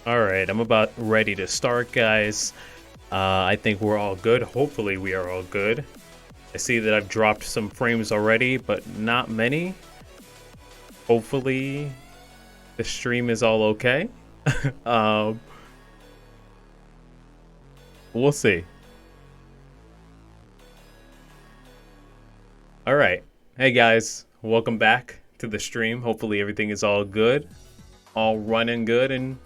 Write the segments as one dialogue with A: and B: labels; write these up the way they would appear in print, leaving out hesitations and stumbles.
A: All right, I'm about ready to start, guys. I think we're all good. Hopefully, we are all good. I see that I've dropped some frames already, but not many. Hopefully, the stream is all okay. um, we'll see. All right. Hey, guys. Welcome back to the stream. Hopefully, everything is all good, all running good, and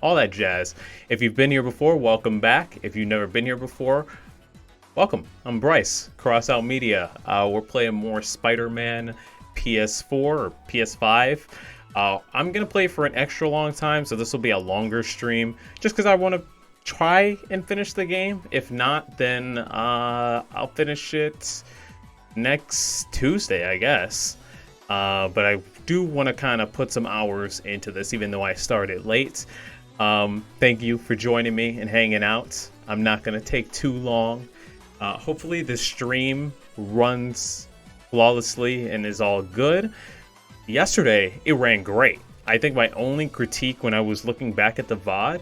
A: all that jazz. If you've been here before, welcome back. If you've never been here before, welcome. I'm Bryce, CrossOut Media. We're playing more Spider-Man PS4 or PS5. I'm going to play for an extra long time, so this will be a longer stream, just because I want to try and finish the game. If not, then I'll finish it next Tuesday, I guess. But I do want to kind of put some hours into this, even though I started late. Thank you for joining me and hanging out. I'm not going to take too long. Hopefully the stream runs flawlessly and is all good. Yesterday, it ran great. I think my only critique when I was looking back at the VOD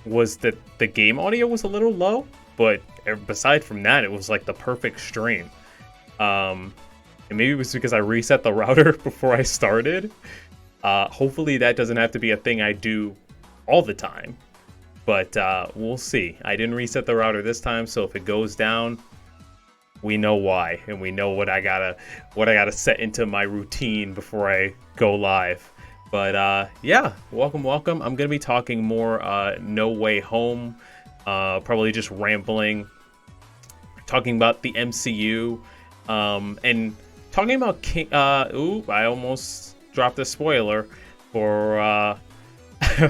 A: was that the game audio was a little low, but aside from that, it was like the perfect stream. And maybe it was because I reset the router before I started. Hopefully that doesn't have to be a thing I do all the time. But we'll see. I didn't reset the router this time, so if it goes down, we know why, and we know what I gotta set into my routine before I go live. But yeah, welcome. I'm gonna be talking more No Way Home, probably just rambling, talking about the MCU, and talking about King. I almost dropped a spoiler for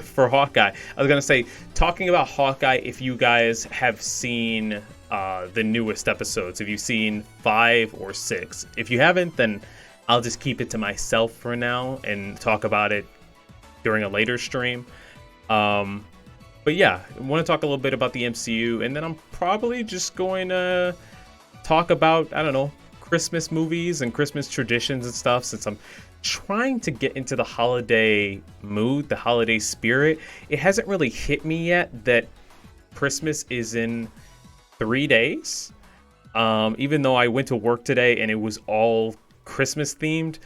A: for Hawkeye. I was gonna say, talking about Hawkeye, if you guys have seen the newest episodes, if you've seen 5 or 6. If you haven't, then I'll just keep it to myself for now and talk about it during a later stream. But yeah, I want to talk a little bit about the MCU, and then I'm probably just going to talk about, I don't know, Christmas movies and Christmas traditions and stuff, since I'm trying to get into the holiday mood, the holiday spirit. It hasn't really hit me yet that Christmas is in 3 days. Even though I went to work today and it was all Christmas themed,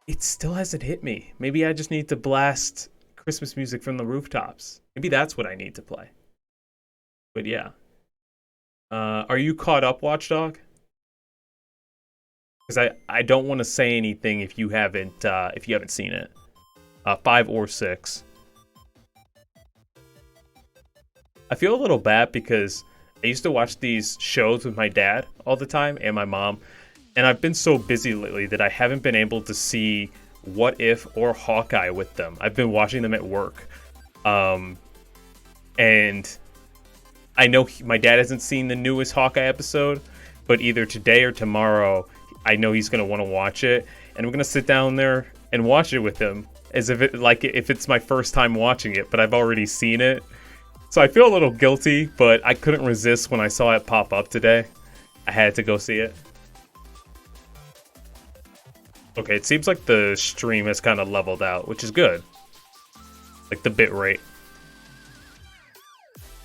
A: it still hasn't hit me. Maybe I just need to blast Christmas music from the rooftops. Maybe that's what I need to play. But yeah. Are you caught up, Watchdog? Because I don't want to say anything if you haven't seen it. 5 or 6. I feel a little bad because I used to watch these shows with my dad all the time and my mom, and I've been so busy lately that I haven't been able to see What If or Hawkeye with them. I've been watching them at work, and I know my dad hasn't seen the newest Hawkeye episode, but either today or tomorrow, I know he's gonna want to watch it, and we're gonna sit down there and watch it with him as if it's my first time watching it, but I've already seen it. So I feel a little guilty, but I couldn't resist when I saw it pop up today. I had to go see it. Okay, it seems like the stream has kind of leveled out, which is good. Like the bit rate.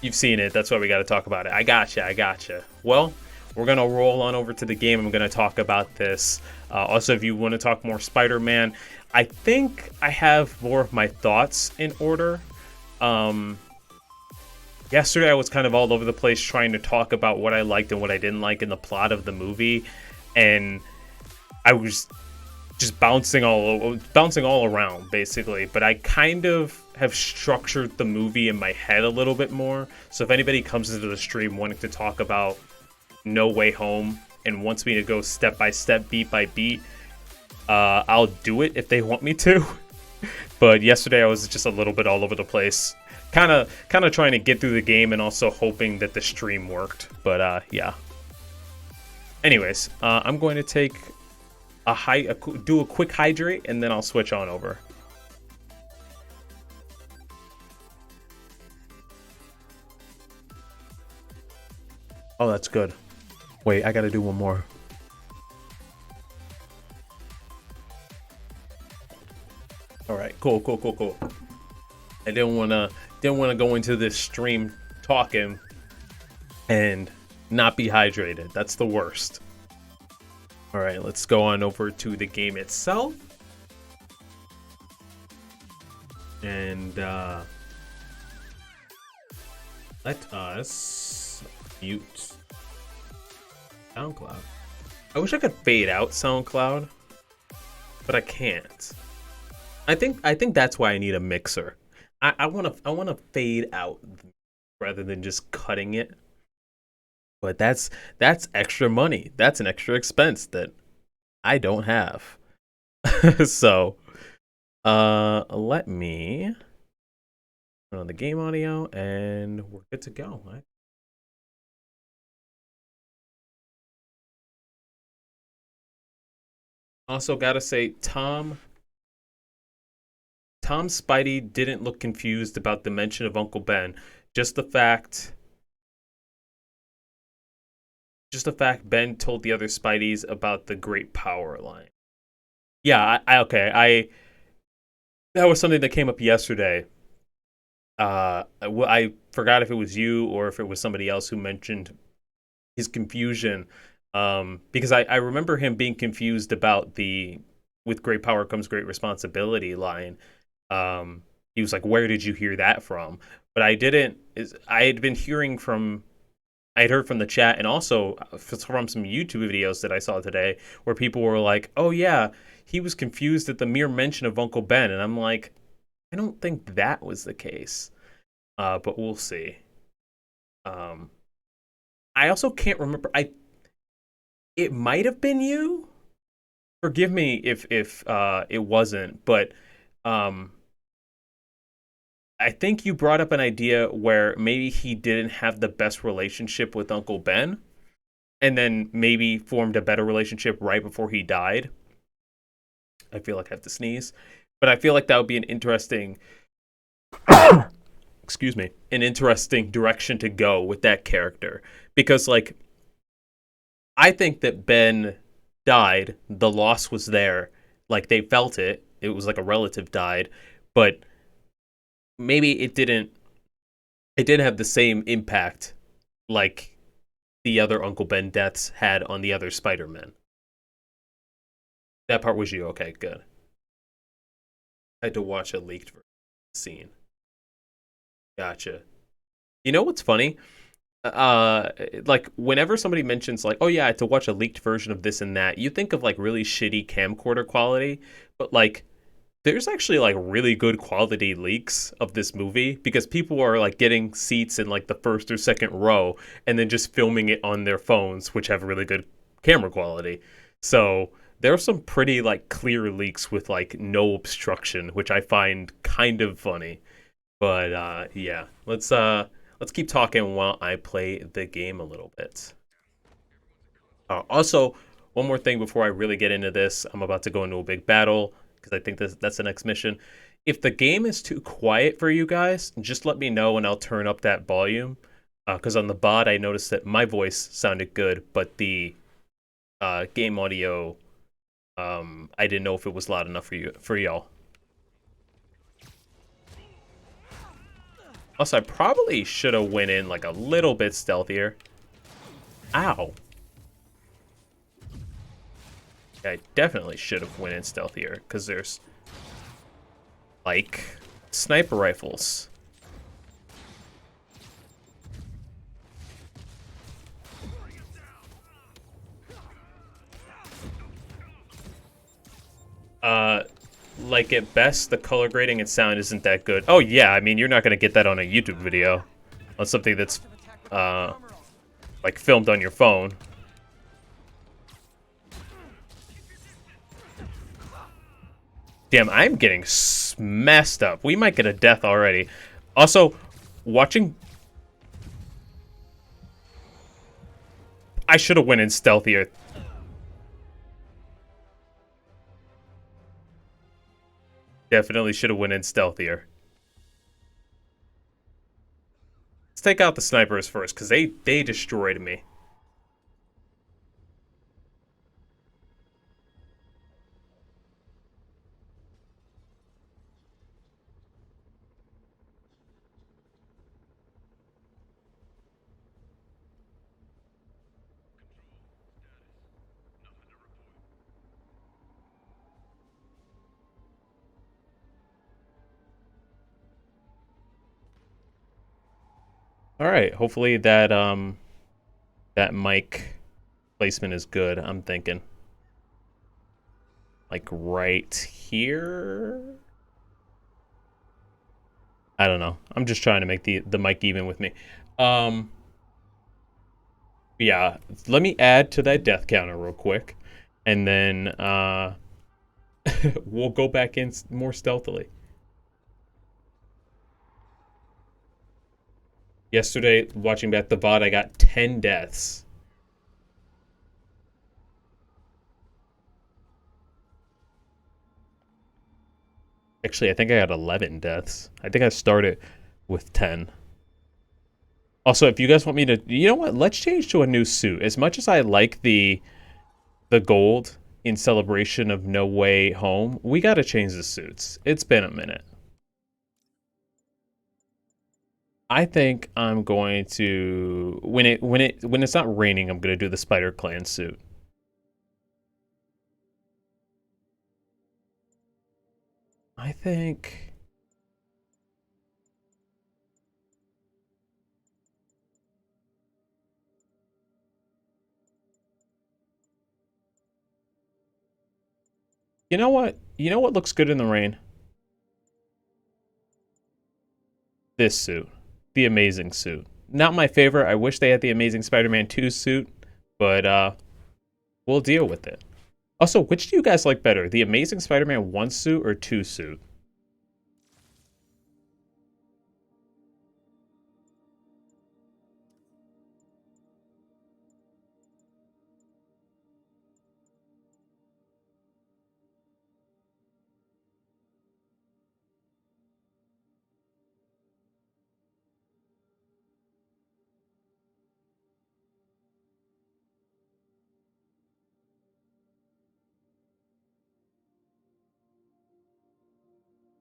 A: You've seen it, that's why we gotta talk about it. I gotcha. Well, we're gonna roll on over to the game. I'm gonna talk about this. Also, if you want to talk more Spider-Man, I think I have more of my thoughts in order. Yesterday I was kind of all over the place trying to talk about what I liked and what I didn't like in the plot of the movie, and I was just bouncing all around basically. But I kind of have structured the movie in my head a little bit more. So if anybody comes into the stream wanting to talk about No Way Home and wants me to go step by step, beat by beat, I'll do it if they want me to. But yesterday I was just a little bit all over the place. Kind of trying to get through the game and also hoping that the stream worked. But yeah. Anyways, I'm going to take do a quick hydrate, and then I'll switch on over. Oh, that's good. Wait, I gotta do one more. All right, cool. I didn't wanna go into this stream talking and not be hydrated. That's the worst. All right, let's go on over to the game itself. And let us mute SoundCloud. I wish I could fade out SoundCloud, but I can't. I think that's why I need a mixer. I wanna fade out rather than just cutting it. But that's extra money. That's an extra expense that I don't have. So let me turn on the game audio and we're good to go. Right? Also gotta say, Tom Spidey didn't look confused about the mention of Uncle Ben. Just the fact Ben told the other Spideys about the great power line. Yeah, I that was something that came up yesterday. I forgot if it was you or if it was somebody else who mentioned his confusion. Because I remember him being confused about the "with great power comes great responsibility" line. He was like, "Where did you hear that from?" But I didn't. I had been hearing from. I had heard from the chat and also from some YouTube videos that I saw today where people were like, "Oh yeah, he was confused at the mere mention of Uncle Ben," and I'm like, I don't think that was the case. But we'll see. Um, I also can't remember. It might have been you. Forgive me if it wasn't, but um, I think you brought up an idea where maybe he didn't have the best relationship with Uncle Ben, and then maybe formed a better relationship right before he died. I feel like I have to sneeze, but I feel like that would be an interesting, excuse me, an interesting direction to go with that character because like I think that Ben died, the loss was there, like they felt it. It was like a relative died, but maybe it didn't have the same impact like the other Uncle Ben deaths had on the other Spider-Man. That part was you. Okay, good. I had to watch a leaked scene. Gotcha. You know what's funny? Like whenever somebody mentions like, oh yeah, I had to watch a leaked version of this and that, you think of like really shitty camcorder quality, but like there's actually like really good quality leaks of this movie because people are like getting seats in like the first or second row and then just filming it on their phones, which have really good camera quality. So there are some pretty like clear leaks with like no obstruction, which I find kind of funny. But yeah, let's keep talking while I play the game a little bit. Also, one more thing before I really get into this, I'm about to go into a big battle because I think that's the next mission. If the game is too quiet for you guys, just let me know and I'll turn up that volume. Because on the bot, I noticed that my voice sounded good, but the game audio, I didn't know if it was loud enough for y'all. Also, I probably should have went in like a little bit stealthier. Ow. I definitely should have went in stealthier because there's like sniper rifles. Like at best, the color grading and sound isn't that good. Oh yeah, I mean you're not gonna get that on a YouTube video, on something that's like filmed on your phone. Damn, I'm getting messed up. We might get a death already. Also, watching. I should have went in stealthier. Definitely should have went in stealthier. Let's take out the snipers first, because they destroyed me. All right. Hopefully that mic placement is good. I'm thinking like right here. I don't know. I'm just trying to make the mic even with me. Um, yeah. Let me add to that death counter real quick, and then we'll go back in more stealthily. Yesterday, watching back the VOD, I got 10 deaths. Actually, I think I got 11 deaths. I think I started with 10. Also, if you guys want me to, you know what? Let's change to a new suit. As much as I like the gold in celebration of No Way Home, we got to change the suits. It's been a minute. I think I'm going to when it's not raining, I'm going to do the Spider Clan suit. I think you know what? You know what looks good in the rain? This suit. The amazing suit. Not my favorite. I wish they had the Amazing Spider-Man 2 suit, but we'll deal with it. Also, which do you guys like better? The Amazing Spider-Man 1 suit or 2 suit?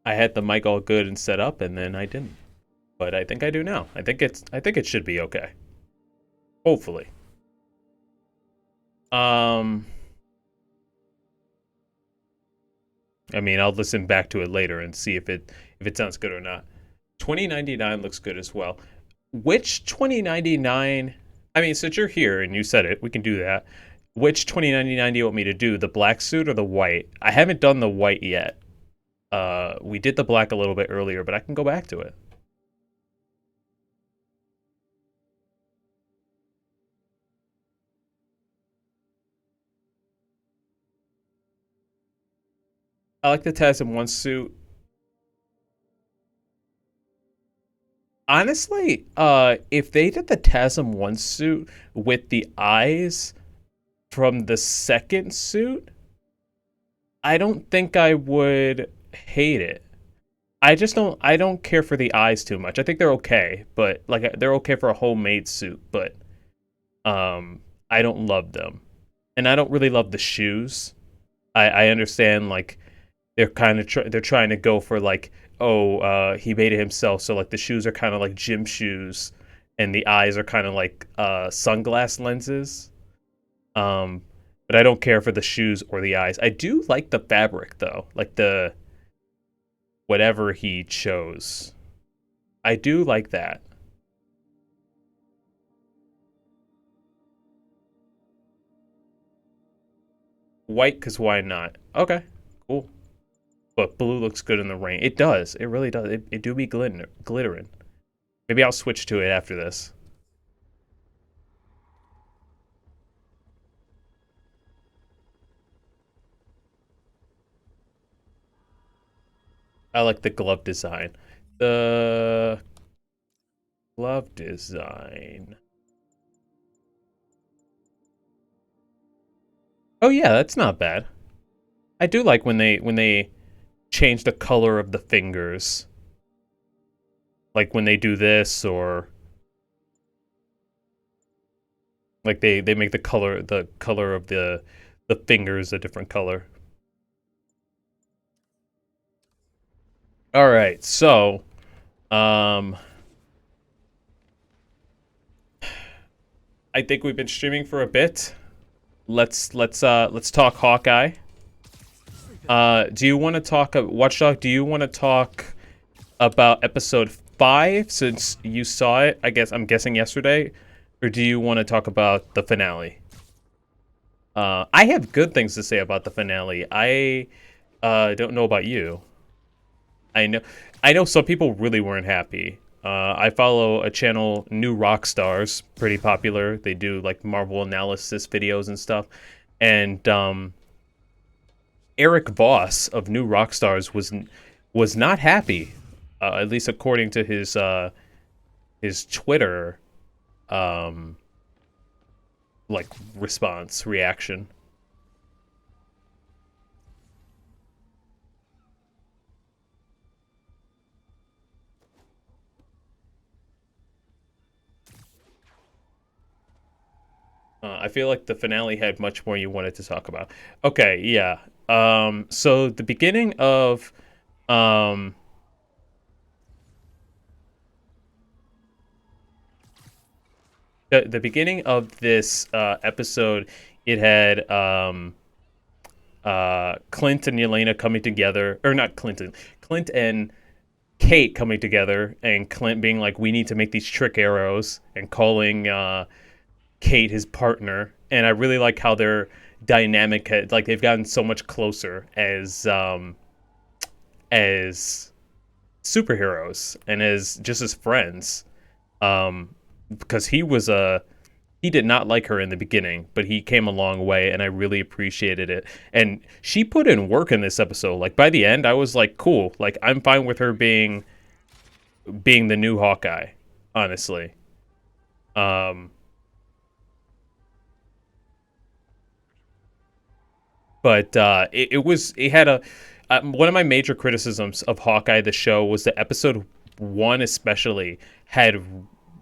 A: I had the mic all good and set up and then I didn't. But I think I do now. I think it should be okay. Hopefully. Um I mean, I'll listen back to it later and see if it sounds good or not. 2099 looks good as well. Which 2099? I mean, since you're here and you said it, we can do that. Which 2099 do you want me to do? The black suit or the white? I haven't done the white yet. We did the black a little bit earlier, but I can go back to it. I like the TASM 1 suit. Honestly, if they did the TASM 1 suit with the eyes from the second suit, I don't think I would hate it. I don't care for the eyes too much. I think they're okay, but like they're okay for a homemade suit, but I don't love them. And I don't really love the shoes. I understand like they're kind of they're trying to go for like, oh, he made it himself, so like the shoes are kind of like gym shoes and the eyes are kind of like sunglass lenses. Um but I don't care for the shoes or the eyes. I do like the fabric though. Like the whatever he chose. I do like that. White, because why not? Okay, cool. But blue looks good in the rain. It does. It really does. It do be glittering. Maybe I'll switch to it after this. I like the glove design. The glove design. Oh yeah, that's not bad. I do like when they change the color of the fingers. Like when they do this or like they make the color of the fingers a different color. All right. So, um I think we've been streaming for a bit. Let's talk Hawkeye. Do you want to talk Watchdog? Do you want to talk about episode 5 since you saw it. I'm guessing yesterday, or do you want to talk about the finale? I have good things to say about the finale. I don't know about you. I know I know some people really weren't happy. I follow a channel, New Rockstars, pretty popular. They do like Marvel analysis videos and stuff. And Eric Voss of New Rockstars was not happy, at least according to his Twitter like response reaction. I feel like the finale had much more you wanted to talk about. Okay, yeah. So the beginning of um, the beginning of this episode, it had Clint and Yelena coming together, or not Clinton, Clint and Kate coming together, and Clint being like, "We need to make these trick arrows," and calling Kate his partner. And I really like how their dynamic had, like, they've gotten so much closer as superheroes and as just as friends. Because he did not like her in the beginning, but he came a long way, and I really appreciated it. And she put in work in this episode. Like, by the end, I was like, cool. Like, I'm fine with her being the new Hawkeye, honestly. Um, but it had a one of my major criticisms of Hawkeye the show was that episode 1 especially had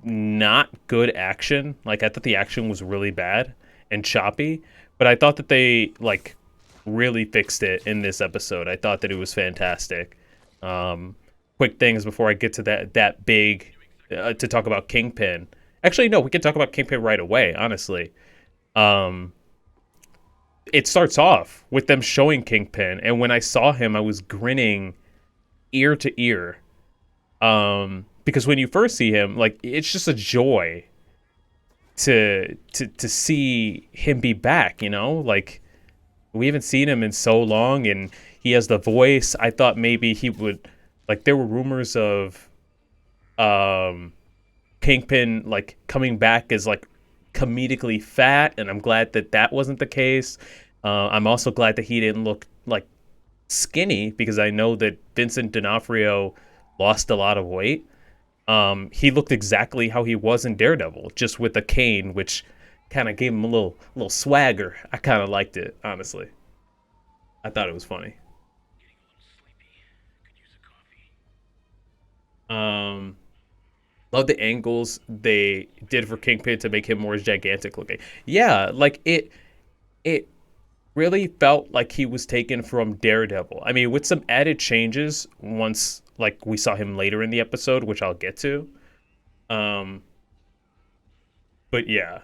A: not good action. Like, I thought the action was really bad and choppy, but I thought that they like really fixed it in this episode. I thought that it was fantastic. Quick things before I get to that big to talk about Kingpin. Actually, no, we can talk about Kingpin right away, honestly. Um, it starts off with them showing Kingpin, and when I saw him, I was grinning ear to ear. Because when you first see him, like, it's just a joy to see him be back, you know? Like, we haven't seen him in so long, and he has the voice. I thought maybe he would, like, there were rumors of Kingpin like coming back as like comedically fat, and I'm glad that that wasn't the case. I'm also glad that he didn't look like skinny, because I know that Vincent D'Onofrio lost a lot of weight. He looked exactly how he was in Daredevil, just with a cane, which kind of gave him a little swagger. I kind of liked it, honestly. I thought it was funny. Um, Love the angles they did for Kingpin to make him more gigantic looking. Yeah, like it really felt like he was taken from Daredevil. I mean, with some added changes once like we saw him later in the episode, which I'll get to. Um, but yeah.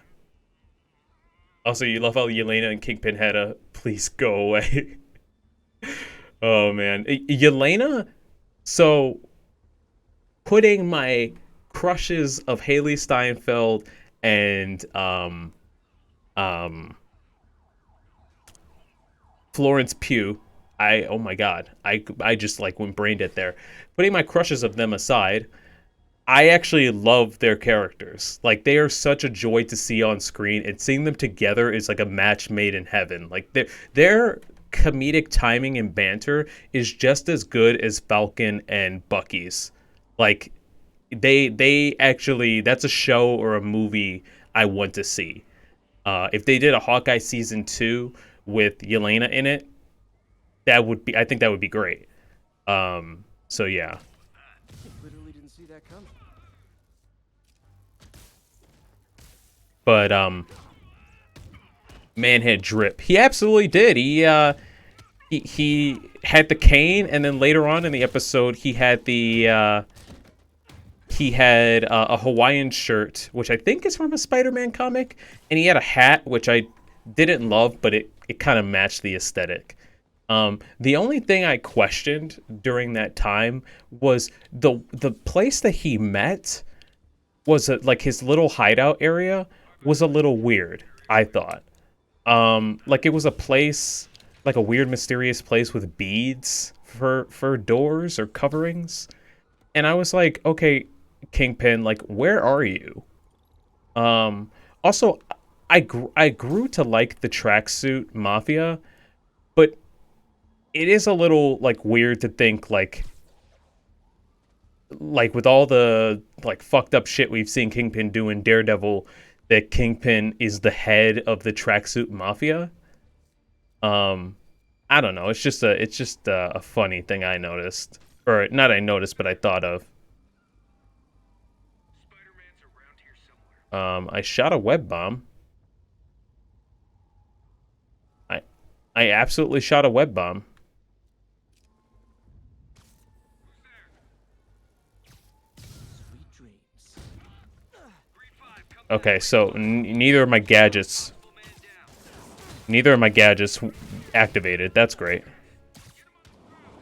A: Also, you love how Yelena and Kingpin had a "please go away." Oh man, Yelena. So putting my crushes of Haley Steinfeld and um, Florence Pugh. Oh my god, I just like went brain dead there. Putting my crushes of them aside, I actually love their characters. Like, they are such a joy to see on screen, and seeing them together is like a match made in heaven. Like, their comedic timing and banter is just as good as Falcon and Bucky's. Like, they actually, that's a show or a movie I want to see. If they did a Hawkeye season 2 with Yelena in it, I think that would be great. So yeah.
B: Literally didn't see that coming.
A: But man had drip. He absolutely did. He had the cane, and then later on in the episode, he had a Hawaiian shirt, which I think is from a Spider-Man comic, and he had a hat, which I didn't love, but it kind of matched the aesthetic. The only thing I questioned during that time was the place that he met was like his little hideout area was a little weird, I thought. Like it was a place, like a weird mysterious place with beads for doors or coverings. And I was like, okay, Kingpin, like where are you? Also I grew to like the tracksuit mafia, but it is a little like weird to think like with all the like fucked up shit we've seen Kingpin do in Daredevil, that Kingpin is the head of the tracksuit mafia. Um, I don't know. It's just a funny thing I noticed, or not I noticed, but I thought of. I shot a web bomb. I I absolutely shot a web bomb.
B: Sweet dreams.
A: Okay, so neither of my gadgets, neither of my gadgets activated. That's great.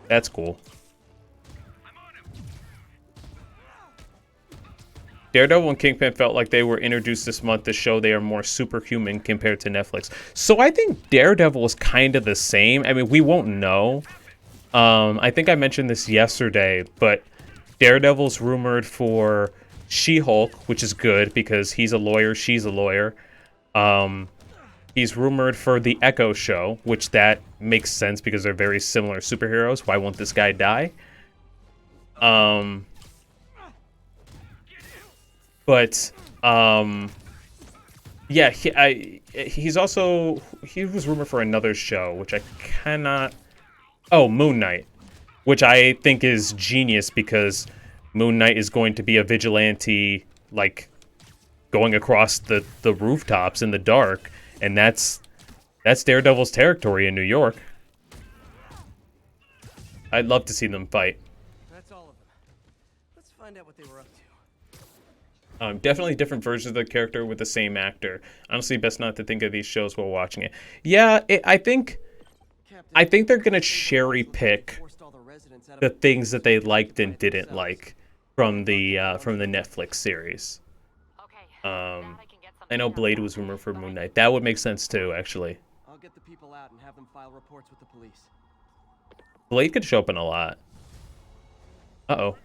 A: That's cool. Daredevil and Kingpin felt like they were introduced this month to show they are more superhuman compared to Netflix. So I think Daredevil is kind of the same. I mean, we won't know. I think I mentioned this yesterday, but Daredevil's rumored for She-Hulk, which is good because he's a lawyer, she's a lawyer. He's rumored for the Echo show, which that makes sense because they're very similar superheroes. Why won't this guy die? But yeah, he was rumored for another show, which I cannot. Oh, Moon Knight, which I think is genius because Moon Knight is going to be a vigilante, like going across the rooftops in the dark, and that's Daredevil's territory in New York. I'd love to see them fight.
B: That's all of them. Let's find out what they were up to.
A: Definitely different versions of the character with the same actor. Honestly, best not to think of these shows while watching it. Yeah, I think they're gonna cherry pick the things that they liked and didn't like from the Netflix series. I know Blade was rumored for Moon Knight. That would make sense too, actually.
B: I'll get the people out and have them file reports with the police.
A: Blade could show up in a lot. Uh-oh.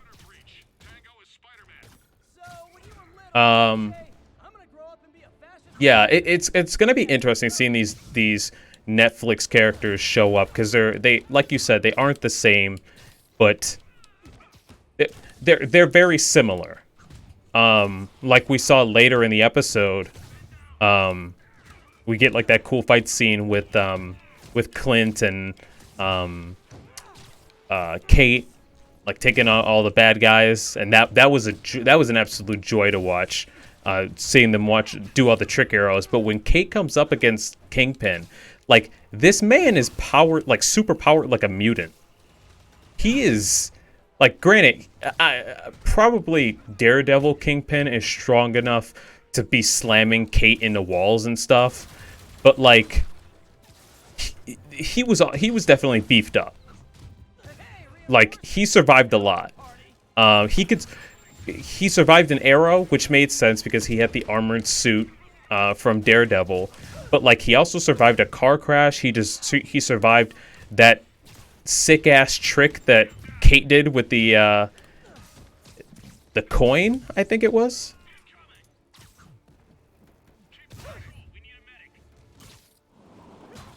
A: Yeah, it's gonna be interesting seeing these Netflix characters show up because they like you said, they aren't the same, but they're very similar. Like we saw later in the episode, we get like that cool fight scene with Clint and Kate, like taking on all the bad guys, and that was an absolute joy to watch. Seeing them do all the trick arrows, but when Kate comes up against Kingpin, like this man is powered, like super powered, like a mutant. He is, like, granted, probably Daredevil Kingpin is strong enough to be slamming Kate into walls and stuff, but like he was definitely beefed up. Like he survived a lot. He survived an arrow, which made sense because he had the armored suit from Daredevil. But like he also survived a car crash. He survived that sick ass trick that Kate did with the coin, I think it was.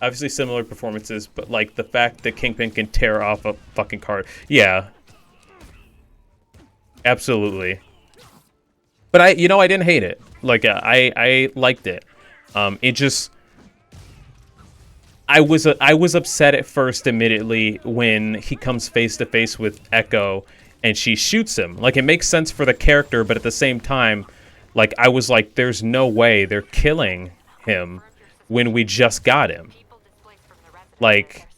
A: Obviously similar performances, but like the fact that Kingpin can tear off a fucking car. Yeah. Absolutely. But I didn't hate it. Like I liked it. It just I was upset at first, admittedly, when he comes face to face with Echo and she shoots him. Like it makes sense for the character, but at the same time, like I was like, there's no way they're killing him when we just got him. Like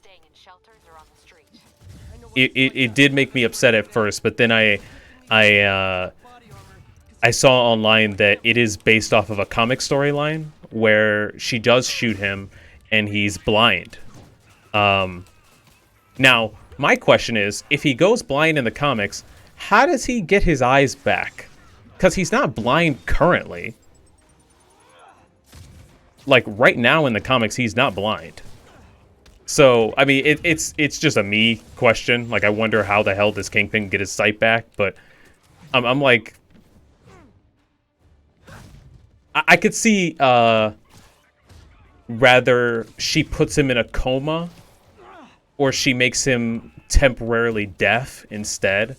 A: it did make me upset at first, but then I saw online that it is based off of a comic storyline where she does shoot him and he's blind. Now, my question is, if he goes blind in the comics, how does he get his eyes back? Because he's not blind currently. Like, right now in the comics, he's not blind. So, I mean, it's just a me question. Like, I wonder how the hell does Kingpin get his sight back? But I'm like... I could see, rather she puts him in a coma, or she makes him temporarily deaf instead.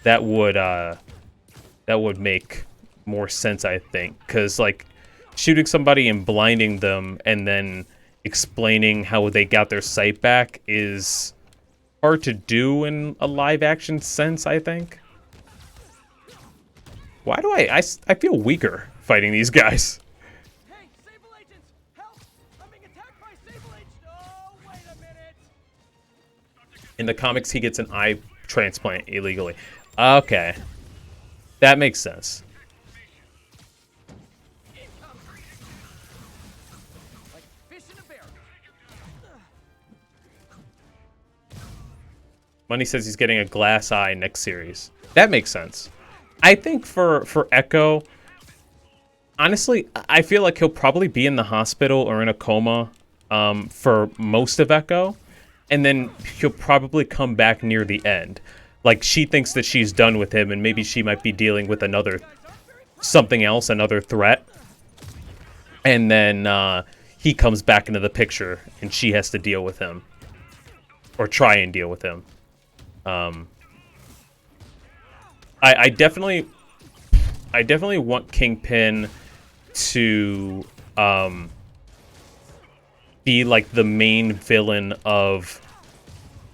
A: That would make more sense, I think. Because, like, shooting somebody and blinding them and then explaining how they got their sight back is hard to do in a live-action sense, I think. Why do I feel weaker fighting these guys?
B: Hey, Sable agents! Help! I'm being attacked by Sable agents! Oh, wait a minute!
A: In the comics, he gets an eye transplant illegally. Okay. That makes sense.
B: Like fish in a barrel.
A: Money says he's getting a glass eye next series. That makes sense. I think for Echo, honestly, I feel like he'll probably be in the hospital or in a coma for most of Echo, and then he'll probably come back near the end. Like, she thinks that she's done with him, and maybe she might be dealing with something else, another threat. And then he comes back into the picture, and she has to deal with him. Or try and deal with him. I definitely want Kingpin to be like the main villain of,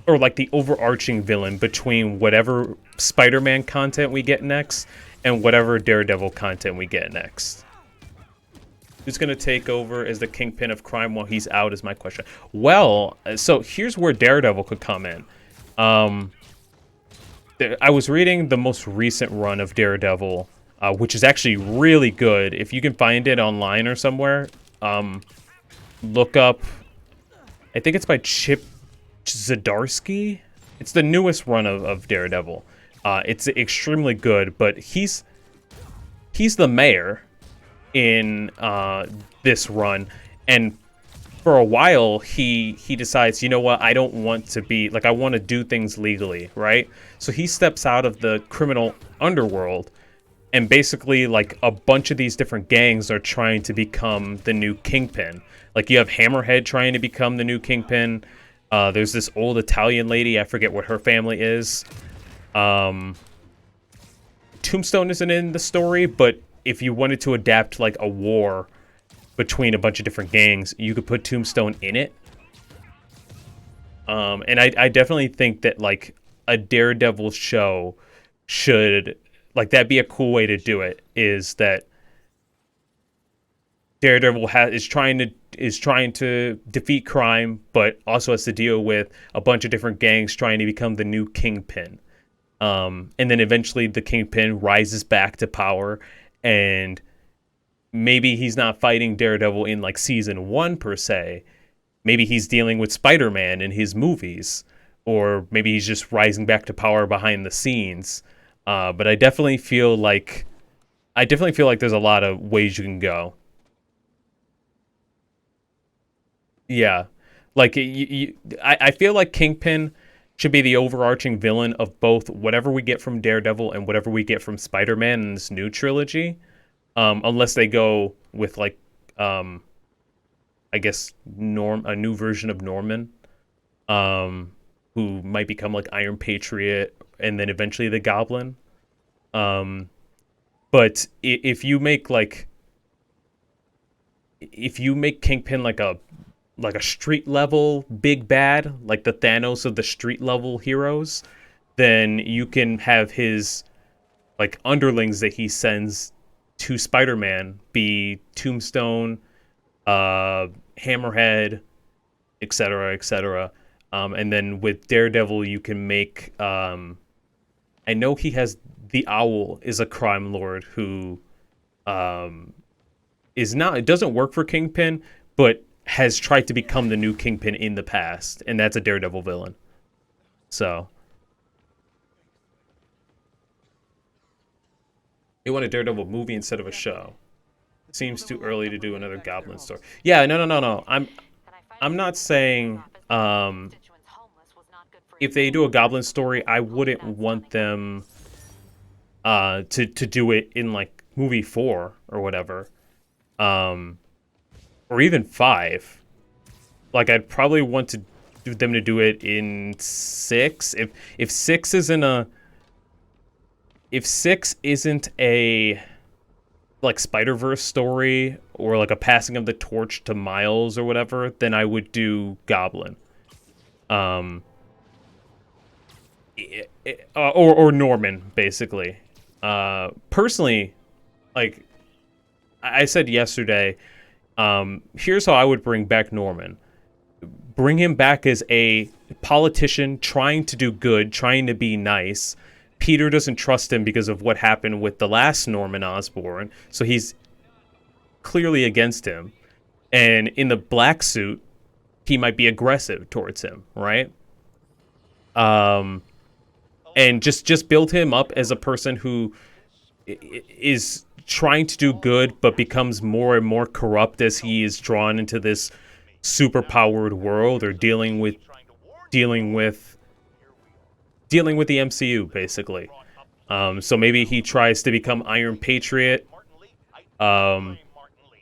A: or like the overarching villain between whatever Spider-Man content we get next and whatever Daredevil content we get next. Who's going to take over as the Kingpin of crime while he's out is my question. Well, so here's where Daredevil could come in. I was reading the most recent run of Daredevil, which is actually really good. If you can find it online or somewhere, look up, I think it's by Chip Zdarsky. It's the newest run of Daredevil. It's extremely good, but he's the mayor in this run, and for a while he decides, you know what, I don't want to be like, I want to do things legally, right? So he steps out of the criminal underworld, and basically like a bunch of these different gangs are trying to become the new Kingpin. Like, you have Hammerhead trying to become the new Kingpin. There's this old Italian lady, I forget what her family is. Tombstone isn't in the story, but if you wanted to adapt like a war between a bunch of different gangs, you could put Tombstone in it. And I definitely think that like a Daredevil show should, like, that'd be a cool way to do it, is that Daredevil is trying to defeat crime, but also has to deal with a bunch of different gangs trying to become the new Kingpin. And then eventually the Kingpin rises back to power, and maybe he's not fighting Daredevil in like season 1 per se. Maybe he's dealing with Spider-Man in his movies, or maybe he's just rising back to power behind the scenes. But I definitely feel like there's a lot of ways you can go. Yeah, like I feel like Kingpin should be the overarching villain of both whatever we get from Daredevil and whatever we get from Spider-Man in this new trilogy. Unless they go with like, I guess a new version of Norman, who might become like Iron Patriot and then eventually the Goblin. But if you make Kingpin like a street level big bad, like the Thanos of the street level heroes, then you can have his like underlings that he sends to Spider-Man be Tombstone, Hammerhead, etc., etc. And then with Daredevil, you can make, I know he has the Owl is a crime lord who is not, it doesn't work for Kingpin, but has tried to become the new Kingpin in the past, and that's a Daredevil villain. So they want a Daredevil movie instead of a show. Seems too early to do another Goblin story. Yeah, no. I'm not saying if they do a Goblin story, I wouldn't want them to do it in like movie 4 or whatever, or even 5. Like I'd probably want to do them to do it in 6. If 6 isn't a like Spider-Verse story or like a passing of the torch to Miles or whatever, then I would do Goblin. Or Norman, basically. Personally, like I said yesterday, here's how I would bring back Norman. Bring him back as a politician trying to do good, trying to be nice. Peter doesn't trust him because of what happened with the last Norman Osborn, so he's clearly against him. And in the black suit, he might be aggressive towards him, right? And just build him up as a person who is trying to do good, but becomes more and more corrupt as he is drawn into this super-powered world, or dealing with the MCU, basically. So maybe he tries to become Iron Patriot, and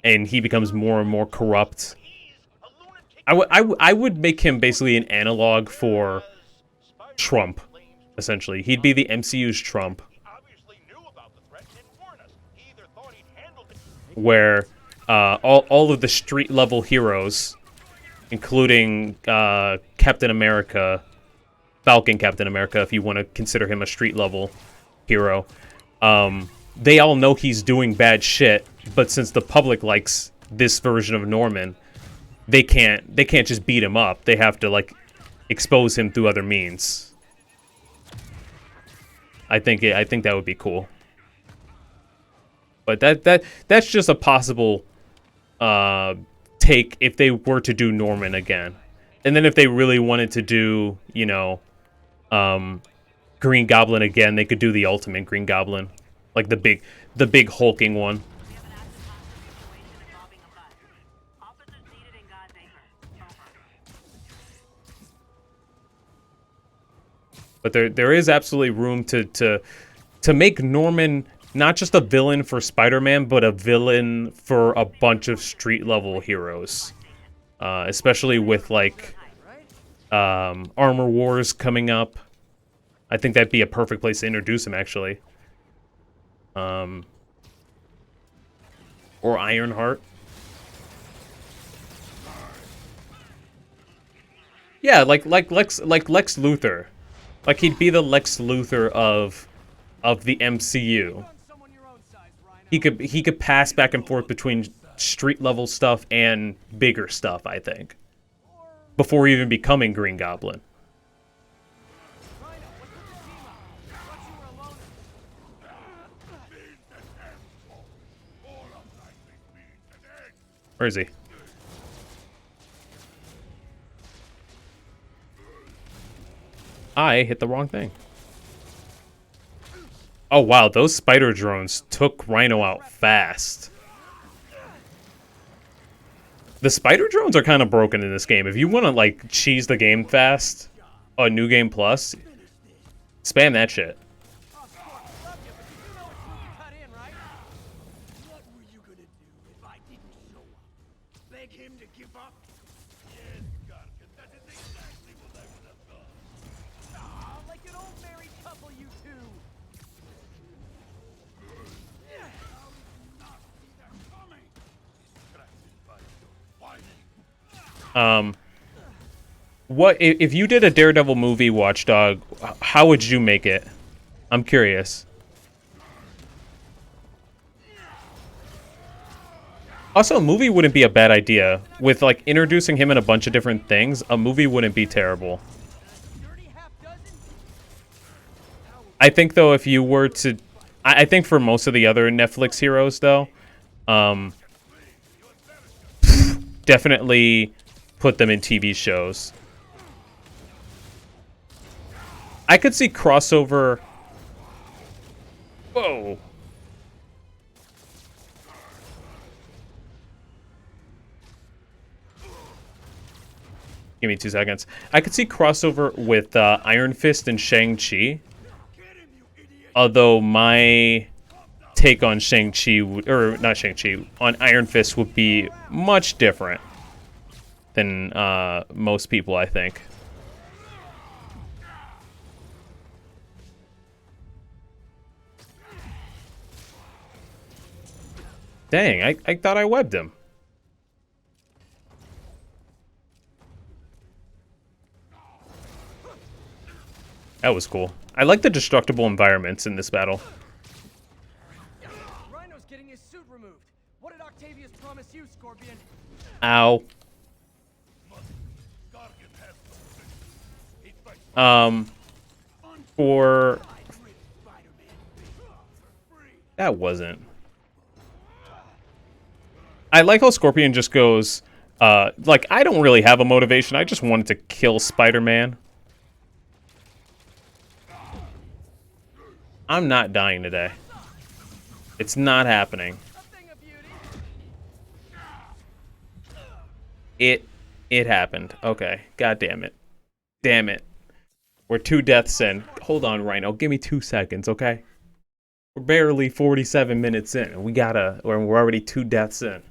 A: he becomes more and more corrupt. I would make him basically an analog for Trump, essentially. He'd be the MCU's Trump, where all of the street-level heroes, including Captain America, Falcon Captain America, if you want to consider him a street-level hero, they all know he's doing bad shit, but since the public likes this version of Norman, they can't just beat him up. They have to, like, expose him through other means. I think that would be cool. But that's just a possible take if they were to do Norman again. And then if they really wanted to do, you know, Green Goblin again, they could do the Ultimate Green Goblin, like the big hulking one. But there is absolutely room to make Norman not just a villain for Spider-Man, but a villain for a bunch of street-level heroes. Especially with, like, Armor Wars coming up. I think that'd be a perfect place to introduce him, actually. Or Ironheart. Yeah, like Lex Luthor. Like, he'd be the Lex Luthor of the MCU. He could pass back and forth between street level stuff and bigger stuff, I think, before even becoming Green Goblin. Where is he? I hit the wrong thing. Oh wow, those spider drones took Rhino out fast. The spider drones are kind of broken in this game. If you want to, like, cheese the game fast, on New Game Plus, spam that shit. What if you did a Daredevil movie, Watchdog? How would you make it? I'm curious. Also, a movie wouldn't be a bad idea. With, like, introducing him in a bunch of different things, a movie wouldn't be terrible. I think, though, if you were to... I think for most of the other Netflix heroes, though, definitely put them in TV shows. I could see crossover. Whoa. Give me 2 seconds. I could see crossover with Iron Fist and Shang-Chi. Although my take on Shang-Chi, or not Shang-Chi, on Iron Fist would be much different than most people, I think. Dang, I thought I webbed him. That was cool. I like the destructible environments in this battle.
B: Rhino's getting his suit removed. What did Octavius promise you, Scorpion?
A: Ow. For... That wasn't... I like how Scorpion just goes, like, I don't really have a motivation. I just wanted to kill Spider-Man. I'm not dying today. It's not happening. It happened. Okay. God damn it. Damn it. We're 2 deaths in. Hold on, Rhino. Give me 2 seconds, okay? We're barely 47 minutes in, and we're already 2 deaths in.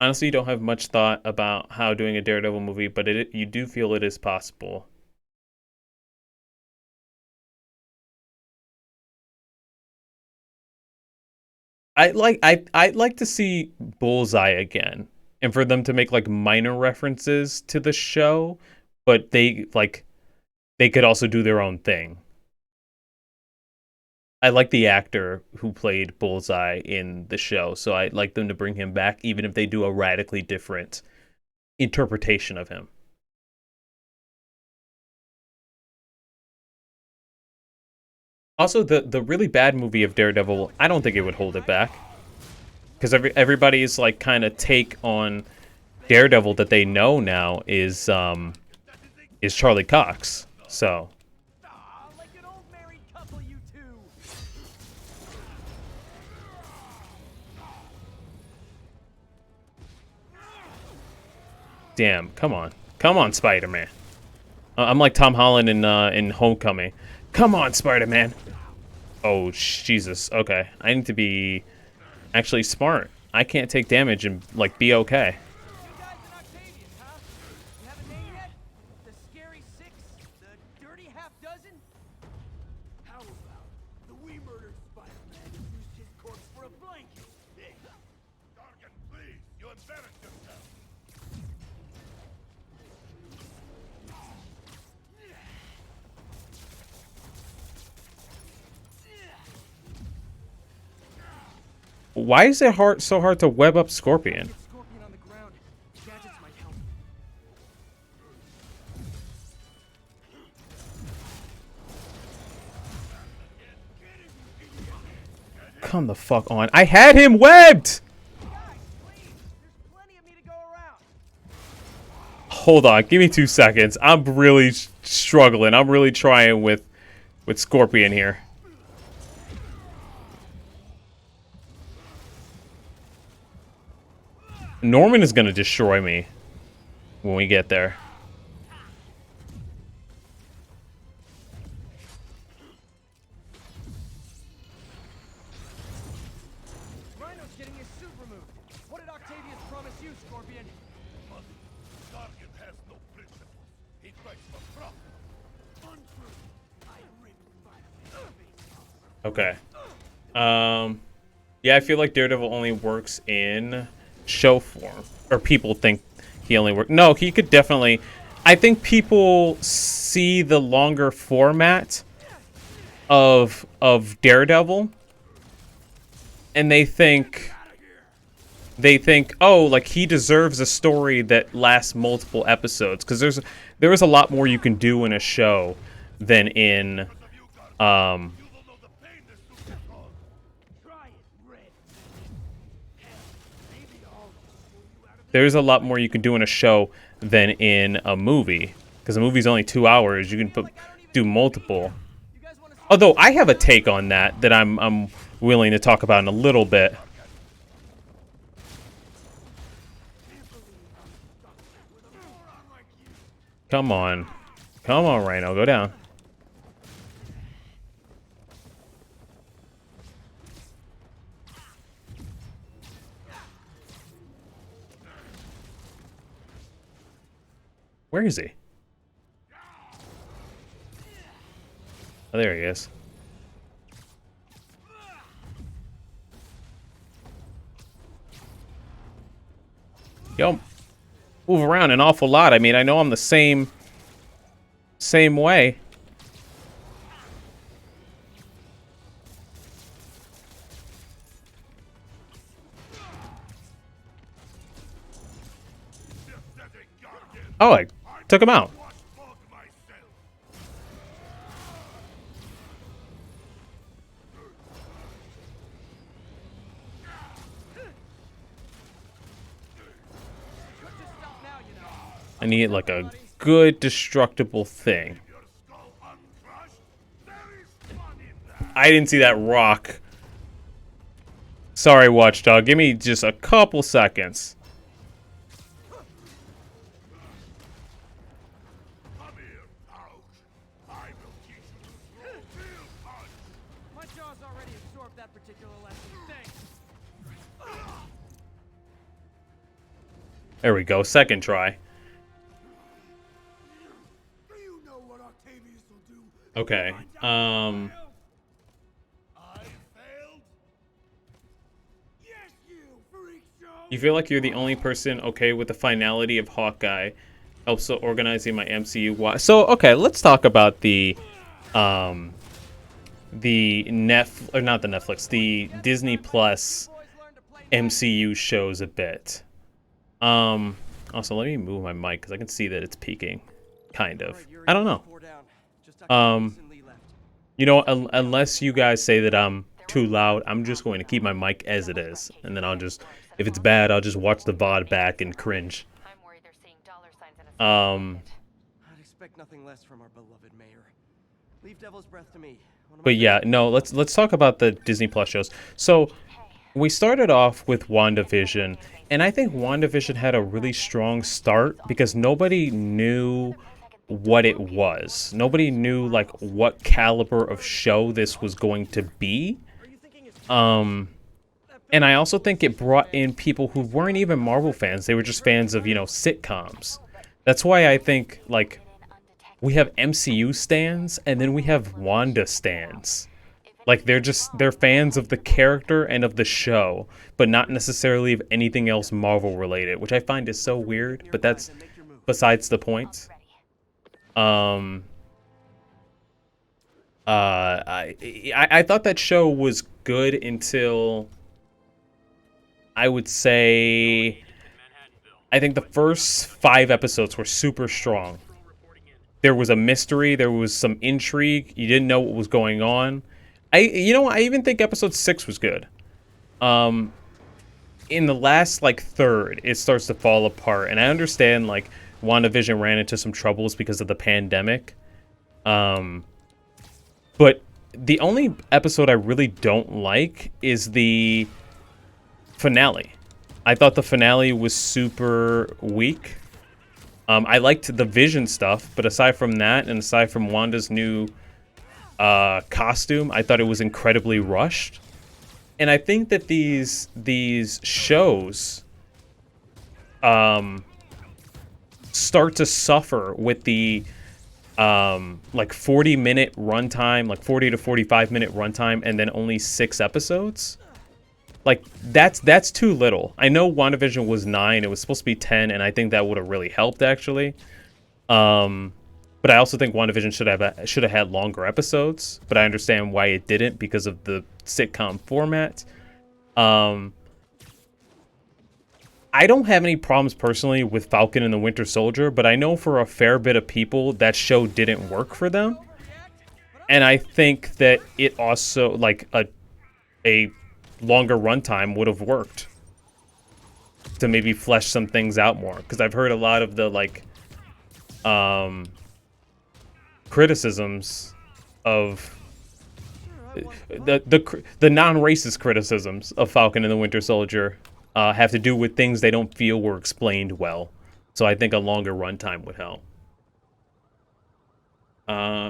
A: Honestly, you don't have much thought about how doing a Daredevil movie, but you do feel it is possible. I'd like to see Bullseye again, and for them to make like minor references to the show, but they could also do their own thing. I like the actor who played Bullseye in the show, so I'd like them to bring him back, even if they do a radically different interpretation of him. Also, the really bad movie of Daredevil, I don't think it would hold it back. Because everybody's like kind of take on Daredevil that they know now is Charlie Cox. So... Damn, come on, Spider-Man. I'm like Tom Holland in Homecoming. Come on, Spider-Man. Oh, Jesus. Okay, I need to be actually smart. I can't take damage and like be okay. Why is it so hard to web up Scorpion? Come the fuck on. I had him webbed! Hold on, give me 2 seconds. I'm really struggling. I'm really trying with Scorpion here. Norman is gonna destroy me when we get there.
B: Rhino's getting his suit removed. What did Octavius promise you, Scorpion? Target has no principles. He fights for profit. Untrue. I rip
A: Okay. Yeah, I feel like Daredevil only works in show form, or people think he only works. No, he could definitely. I think people see the longer format of Daredevil, and they think, oh, like he deserves a story that lasts multiple episodes, because there is a lot more you can do in a show than in there's a lot more you can do in a show than in a movie, because a movie's only 2 hours. You can do multiple. Although I have a take on that I'm willing to talk about in a little bit. Come on, Rhino, go down. Where is he? Oh, there he is. Yo, move around an awful lot. I mean, I know I'm the same way. Oh, I took him out. I need like a good destructible thing. I didn't see that rock. Sorry, Watchdog. Give me just a couple seconds.
B: My jaw's already absorbed that particular lesson. Thanks.
A: There we go. Second try. Okay. You feel like you're the only person okay with the finality of Hawkeye. Helps organizing my MCU. So, okay, let's talk about the not the Netflix, the Disney Plus MCU shows a bit. Also, let me move my mic because I can see that it's peaking. Kind of. I don't know. You know, unless you guys say that I'm too loud, I'm just going to keep my mic as it is, and then I'll just, if it's bad, I'll just watch the VOD back and cringe.
B: I'd expect nothing less from our beloved mayor. Leave Devil's Breath to me.
A: But yeah, no, let's talk about the Disney Plus shows. So we started off with WandaVision, and I think WandaVision had a really strong start because nobody knew what it was. Nobody knew like what caliber of show this was going to be. And I also think it brought in people who weren't even Marvel fans. They were just fans of, you know, sitcoms. That's why I think like we have MCU stans and then we have Wanda stans. Like they're fans of the character and of the show, but not necessarily of anything else Marvel related, which I find is so weird, but that's besides the point. I thought that show was good until I would say I think the first 5 episodes were super strong. There was a mystery, there was some intrigue, you didn't know what was going on. I even think episode 6 was good. In the last like third, it starts to fall apart, and I understand like WandaVision ran into some troubles because of the pandemic. But the only episode I really don't like is the finale. I thought the finale was super weak. I liked the Vision stuff, but aside from that, and aside from Wanda's new costume, I thought it was incredibly rushed. And I think that these shows start to suffer with the like 40-minute runtime, like 40 to 45-minute runtime, and then only 6 episodes. Like that's too little. I know WandaVision was 9, it was supposed to be 10, and I think that would have really helped actually. But I also think WandaVision should have had longer episodes, but I understand why it didn't because of the sitcom format. I don't have any problems personally with Falcon and the Winter Soldier, but I know for a fair bit of people that show didn't work for them. And I think that it also, like, a longer runtime would have worked to maybe flesh some things out more. Because I've heard a lot of the, like, criticisms of the non-racist criticisms of Falcon and the Winter Soldier have to do with things they don't feel were explained well. So I think a longer runtime would help.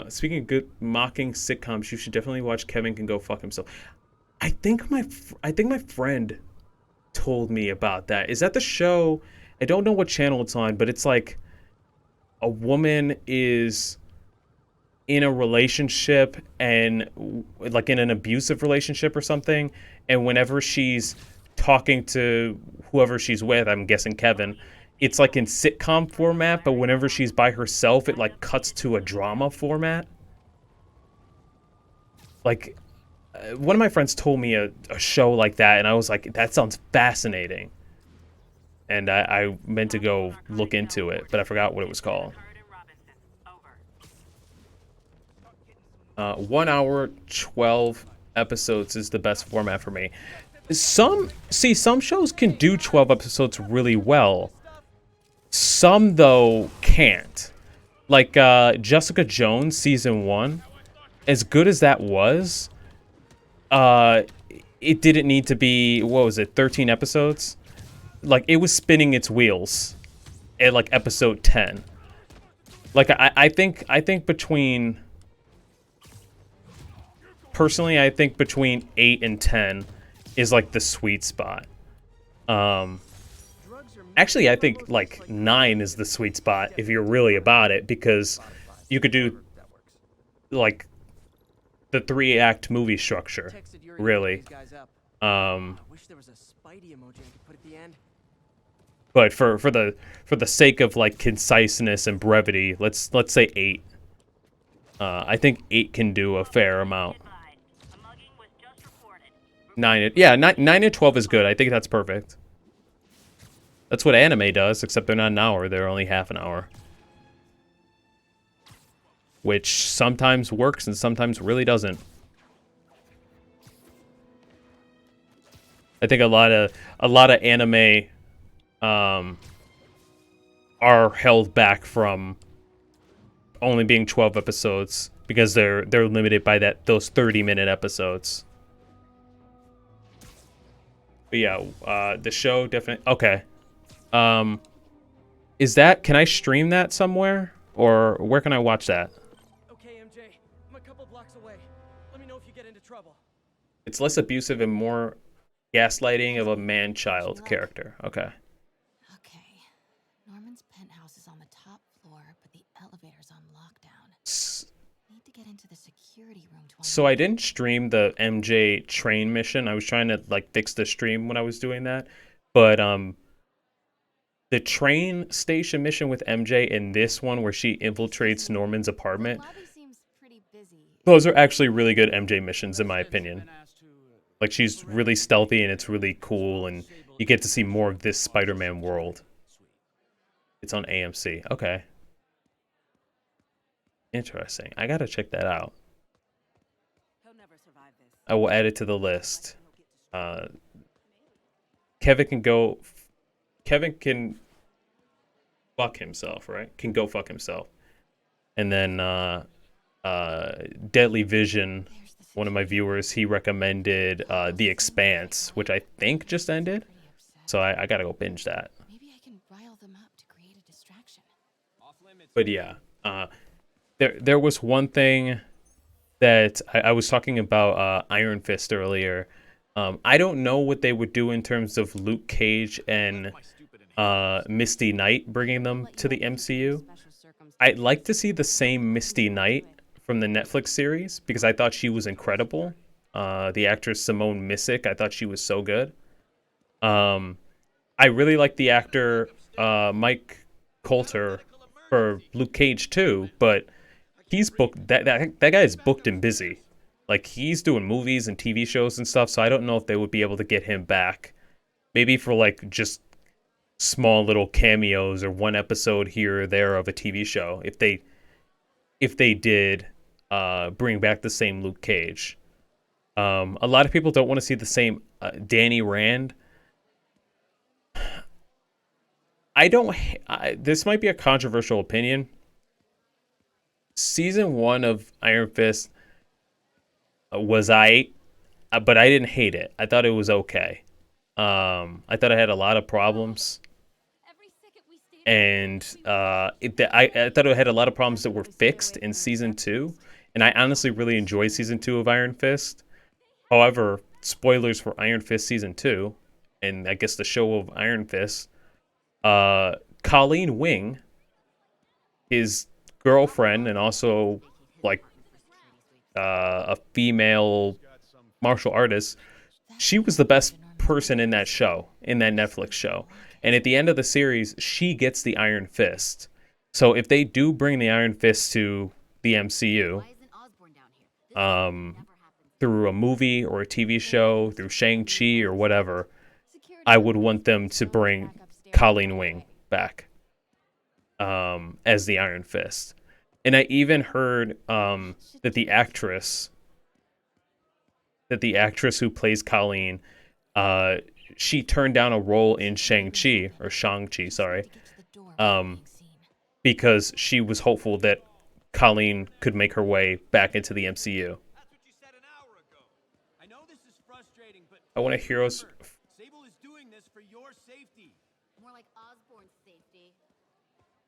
A: Speaking of good mocking sitcoms, you should definitely watch Kevin Can Go Fuck Himself. I think my friend told me about that. Is that the show? I don't know what channel it's on, but it's like a woman is in a relationship and like in an abusive relationship or something, and whenever she's talking to whoever she's with, I'm guessing Kevin, it's like in sitcom format, but whenever she's by herself, it like cuts to a drama format. Like, one of my friends told me a show like that, and I was like, that sounds fascinating. And I meant to go look into it, but I forgot what it was called. 1 hour, 12 episodes is the best format for me. Some shows can do 12 episodes really well. Some, though, can't. Like, Jessica Jones season 1, as good as that was, it didn't need to be, what was it, 13 episodes? Like, it was spinning its wheels at, like, episode 10. Like, I think between... Personally, I think between 8 and 10 is, like, the sweet spot. Actually, I think, like, 9 is the sweet spot if you're really about it, because you could do, like, the 3-act movie structure, really. But for the sake of, like, conciseness and brevity, let's say 8. I think 8 can do a fair amount. 9 and 12 is good. I think that's perfect. That's what anime does, except they're not an hour. They're only half an hour. Which sometimes works and sometimes really doesn't. I think a lot of anime are held back from only being 12 episodes because they're limited by those 30-minute episodes. But yeah, the show definitely... Okay. Is that... Can I stream that somewhere? Or where can I watch that?
B: Okay, MJ. I'm a couple blocks away. Let me know if you get into trouble.
A: It's less abusive and more gaslighting of a man-child character. Okay.
C: Okay. Norman's penthouse is on the top floor, but the elevator's on lockdown. Need to get into the security room to...
A: So I didn't stream the MJ train mission. I was trying to, like, fix the stream when I was doing that. But, the train station mission with MJ and this one where she infiltrates Norman's apartment, those are actually really good MJ missions in my opinion. Like, she's really stealthy and it's really cool and you get to see more of this Spider-Man world. It's on AMC. Okay. Interesting. I gotta check that out. I will add it to the list. Kevin can fuck himself, right? Can go fuck himself. And then Deadly Vision, one of my viewers, he recommended The Expanse, which I think just ended. So I gotta go binge that.
C: Maybe I can rile them up to create a distraction.
A: But yeah, there was one thing that I was talking about Iron Fist earlier. I don't know what they would do in terms of Luke Cage and Misty Knight, bringing them to the MCU. I'd like to see the same Misty Knight from the Netflix series because I thought she was incredible. The actress Simone Missick, I thought she was so good. I really like the actor Mike Coulter for Luke Cage too, but he's booked. That guy is booked and busy. Like, he's doing movies and TV shows and stuff, so I don't know if they would be able to get him back. Maybe for, like, just small little cameos or one episode here or there of a TV show. If they did bring back the same Luke Cage. A lot of people don't want to see the same Danny Rand. I don't. This might be a controversial opinion. Season 1 of Iron Fist was but I didn't hate it. I thought it was okay. I thought it had a lot of problems, and I thought it had a lot of problems that were fixed in season 2. And I honestly really enjoyed season 2 of Iron Fist. However, spoilers for Iron Fist season 2, and I guess the show of Iron Fist. Colleen Wing, his girlfriend, and also like a female martial artist, she was the best person in that show, in that Netflix show. And at the end of the series, she gets the Iron Fist. So if they do bring the Iron Fist to the MCU, through a movie or a TV show, through Shang-Chi or whatever, I would want them to bring Colleen Wing back as the Iron Fist. And I even heard that the actress who plays Colleen, she turned down a role in Shang-Chi, sorry, because she was hopeful that Colleen could make her way back into the MCU.
B: That's what you said an hour ago. I know this is frustrating, but
A: I want a heroes.
B: Sable is doing this for your safety.
C: More like Osborn's safety.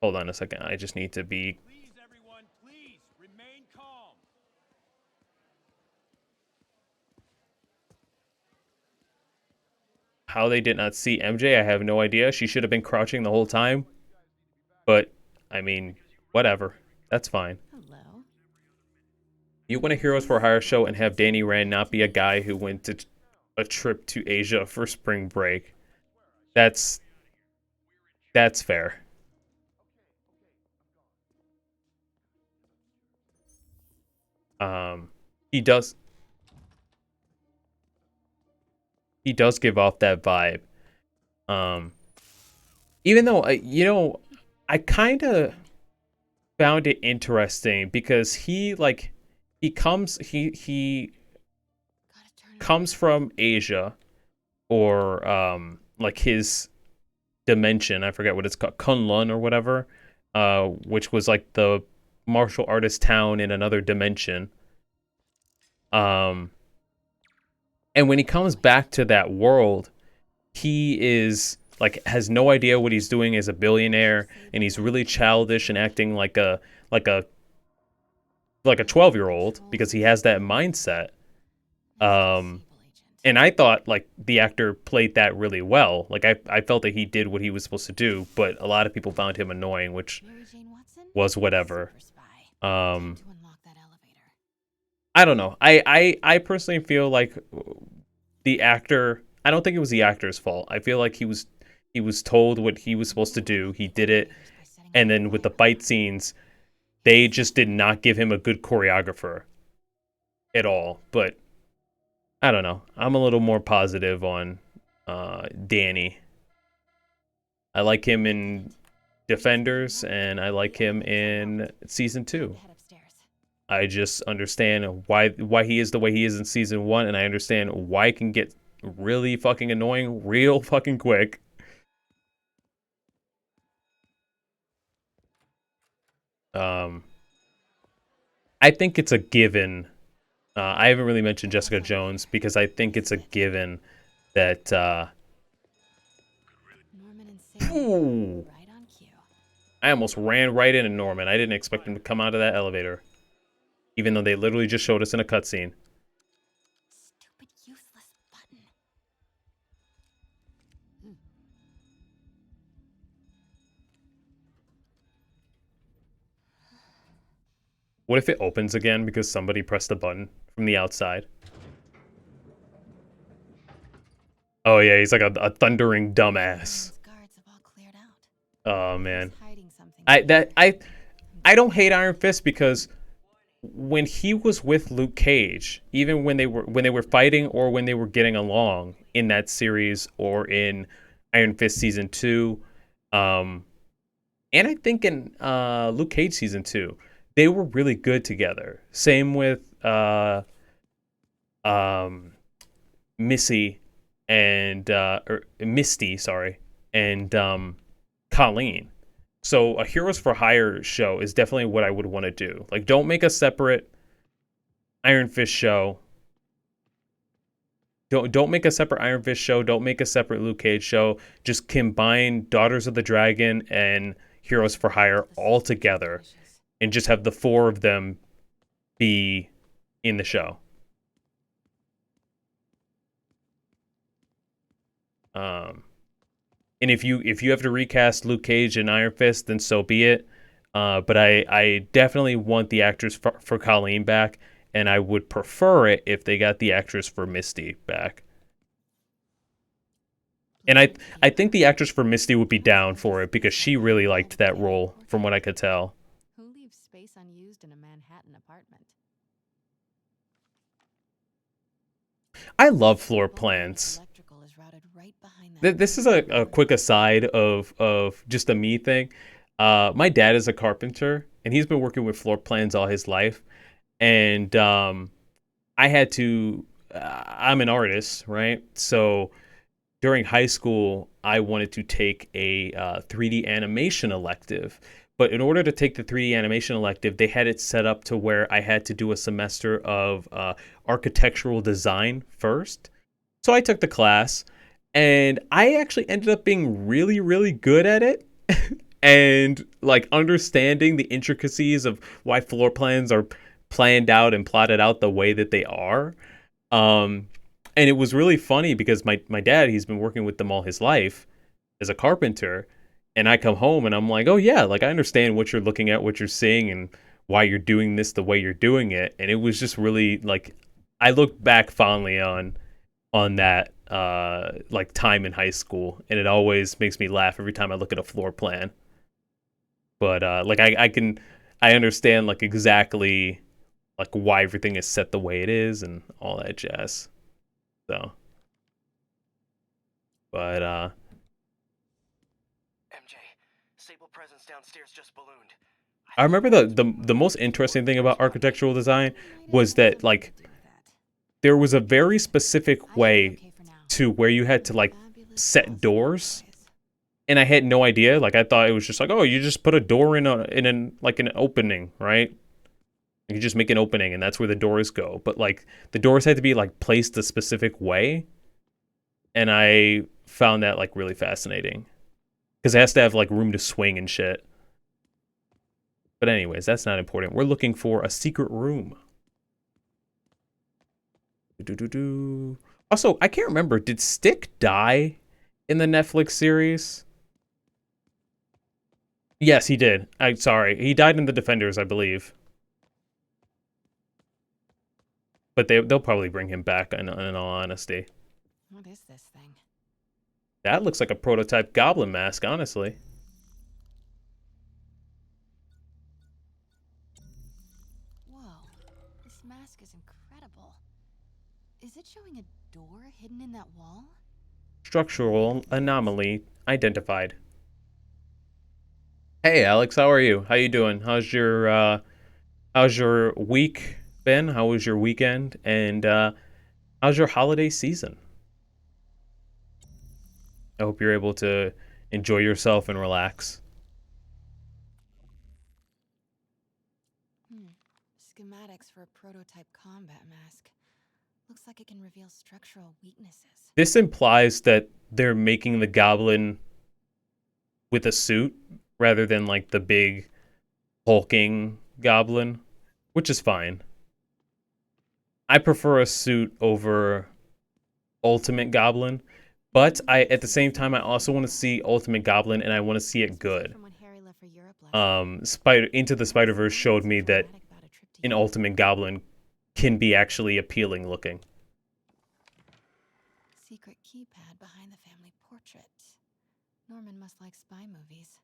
A: Hold on a second. I just need to be.
B: Please, everyone, please remain calm.
A: How they did not see MJ, I have no idea. She should have been crouching the whole time. But, I mean, whatever. That's fine.
C: Hello.
A: You want a Heroes for Hire show and have Danny Rand not be a guy who went to a trip to Asia for spring break. That's fair. He does give off that vibe. Even though I kind of found it interesting because he comes from Asia, or like his dimension, I forget what it's called, Kunlun or whatever, which was like the martial artist town in another dimension. And when he comes back to that world, he is like has no idea what he's doing as a billionaire, and he's really childish and acting like a 12-year-old because he has that mindset. And I thought like the actor played that really well. Like I felt that he did what he was supposed to do, but a lot of people found him annoying, which was whatever. I don't know. I personally feel like the actor, I don't think it was the actor's fault. I feel like he was told what he was supposed to do. He did it. And then with the fight scenes, they just did not give him a good choreographer at all. But I don't know. I'm a little more positive on Danny. I like him in Defenders, and I like him in Season 2. I just understand why he is the way he is in Season 1, and I understand why it can get really fucking annoying real fucking quick. I think it's a given. I haven't really mentioned Jessica Jones because I think it's a given that ooh, I almost ran right into Norman. I didn't expect him to come out of that elevator, even though they literally just showed us in a cutscene.
C: Stupid useless button.
A: What if it opens again because somebody pressed a button from the outside? Oh yeah, he's like a thundering dumbass. Oh man, I don't hate Iron Fist because when he was with Luke Cage, even when they were fighting or when they were getting along in that series or in Iron Fist season 2, and I think in Luke Cage season 2, they were really good together. Same with um Missy and or Misty, sorry, and Colleen. So a Heroes for Hire show is definitely what I would want to do. Like, don't make a separate Iron Fist show. Don't make a separate Iron Fist show. Don't make a separate Luke Cage show. Just combine Daughters of the Dragon and Heroes for Hire all together, and just have the four of them be in the show. And if you have to recast Luke Cage and Iron Fist, then so be it. But I definitely want the actress for Colleen back, and I would prefer it if they got the actress for Misty back. And I think the actress for Misty would be down for it because she really liked that role, from what I could tell.
C: Who leaves space unused in a Manhattan apartment?
A: I love floor plans.
C: Electrical is routed right behind that.
A: This is a quick aside of just a me thing. My dad is a carpenter, and he's been working with floor plans all his life. And I had to. I'm an artist, right? So during high school, I wanted to take a 3D animation elective. But in order to take the 3D animation elective, they had it set up to where I had to do a semester of architectural design first. So I took the class, and I actually ended up being really, really good at it. And like understanding the intricacies of why floor plans are planned out and plotted out the way that they are. And it was really funny because my dad, he's been working with them all his life as a carpenter. And I come home and I'm like, oh yeah, like I understand what you're looking at, what you're seeing, and why you're doing this the way you're doing it. And it was just really like, I look back fondly on that like time in high school, and it always makes me laugh every time I look at a floor plan. But like I understand like exactly like why everything is set the way it is and all that jazz. So, but
B: MJ, Sable presence downstairs just ballooned.
A: I remember the most interesting thing about architectural design was that like there was a very specific way to where you had to like set doors, and I had no idea. Like I thought it was just like, oh, you just put a door in like an opening, right? You just make an opening and that's where the doors go. But like the doors had to be like placed a specific way, and I found that like really fascinating because it has to have like room to swing and shit. But anyways, that's not important. We're looking for a secret room. Also, I can't remember. Did Stick die in the Netflix series? Yes, he did. I'm sorry. He died in the Defenders, I believe. But they'll probably bring him back in all honesty.
C: What is this thing?
A: That looks like a prototype goblin mask, honestly.
C: Whoa, this mask is incredible. Is it showing a door hidden in that wall?
A: Structural anomaly identified. Hey Alex, how are you? How you doing? How's your week been? How was your weekend? And how's your holiday season? I hope you're able to enjoy yourself and relax.
C: Schematics for a prototype combat mask. Looks like it can reveal structural weaknesses.
A: This implies that they're making the goblin with a suit rather than like the big hulking goblin, which is fine. I prefer a suit over Ultimate Goblin, but at the same time I also want to see Ultimate Goblin, and I want to see it good. Into the Spider-Verse showed me that an Ultimate Goblin can be actually appealing looking.
C: Secret keypad behind the family portrait. Norman must like spy movies.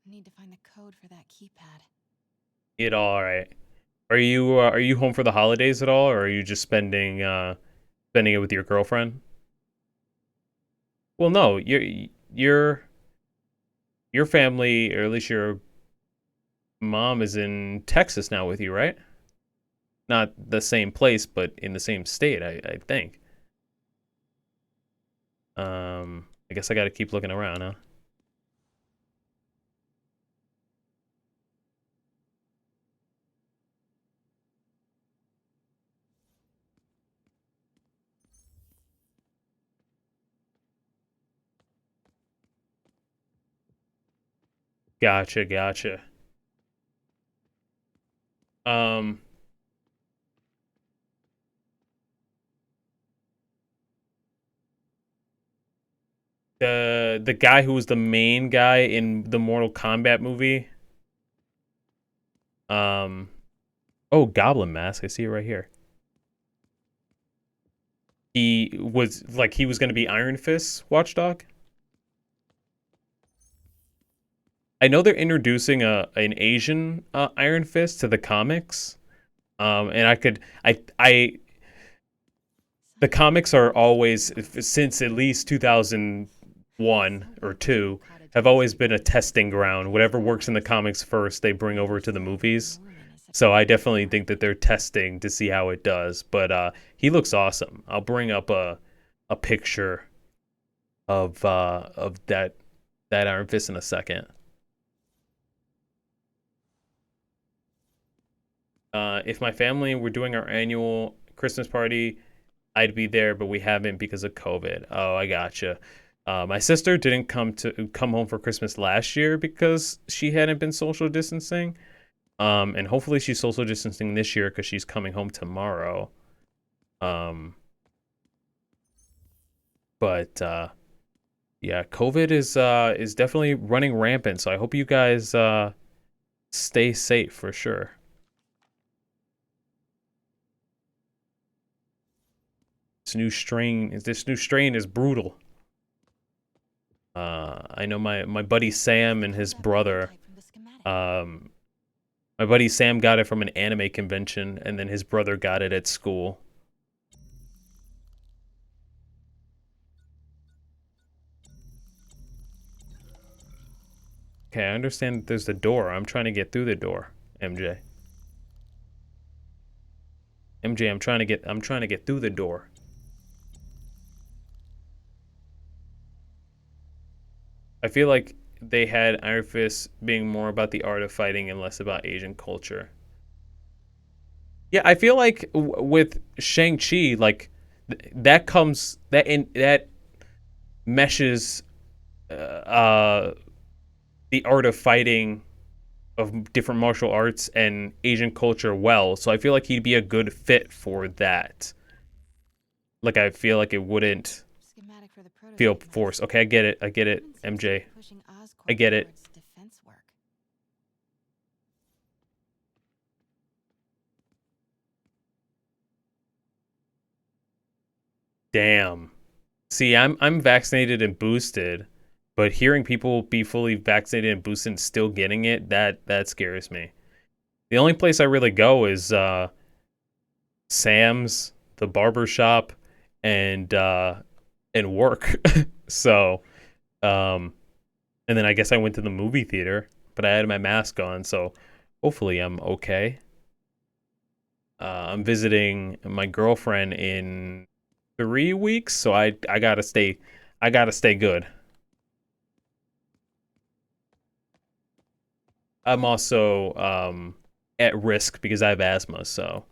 C: Need to find the code for that keypad.
A: All right. Are you home for the holidays at all, or are you just spending it with your girlfriend? Well, no, your family, or at least mom is in Texas now with you, right? Not the same place, but in the same state, I think. I guess I gotta keep looking around, huh? Gotcha, gotcha. Um, the guy who was the main guy in the Mortal Kombat movie. Um, oh, Goblin Mask. I see it right here. He was gonna be Iron Fist Watchdog. I know they're introducing an Asian Iron Fist to the comics. And the comics are always, since at least 2001 or 2, have always been a testing ground. Whatever works in the comics first, they bring over to the movies. So I definitely think that they're testing to see how it does. But he looks awesome. I'll bring up a picture of that Iron Fist in a second. If my family were doing our annual Christmas party, I'd be there, but we haven't because of COVID. Oh, I gotcha. My sister didn't come home for Christmas last year because she hadn't been social distancing. And hopefully she's social distancing this year because she's coming home tomorrow. But yeah, COVID is definitely running rampant. So I hope you guys stay safe for sure. This new strain is brutal. I know my buddy Sam and his brother. My buddy Sam got it from an anime convention, and then his brother got it at school. Okay, I understand that there's the door. I'm trying to get through the door, MJ. MJ, I'm trying to get through the door. I feel like they had Iron Fist being more about the art of fighting and less about Asian culture. Yeah, I feel like with Shang-Chi, like that meshes the art of fighting of different martial arts and Asian culture well. So I feel like he'd be a good fit for that. Like I feel like it wouldn't feel forced. Okay, I get it. I get it, MJ. I get it. Damn. See, I'm vaccinated and boosted, but hearing people be fully vaccinated and boosted and still getting it, that scares me. The only place I really go is Sam's, the barber shop, and work. So, and then I guess I went to the movie theater, but I had my mask on, so hopefully I'm okay. I'm visiting my girlfriend in 3 weeks, so I gotta stay good. I'm also at risk because I have asthma, so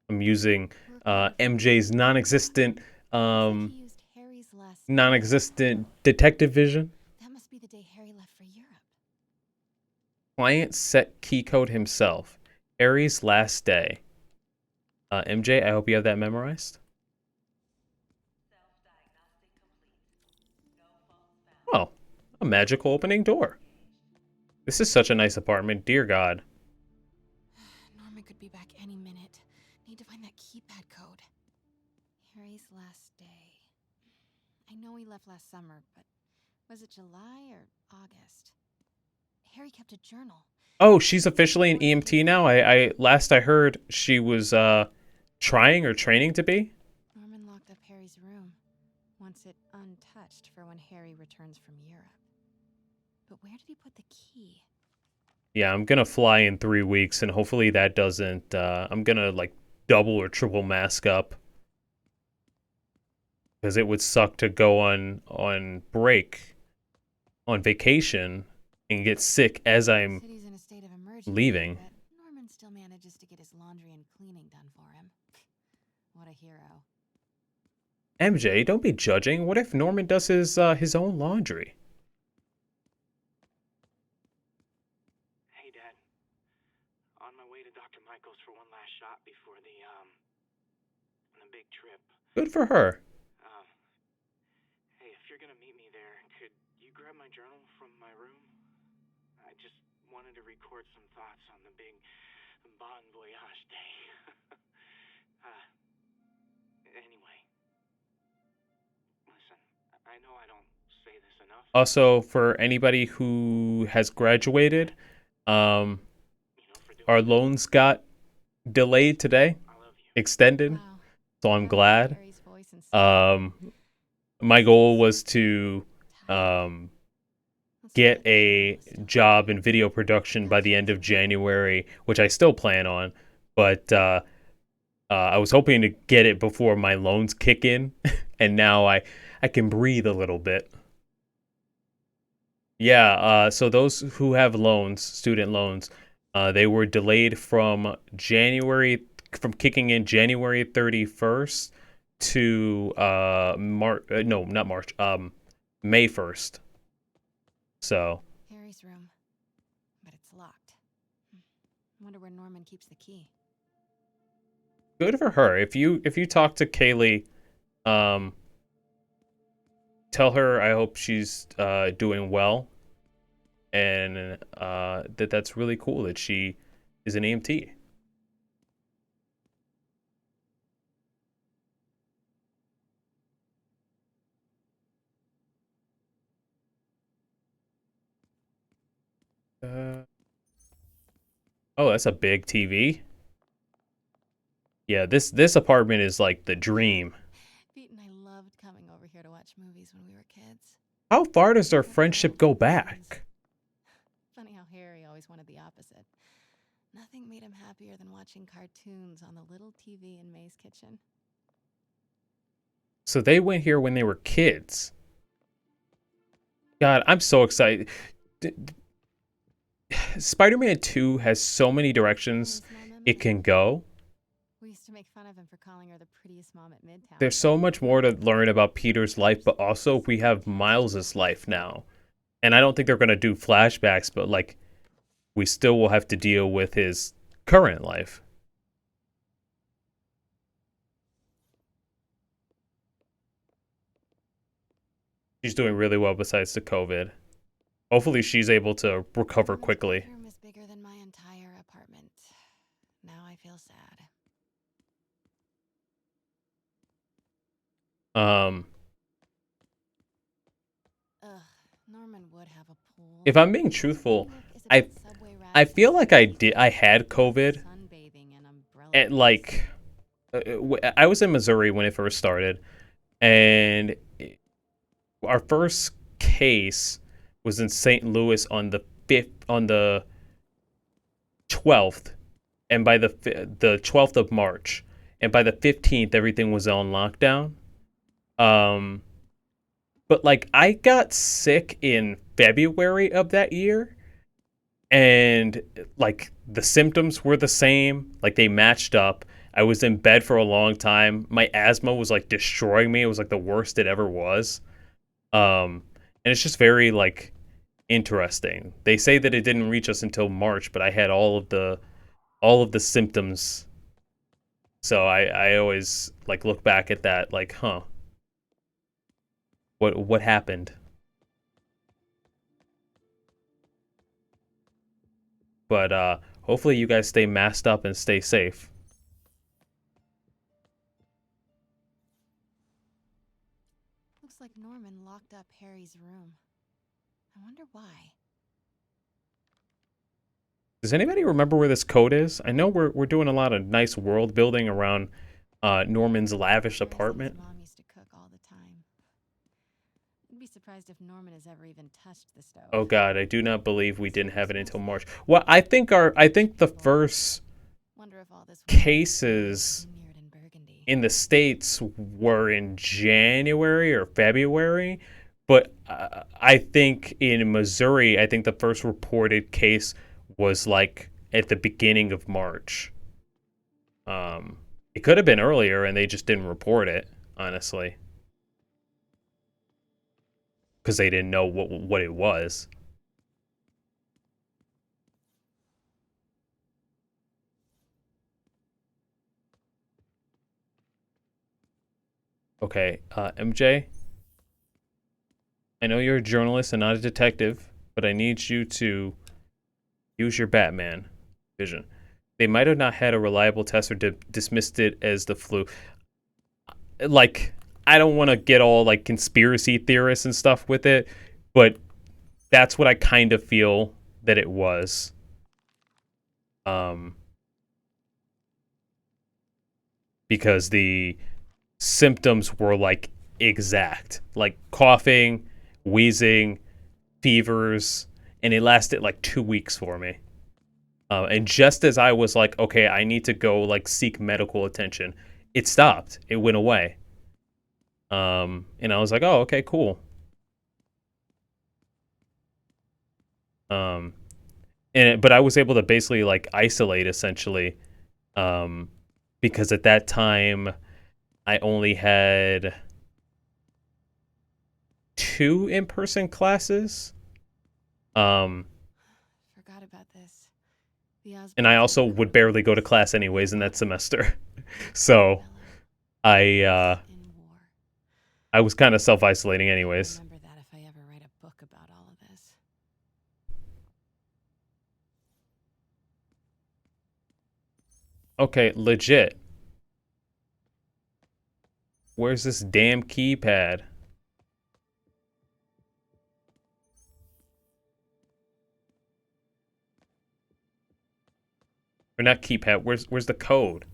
A: I'm using MJ's non-existent detective vision.
C: That must be the day Harry left for Europe.
A: Client set key code himself. Harry's last day. MJ, I hope you have that memorized. Oh, a magical opening door. This is such a nice apartment, dear God.
C: Norman could be back any minute. Need to find that keypad code. Harry's last day. I know he left last summer, but was it July or August? Harry kept a journal.
A: Oh, she's officially an EMT now. I last I heard she was trying or training to be.
C: Norman locked up Harry's room. Once wants it untouched for when Harry returns from Europe. But where did he put the key?
A: Yeah, I'm gonna fly in 3 weeks, and hopefully that doesn't. I'm gonna like double or triple mask up because it would suck to go on break, on vacation, and get sick as I'm
C: City's in a state of emergency,
A: leaving.
C: but Norman still manages to get his laundry and cleaning done for him. What a hero.
A: MJ, don't be judging. What if Norman does his own laundry?
D: Hey, Dad. On my way to Dr. Michael's for one last shot before the big trip.
A: Good for her.
D: Hey, if you're gonna meet me there, could you grab my journal from my room? I just wanted to record some thoughts on the big Bon Voyage day. Anyway. Listen, I know I don't say this enough.
A: Also, for anybody who has graduated, our loans got delayed today, extended.
C: Wow.
A: So I'm glad.
C: Harry's voice and style.
A: My goal was to
C: Let's
A: get
C: look at
A: a
C: the show.
A: job in video production by the end of January, which I still plan on, but I was hoping to get it before my loans kick in, and now I can breathe a little bit. Yeah, so those who have loans, student loans, they were delayed from kicking in January 31st to no, not March, May 1st. So,
C: Harry's room, but it's locked. Wonder where Norman keeps the key.
A: good for her. If you talk to Kaylee, tell her I hope she's doing well, and that's really cool that she is an EMT. Oh, that's a big TV. Yeah, this apartment is like the dream.
C: Pete and I loved coming over here to watch movies when we were kids.
A: How far does our friendship go back?
C: Funny how Harry always wanted the opposite. Nothing made him happier than watching cartoons on the little TV in May's kitchen.
A: So they went here when they were kids. God, I'm so excited. Spider-Man 2 has so many directions it can go.
C: We used to make fun of him for calling her the prettiest mom at Midtown.
A: There's so much more to learn about Peter's life, but also we have Miles's life now. And I don't think they're going to do flashbacks, but like we still will have to deal with his current life. She's doing really well besides the COVID. Hopefully she's able to recover
C: Norman's
A: quickly.
C: bedroom is bigger than my entire apartment. Now I feel sad. Ugh, Norman would have a pool.
A: If I'm being truthful,
C: Is
A: I
C: about subway
A: I
C: rides
A: feel
C: and
A: like I had COVID
C: sunbathing and umbrella
A: at like I was in Missouri when it first started, and our first case was in St. Louis on the 12th, and by the 12th of March, and by the 15th everything was on lockdown. But like I got sick in February of that year, and like the symptoms were the same, like they matched up. I was in bed for a long time. My asthma was like destroying me. It was like the worst it ever was. And it's just very like interesting. They say that it didn't reach us until March, but I had all of the symptoms. So I always like look back at that like, huh. What happened? But hopefully you guys stay masked up and stay safe.
C: Looks like Norman locked up Harry's room. I wonder why.
A: Does anybody remember where this code is? I know we're doing a lot of nice world building around Norman's lavish
C: Harry said his
A: apartment.
C: mom used to cook all the time. surprised if Norman has ever even touched the stove.
A: Oh God, I do not believe we didn't have it until March. Well, I think the first
C: Wonder if all this
A: cases
C: premiered in Burgundy.
A: in the States were in January or February, but I think in Missouri, I think the first reported case was like at the beginning of March. It could have been earlier and they just didn't report it, honestly, because they didn't know what it was. Okay, MJ, I know you're a journalist and not a detective, but I need you to use your Batman vision. They might have not had a reliable test or dismissed it as the flu. Like, I don't want to get all like conspiracy theorists and stuff with it, but that's what I kind of feel that it was. Because the symptoms were like exact, like coughing, wheezing, fevers, and it lasted like 2 weeks for me. And just as I was like, okay, I need to go like seek medical attention, it stopped. It went away. And I was like, oh, okay, cool. But I was able to basically like isolate essentially, because at that time I only had 2 in-person classes.
C: Forgot about this.
A: And I also would barely go to class anyways in that semester. So I was kind of self-isolating anyways.
C: Remember that if I ever write a book about all of this.
A: Okay, legit. Where's this damn keypad? Or not keypad, where's the code?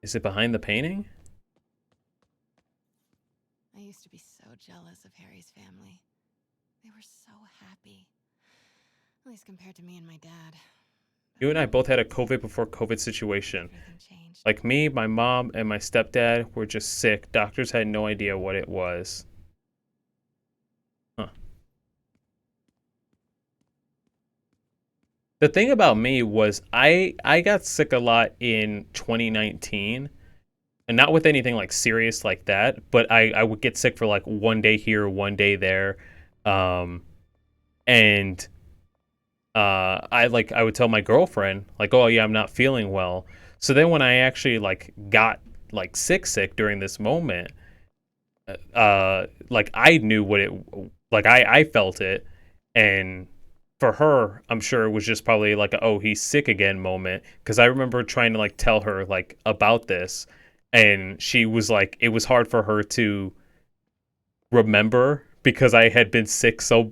A: Is it behind the painting?
C: I used to be so jealous of Harry's family. They were so happy. At least compared to me and my dad.
A: You and I both had a COVID before COVID situation.
C: Everything changed.
A: Like me, my mom, and my stepdad were just sick. Doctors had no idea what it was. Huh. The thing about me was I got sick a lot in 2019, and not with anything like serious like that, but I would get sick for like one day here, one day there. And I would tell my girlfriend like, oh yeah, I'm not feeling well. So then when I actually like got like sick during this moment, like I knew what it, like I felt it. And for her, I'm sure it was just probably like a, oh, he's sick again moment, because I remember trying to like tell her like about this, and she was like, it was hard for her to remember because I had been sick so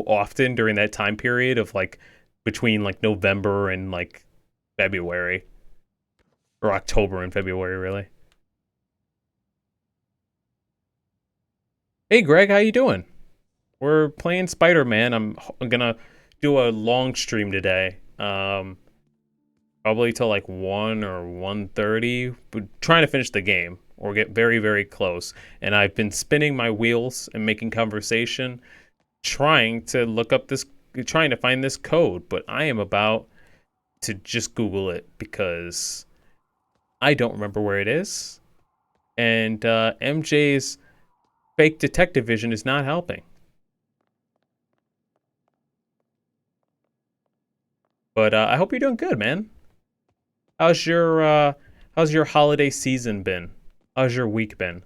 A: often during that time period of like between like November and like February, or October and February really. Hey Greg, how you doing? We're playing Spider-Man. I'm gonna do a long stream today. Probably till like 1 or 1:30. But trying to finish the game or get very, very close. And I've been spinning my wheels and making conversation, trying to look up this, trying to find this code. But I am about to just Google it because I don't remember where it is. And MJ's fake detective vision is not helping. But I hope you're doing good, man. How's your holiday season been? How's your week been?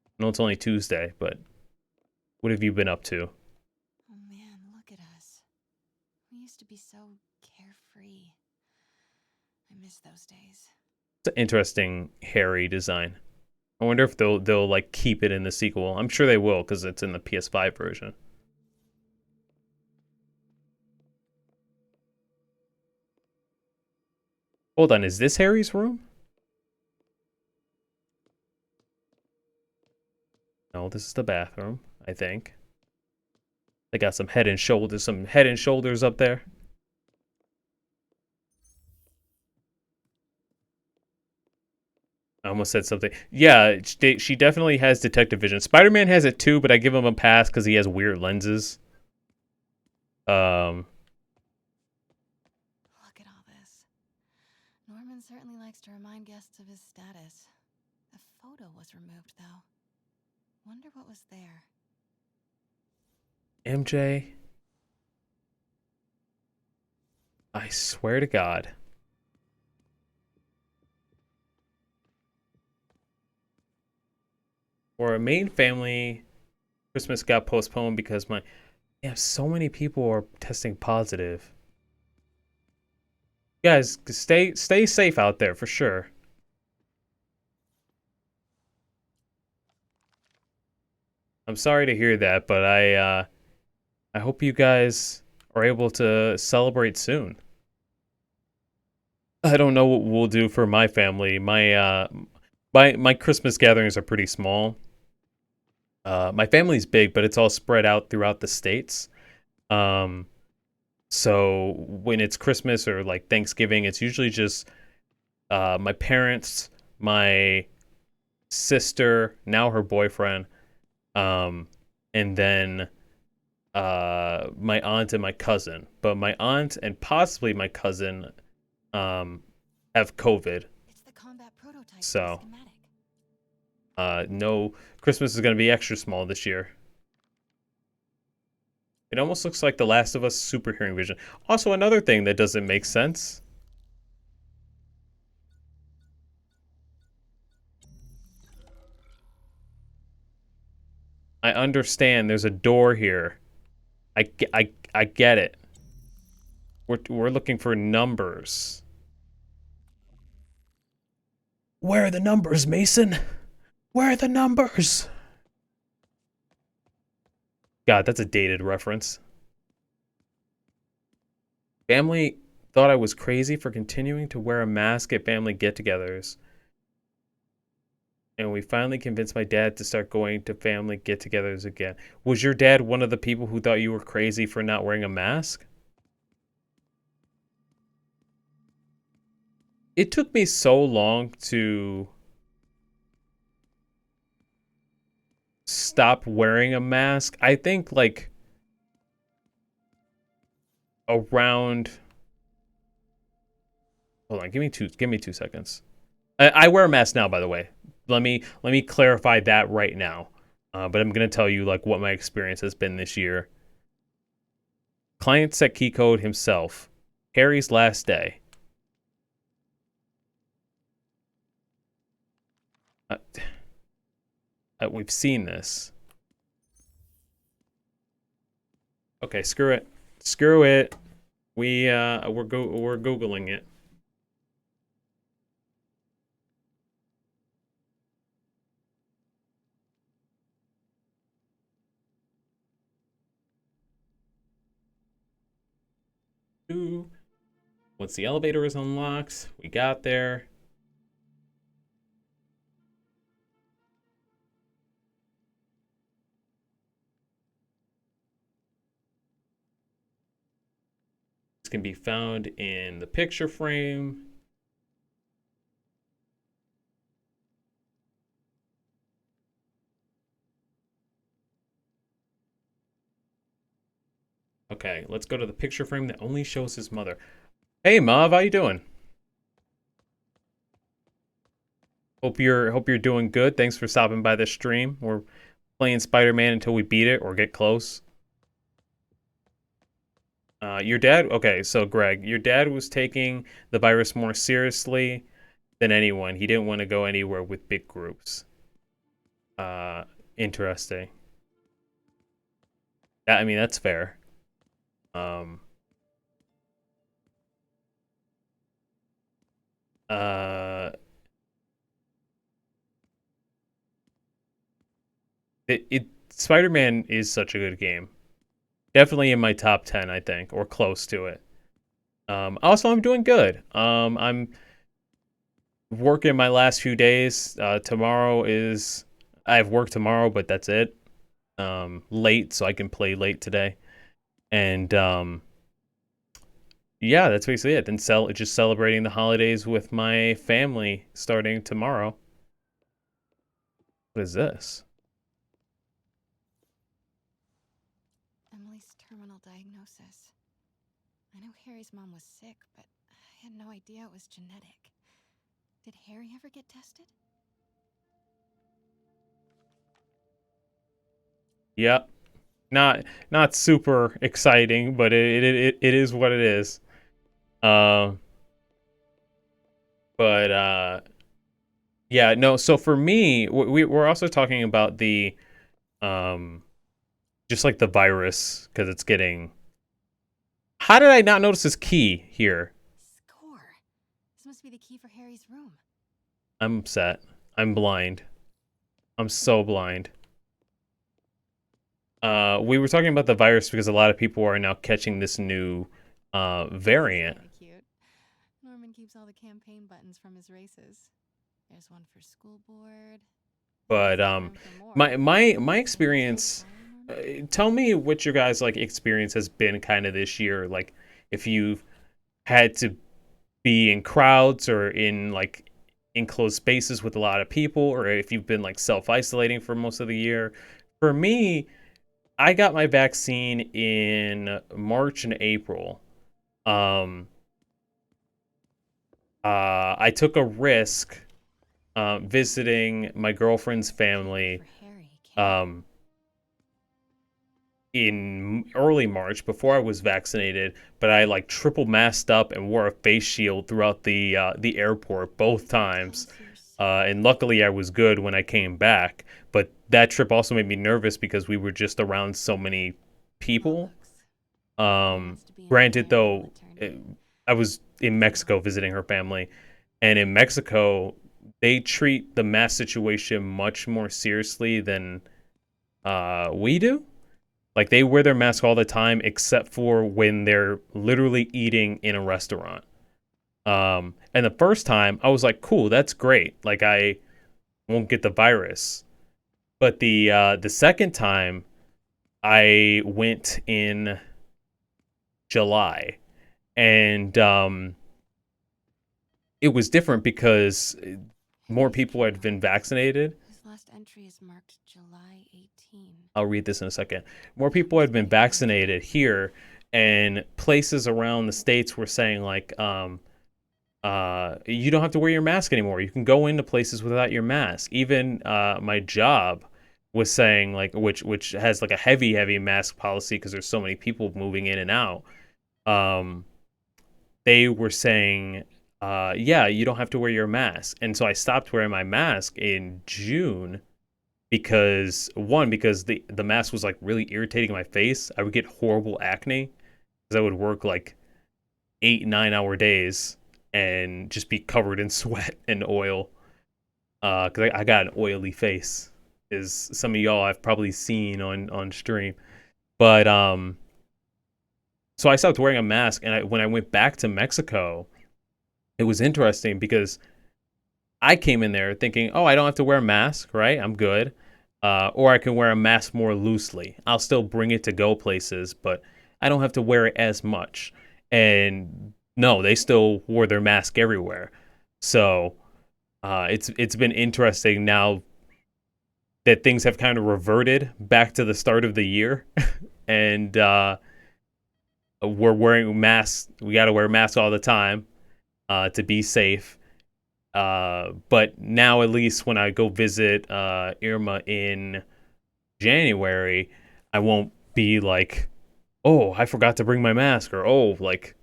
A: I know it's only Tuesday, but what have you been up to?
C: Oh man, look at us. We used to be so carefree. I miss those days.
A: It's an interesting Harry design. I wonder if they'll like keep it in the sequel. I'm sure they will because it's in the PS5 version. Hold on, is this Harry's room? No, this is the bathroom, I think. They got some head and shoulders up there. I almost said something. Yeah, she definitely has detective vision. Spider-Man has it too, but I give him a pass because he has weird lenses. Um,
C: Look at all this. Norman certainly likes to remind guests of his status. The photo was removed, though. Wonder what was there.
A: MJ, I swear to God. For a main family, Christmas got postponed because so many people are testing positive. Guys, stay safe out there for sure. I'm sorry to hear that, but I hope you guys are able to celebrate soon. I don't know what we'll do for my family. My Christmas gatherings are pretty small. My family's big, but it's all spread out throughout the states. Um, so when it's Christmas or like Thanksgiving, it's usually just my parents, my sister, now her boyfriend, um, and then my aunt and my cousin. But my aunt and possibly my cousin have COVID,
C: It's the combat prototype
A: so
C: schematic.
A: no, Christmas is going to be extra small this year. It almost looks like The Last of Us super hearing vision. Also, another thing that doesn't make sense. I understand there's a door here. I get it. We're looking for numbers. Where are the numbers, Mason? Where are the numbers? God, that's a dated reference. Family thought I was crazy for continuing to wear a mask at family get-togethers. And we finally convinced my dad to start going to family get-togethers again. Was your dad one of the people who thought you were crazy for not wearing a mask? It took me so long to stop wearing a mask. I think like around, hold on, give me 2 seconds. I wear a mask now, by the way. Let me clarify that right now. But I'm gonna tell you like what my experience has been this year. Client set key code himself. Harry's last day. We've seen this. Okay, screw it. Screw it. We're googling it. Once the elevator is unlocked, we got there. This can be found in the picture frame. Okay, let's go to the picture frame that only shows his mother. Hey, Mav, how you doing? Hope you're doing good. Thanks for stopping by the stream. We're playing Spider-Man until we beat it or get close. Your dad, okay, so Greg, your dad was taking the virus more seriously than anyone. He didn't want to go anywhere with big groups. Interesting. I mean, that's fair. Um, uh, Spider-Man is such a good game. Definitely in my top 10, I think, or close to it. Also, I'm doing good. I'm working my last few days. Tomorrow is I have work tomorrow, but that's it. Late, so I can play late today. And yeah, that's basically it. Then just celebrating the holidays with my family starting tomorrow. What is this?
C: Emily's terminal diagnosis. I know Harry's mom was sick, but I had no idea it was genetic. Did Harry ever get tested?
A: Yep. Not super exciting, but it is what it is. Um, but yeah, no. So for me, we're also talking about the um, just like the virus because it's getting. How did I not notice this key here?
C: Score. This must be the key for Harry's room.
A: I'm upset. I'm blind. I'm so blind. We were talking about the virus because a lot of people are now catching this new variant.
C: This is kinda cute. Norman keeps all the campaign buttons from his races. There's one for school board.
A: But
C: Time for more.
A: my
C: Any
A: experience.
C: tips for Norman?
A: Tell me what your guys like experience has been kind of this year. Like if you've had to be in crowds or in like enclosed spaces with a lot of people, or if you've been like self isolating for most of the year. For me, I got my vaccine in March and April. Um, I took a risk visiting my girlfriend's family
C: For Harry,
A: um, in early March before I was vaccinated, but I like triple masked up and wore a face shield throughout the airport both times. And luckily, I was good when I came back. But that trip also made me nervous because we were just around so many people. Granted, though, I was in Mexico visiting her family, and in Mexico, they treat the mask situation much more seriously than we do. Like they wear their mask all the time, except for when they're literally eating in a restaurant. And the first time, I was like, "Cool, that's great. Like I won't get the virus." But the second time, I went in July, and it was different because more people had been vaccinated.
C: His last entry is marked July 18.
A: I'll read this in a second. More people had been vaccinated here, and places around the states were saying like, you don't have to wear your mask anymore. You can go into places without your mask. Even my job was saying like, which has like a heavy mask policy because there's so many people moving in and out. Um, they were saying, yeah, you don't have to wear your mask. And so I stopped wearing my mask in June because the mask was like really irritating my face. I would get horrible acne because I would work like 8 9 hour days and just be covered in sweat and oil. Because I got an oily face, as some of y'all I've probably seen on stream. But so I stopped wearing a mask, and when I went back to Mexico, it was interesting because I came in there thinking, oh, I don't have to wear a mask, right? I'm good. Or I can wear a mask more loosely. I'll still bring it to go places, but I don't have to wear it as much. And no, they still wore their mask everywhere. So it's been interesting now that things have kind of reverted back to the start of the year, and we're wearing masks. We got to wear masks all the time to be safe. But now, at least when I go visit Irma in January, I won't be like, oh, I forgot to bring my mask, or oh, like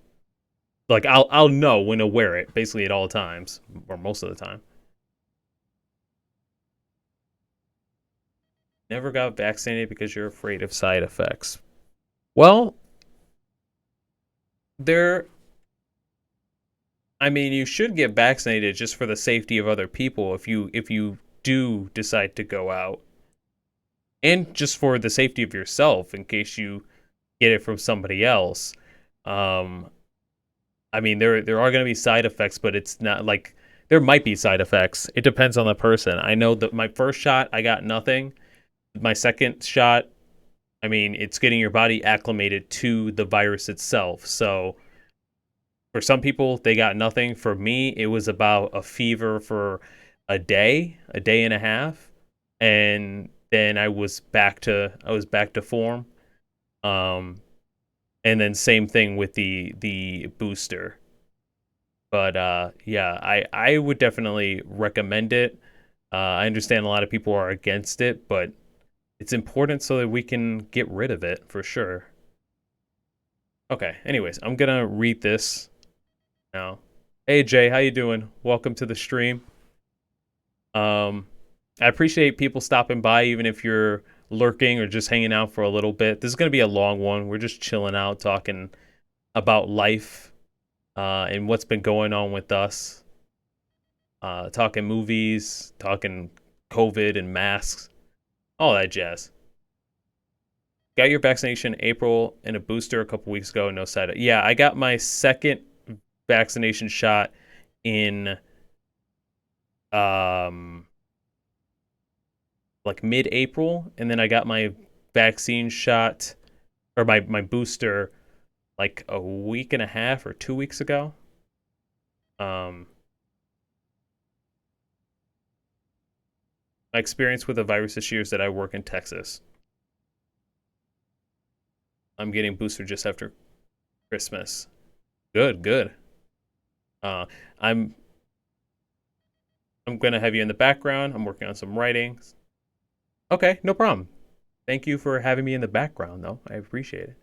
A: I'll know when to wear it basically at all times, or most of the time. Never got vaccinated because you're afraid of side effects. Well, there. I mean, you should get vaccinated just for the safety of other people if you do decide to go out, and just for the safety of yourself in case you get it from somebody else. Um, I mean, there are going to be side effects, but it's not like there might be side effects. It depends on the person. I know that my first shot, I got nothing. My second shot, I mean, it's getting your body acclimated to the virus itself. So for some people, they got nothing. For me, it was about a fever for a day and a half, and then I was back to form. Um, and then same thing with the booster. But yeah, I would definitely recommend it. I understand a lot of people are against it, but it's important so that we can get rid of it for sure. Okay, anyways, I'm gonna read this now. Hey Jay, how you doing? Welcome to the stream. Um, I appreciate people stopping by, even if you're lurking or just hanging out for a little bit. This is gonna be a long one. We're just chilling out, talking about life and what's been going on with us. Talking movies, talking COVID and masks, all that jazz. Got your vaccination in April and a booster a couple weeks ago. No side. Yeah, I got my second vaccination shot in um like mid-April, and then I got my vaccine shot or my booster like a week and a half or 2 weeks ago. Um, my experience with the virus this year is that I work in Texas. I'm getting boosted just after Christmas. Good, good. Uh, I'm I'm gonna have you in the background. I'm working on some writings. Okay, no problem. Thank you for having me in the background, though. I appreciate it.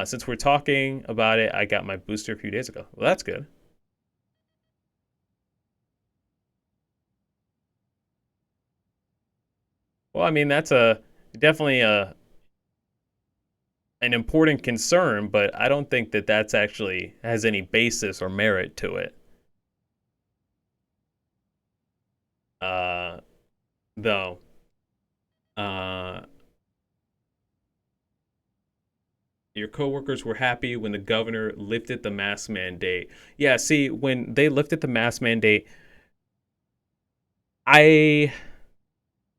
A: Since we're talking about it, I got my booster a few days ago. Well, that's good. Well, I mean, that's a definitely a an important concern, but I don't think that that's actually has any basis or merit to it. Uh, though, uh, your coworkers were happy when the governor lifted the mask mandate. Yeah, see, when they lifted the mask mandate, I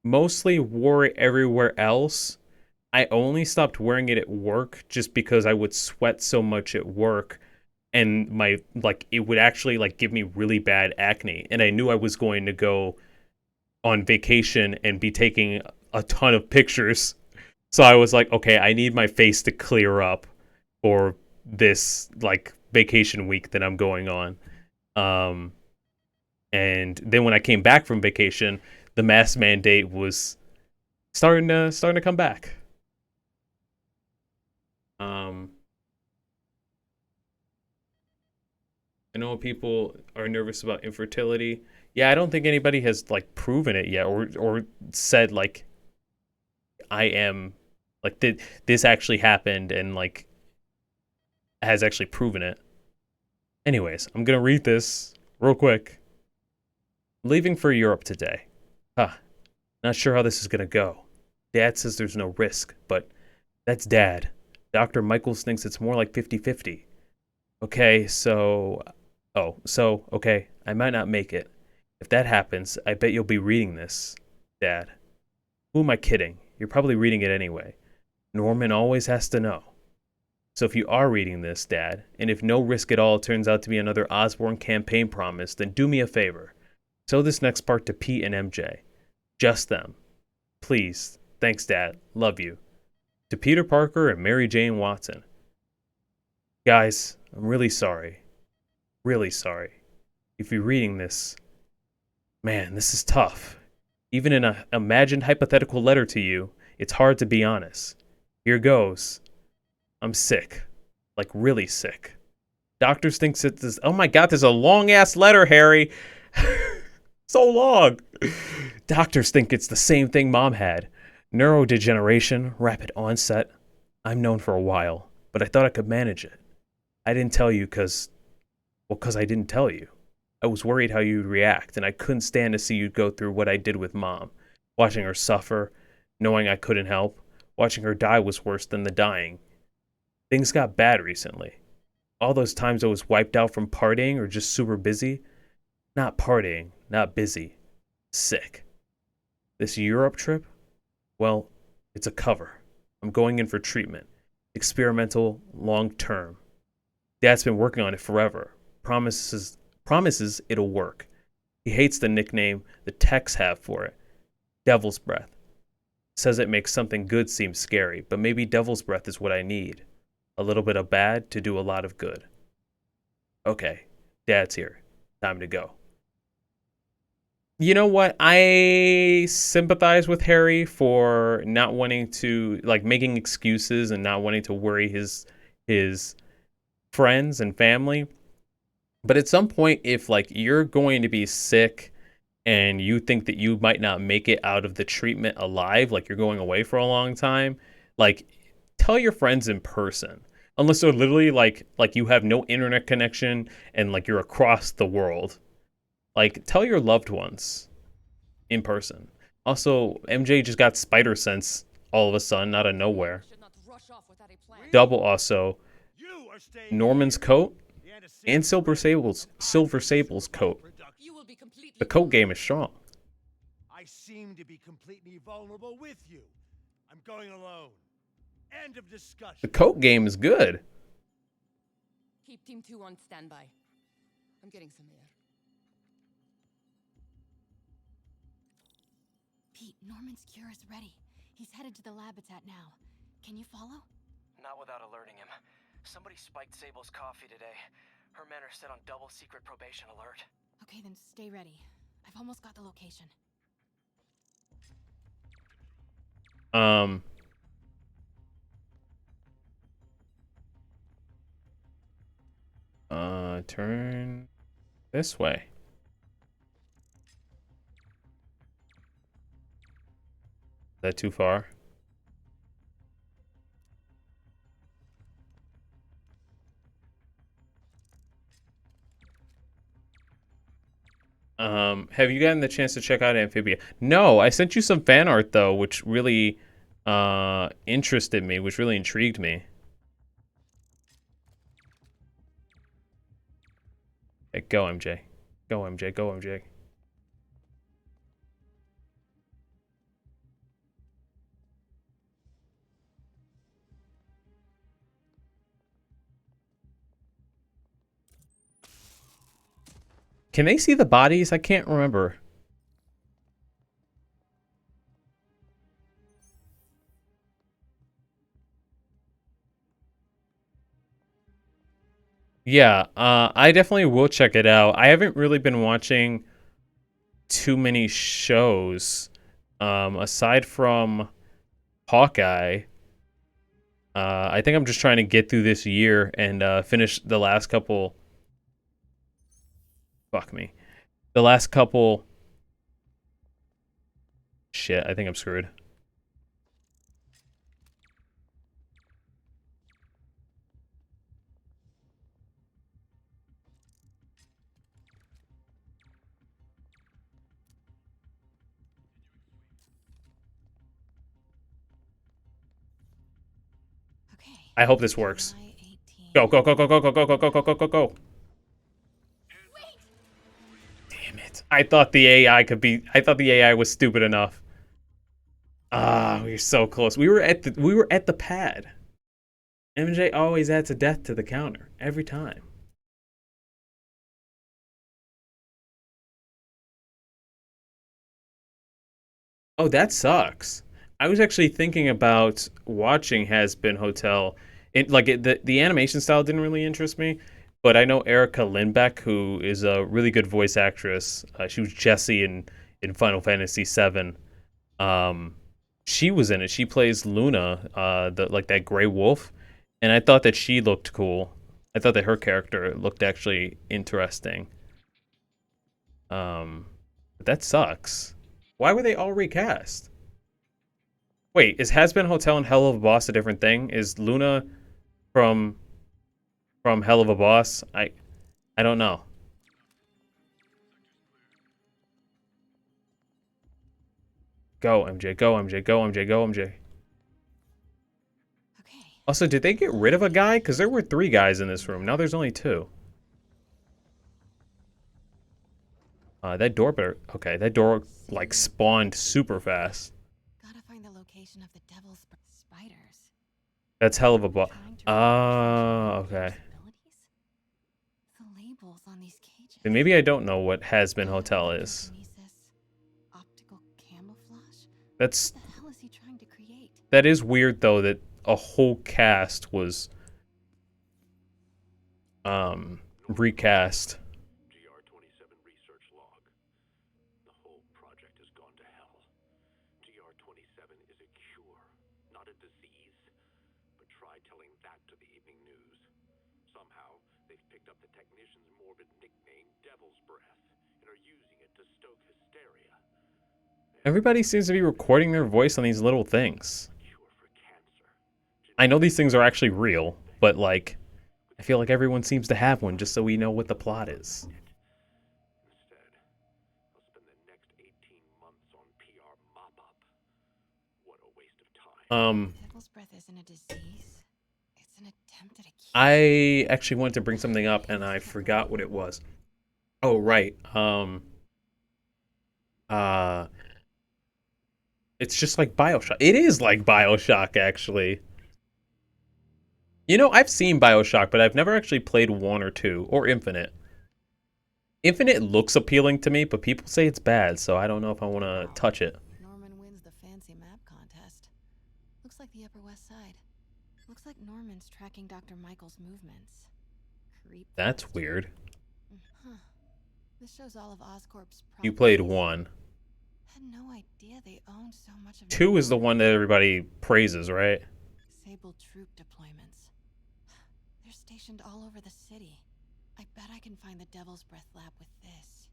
A: mostly wore it everywhere else. I only stopped wearing it at work just because I would sweat so much at work and my like it would actually like give me really bad acne, and I knew I was going to go on vacation and be taking a ton of pictures. So I was like, okay, I need my face to clear up for this like vacation week that I'm going on. Um and then when I came back from vacation, the mask mandate was starting to come back. Um I know people are nervous about infertility. Yeah, I don't think anybody has like proven it yet or said like I am like this actually happened and like has actually proven it. Anyways, I'm gonna read this real quick. Leaving for Europe today. Huh. Not sure how this is gonna go. Dad says there's no risk, but that's Dad. Dr. Michaels thinks it's more like 50-50. Okay, okay, I might not make it. If that happens, I bet you'll be reading this, Dad. Who am I kidding? You're probably reading it anyway. Norman always has to know. So if you are reading this, Dad, and if no risk at all turns out to be another Osborne campaign promise, then do me a favor. Show this next part to Pete and MJ. Just them. Please. Thanks, Dad. Love you. To Peter Parker and Mary Jane Watson. Guys, I'm really sorry. Really sorry. If you're reading this, man, this is tough. Even in an imagined hypothetical letter to you, it's hard to be honest. Here goes. I'm sick. Like, really sick. Doctors think it's this. Oh my god, there's a long ass letter, Harry. So long. Doctors think it's the same thing Mom had. Neurodegeneration, rapid onset. I'm known for a while, but I thought I could manage it. I didn't tell you because I didn't tell you. I was worried how you'd react, and I couldn't stand to see you go through what I did with Mom. Watching her suffer, knowing I couldn't help. Watching her die was worse than the dying. Things got bad recently. All those times I was wiped out from partying or just super busy. Not partying, not busy, sick. This Europe trip? Well, it's a cover. I'm going in for treatment. Experimental, long term. Dad's been working on it forever. Promises it'll work. He hates the nickname the techs have for it. Devil's Breath. Says it makes something good seem scary, but maybe Devil's Breath is what I need. A little bit of bad to do a lot of good. Okay, Dad's here. Time to go. You know what? I sympathize with Harry for not wanting to, like, making excuses and not wanting to worry his friends and family. But at some point, if like you're going to be sick and you think that you might not make it out of the treatment alive, like you're going away for a long time, like tell your friends in person. Unless they're literally like you have no internet connection and like you're across the world. Like tell your loved ones in person. Also, MJ just got spider sense all of a sudden out of nowhere. Double also Norman's coat and Silver Sable's coat. The coat game is strong.
B: I seem to be completely vulnerable with you. I'm going alone. End of discussion.
A: The coat game is good.
E: Keep Team 2 on standby. I'm getting some air.
C: Pete, Norman's cure is ready. He's headed to the lab it's at now. Can you follow?
F: Not without alerting him. Somebody spiked Sable's coffee today. Her men are set on double secret probation alert.
C: Okay, then stay ready. I've almost got the location.
A: Turn this way. Is that too far? Have you gotten the chance to check out Amphibia? No, I sent you some fan art though, which really interested me, which really intrigued me. Okay, go MJ. Go MJ, go MJ. Can they see the bodies? I can't remember. Yeah, I definitely will check it out. I haven't really been watching too many shows, aside from Hawkeye. I think I'm just trying to get through this year and finish the last couple. Fuck me. The last couple. Shit, I think I'm screwed.
C: Okay.
A: I hope this works.
C: July 18.
A: Go, go, go, go, go, go, go, go, go, go, go, go, go. Damn it. I thought the AI was stupid enough. Ah, we were so close. We were at the pad. MJ always adds a death to the counter every time. Oh, that sucks. I was actually thinking about watching Has Been Hotel. The animation style didn't really interest me, but I know Erica Lindbeck, who is a really good voice actress. She was Jessie in Final Fantasy VII. She was in it. She plays Luna, that gray wolf, and I thought that she looked cool. I thought that her character looked actually interesting. But that sucks. Why were they all recast? Wait, is Has Been Hotel and Hell of a Boss a different thing? Is Luna from Hell of a Boss? I don't know. Go MJ, go MJ, go MJ, go MJ.
C: Okay.
A: Also, did they get rid of a guy? Because there were 3 guys in this room. Now there's only 2. That door better. Okay, that door like spawned super fast.
C: Gotta find the location of the devil's spiders.
A: That's hell of a bu-
C: Trying to
A: Ah, okay.
C: abilities? The labels on these cages.
A: Then maybe I don't know what Has-Been Hotel is.
C: Electrokinesis, optical camouflage.
A: That's
C: What the hell is he trying to create?
A: that is weird though that a whole cast was recast.
B: GR-27 research log. The whole project has gone to hell. GR-27 is a cure, not a disease. But try telling that to the evening news. Somehow, they've picked up the technician's morbid nickname, Devil's Breath, and are using it to stoke hysteria.
A: Everybody seems to be recording their voice on these little things.
B: Cure for cancer.
A: I know these things are actually real, but like I feel like everyone seems to have one just so we know what the plot is.
B: Instead, I'll spend the next 18 months on PR mop-up. What a waste of time.
C: Devil's breath isn't a disease. It's an attempt at a cure.
A: I actually wanted to bring something up and I forgot what it was. Oh, right. It's just like BioShock. It is like BioShock, actually. You know, I've seen BioShock, but I've never actually played 1 or 2, or Infinite. Infinite looks appealing to me, but people say it's bad, so I don't know if I want to touch it.
C: Norman wins the fancy map contest. Looks like the Upper West Side. Looks like Norman's tracking Dr. Michael's movements. Creep.
A: That's weird.
C: Huh. This shows all of Oscorp's
A: You played
C: properties.
A: 1.
C: Had no idea they owned so much of
A: 2 is the one that everybody praises, right?
C: Sable troop deployments. They're stationed all over the city. I bet I can find the Devil's Breath lab with this.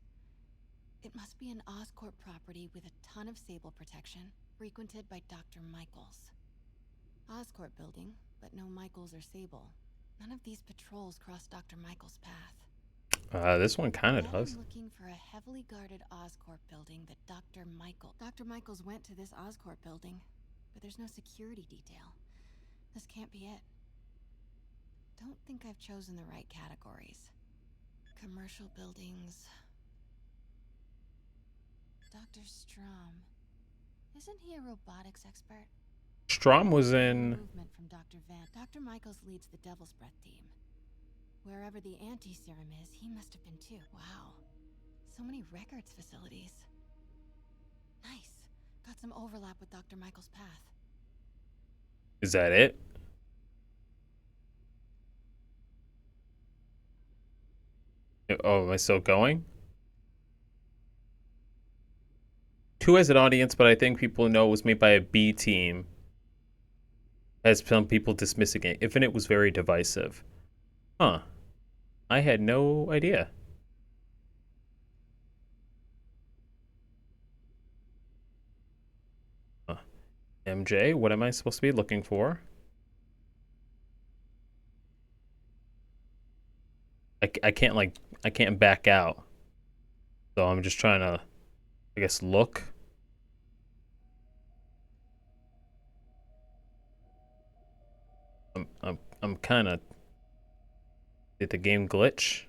C: It must be an Oscorp property with a ton of Sable protection, frequented by Dr. Michaels. Oscorp building, but no Michaels or Sable. None of these patrols cross Dr. Michaels' path.
A: This one kind of
C: Bet
A: does.
C: I'm looking for a heavily guarded Oscorp building that Dr. Michaels went to this Oscorp building, but there's no security detail. This can't be it. Don't think I've chosen the right categories. Commercial buildings. Dr. Strom. Isn't he a robotics expert?
A: Strom was in...
C: Movement from Dr. Van. Dr. Michaels leads the Devil's Breath team. Wherever the anti-serum is, he must have been too. Wow. So many records facilities. Nice. Got some overlap with Dr. Michaels' path.
A: Is that it? Oh, am I still going? 2 has an audience, but I think people know it was made by a B team. Has some people dismissing it. Infinite was very divisive. Huh. I had no idea. MJ, what am I supposed to be looking for? I can't like I can't back out. So I'm just trying to I guess look. I'm kind of did the game glitch?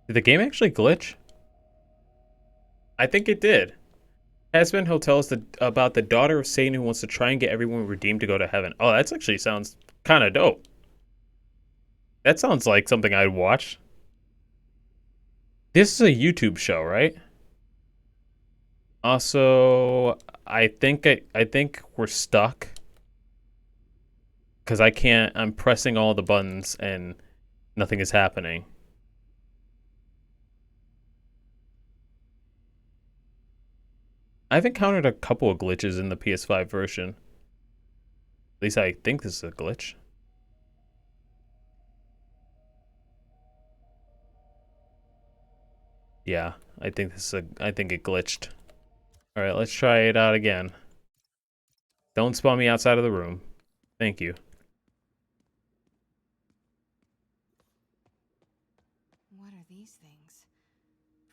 A: Did the game actually glitch? I think it did. Has-Been Hotel is about the daughter of Satan who wants to try and get everyone redeemed to go to heaven. Oh, that's actually sounds kind of dope. That sounds like something I'd watch. This is a YouTube show, right? Also, I think we're stuck because I can't. I'm pressing all the buttons and nothing is happening. I've encountered a couple of glitches in the PS5 version. At least I think this is a glitch. Yeah, I think I think it glitched. All right, let's try it out again. Don't spawn me outside of the room. Thank you.
C: What are these things?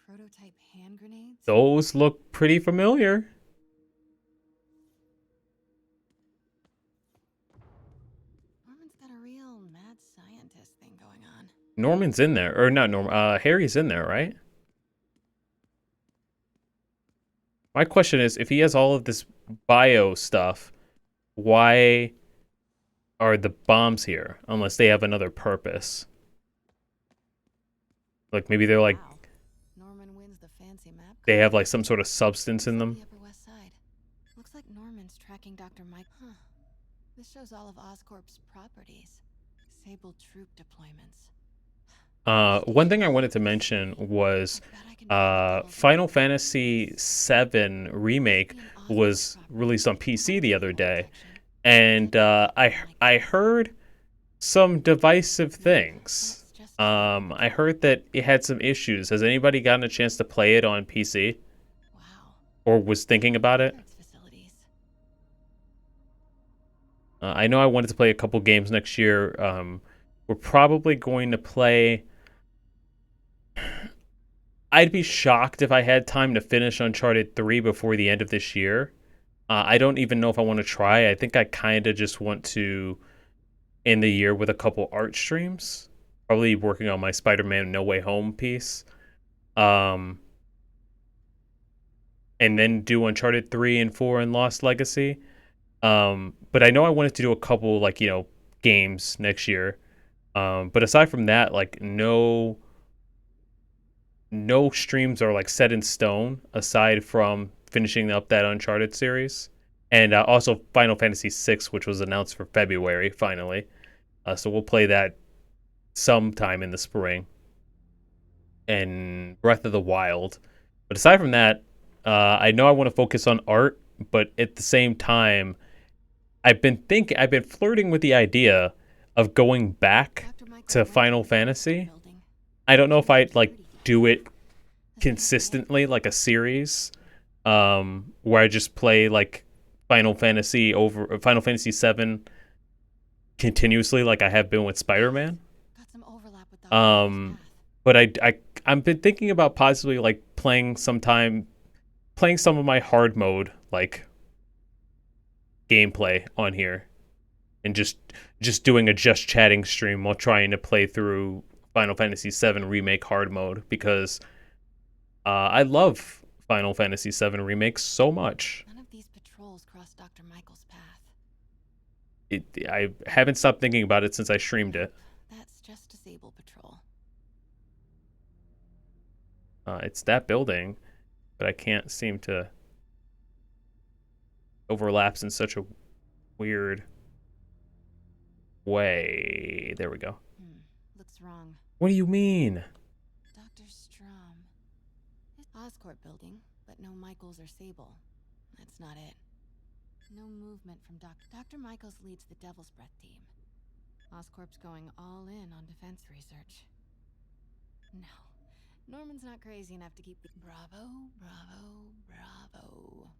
C: Prototype hand grenades?
A: Those look pretty familiar. Norman's in there, or not Norman, Harry's in there, right? My question is, if he has all of this bio stuff, why are the bombs here? Unless they have another purpose. Like, maybe they're like,
C: Wow. Norman wins the fancy map.
A: they have like some sort of substance in
C: The
A: them.
C: Upper West Side. Looks like Norman's tracking Dr. Mike. Huh. This shows all of Oscorp's properties. Sable troop deployments.
A: One thing I wanted to mention was Final Fantasy VII Remake was released on PC the other day, and I heard some divisive things. I heard that it had some issues. Has anybody gotten a chance to play it on PC
C: Wow.
A: or was thinking about it?
C: Facilities.
A: I know I wanted to play a couple games next year. We're probably going to play. I'd be shocked if I had time to finish Uncharted 3 before the end of this year. I don't even know if I want to try. I think I kind of just want to end the year with a couple art streams. Probably working on my Spider-Man No Way Home piece. And then do Uncharted 3 and 4 and Lost Legacy. But I know I wanted to do a couple, like, games next year. But aside from that, like, no streams are like set in stone aside from finishing up that Uncharted series, and also Final Fantasy VI, which was announced for February finally. So we'll play that sometime in the spring, and Breath of the Wild. But aside from that, I know I want to focus on art, but at the same time, I've been flirting with the idea of going back to Final Fantasy. I don't know if I'd like do it consistently, like a series, where I just play like Final Fantasy 7 continuously, like I have been with Spider-Man. But I've been thinking about possibly like playing some of my hard mode like gameplay on here, and just doing a just chatting stream while trying to play through Final Fantasy VII Remake hard mode, because I love Final Fantasy VII Remake so much.
C: None of these patrols cross Dr. Michael's path.
A: I haven't stopped thinking about it since I streamed it.
C: That's just a Sable patrol.
A: It's that building, but I can't seem to overlaps in such a weird way. There we go.
C: Looks wrong.
A: What do you mean?
C: Dr. Strom. Oscorp building, but no Michaels or Sable. That's not it. No movement from Dr. Michaels leads the Devil's Breath team. Oscorp's going all in on defense research. No. Norman's not crazy enough to keep the... Bravo, bravo, bravo.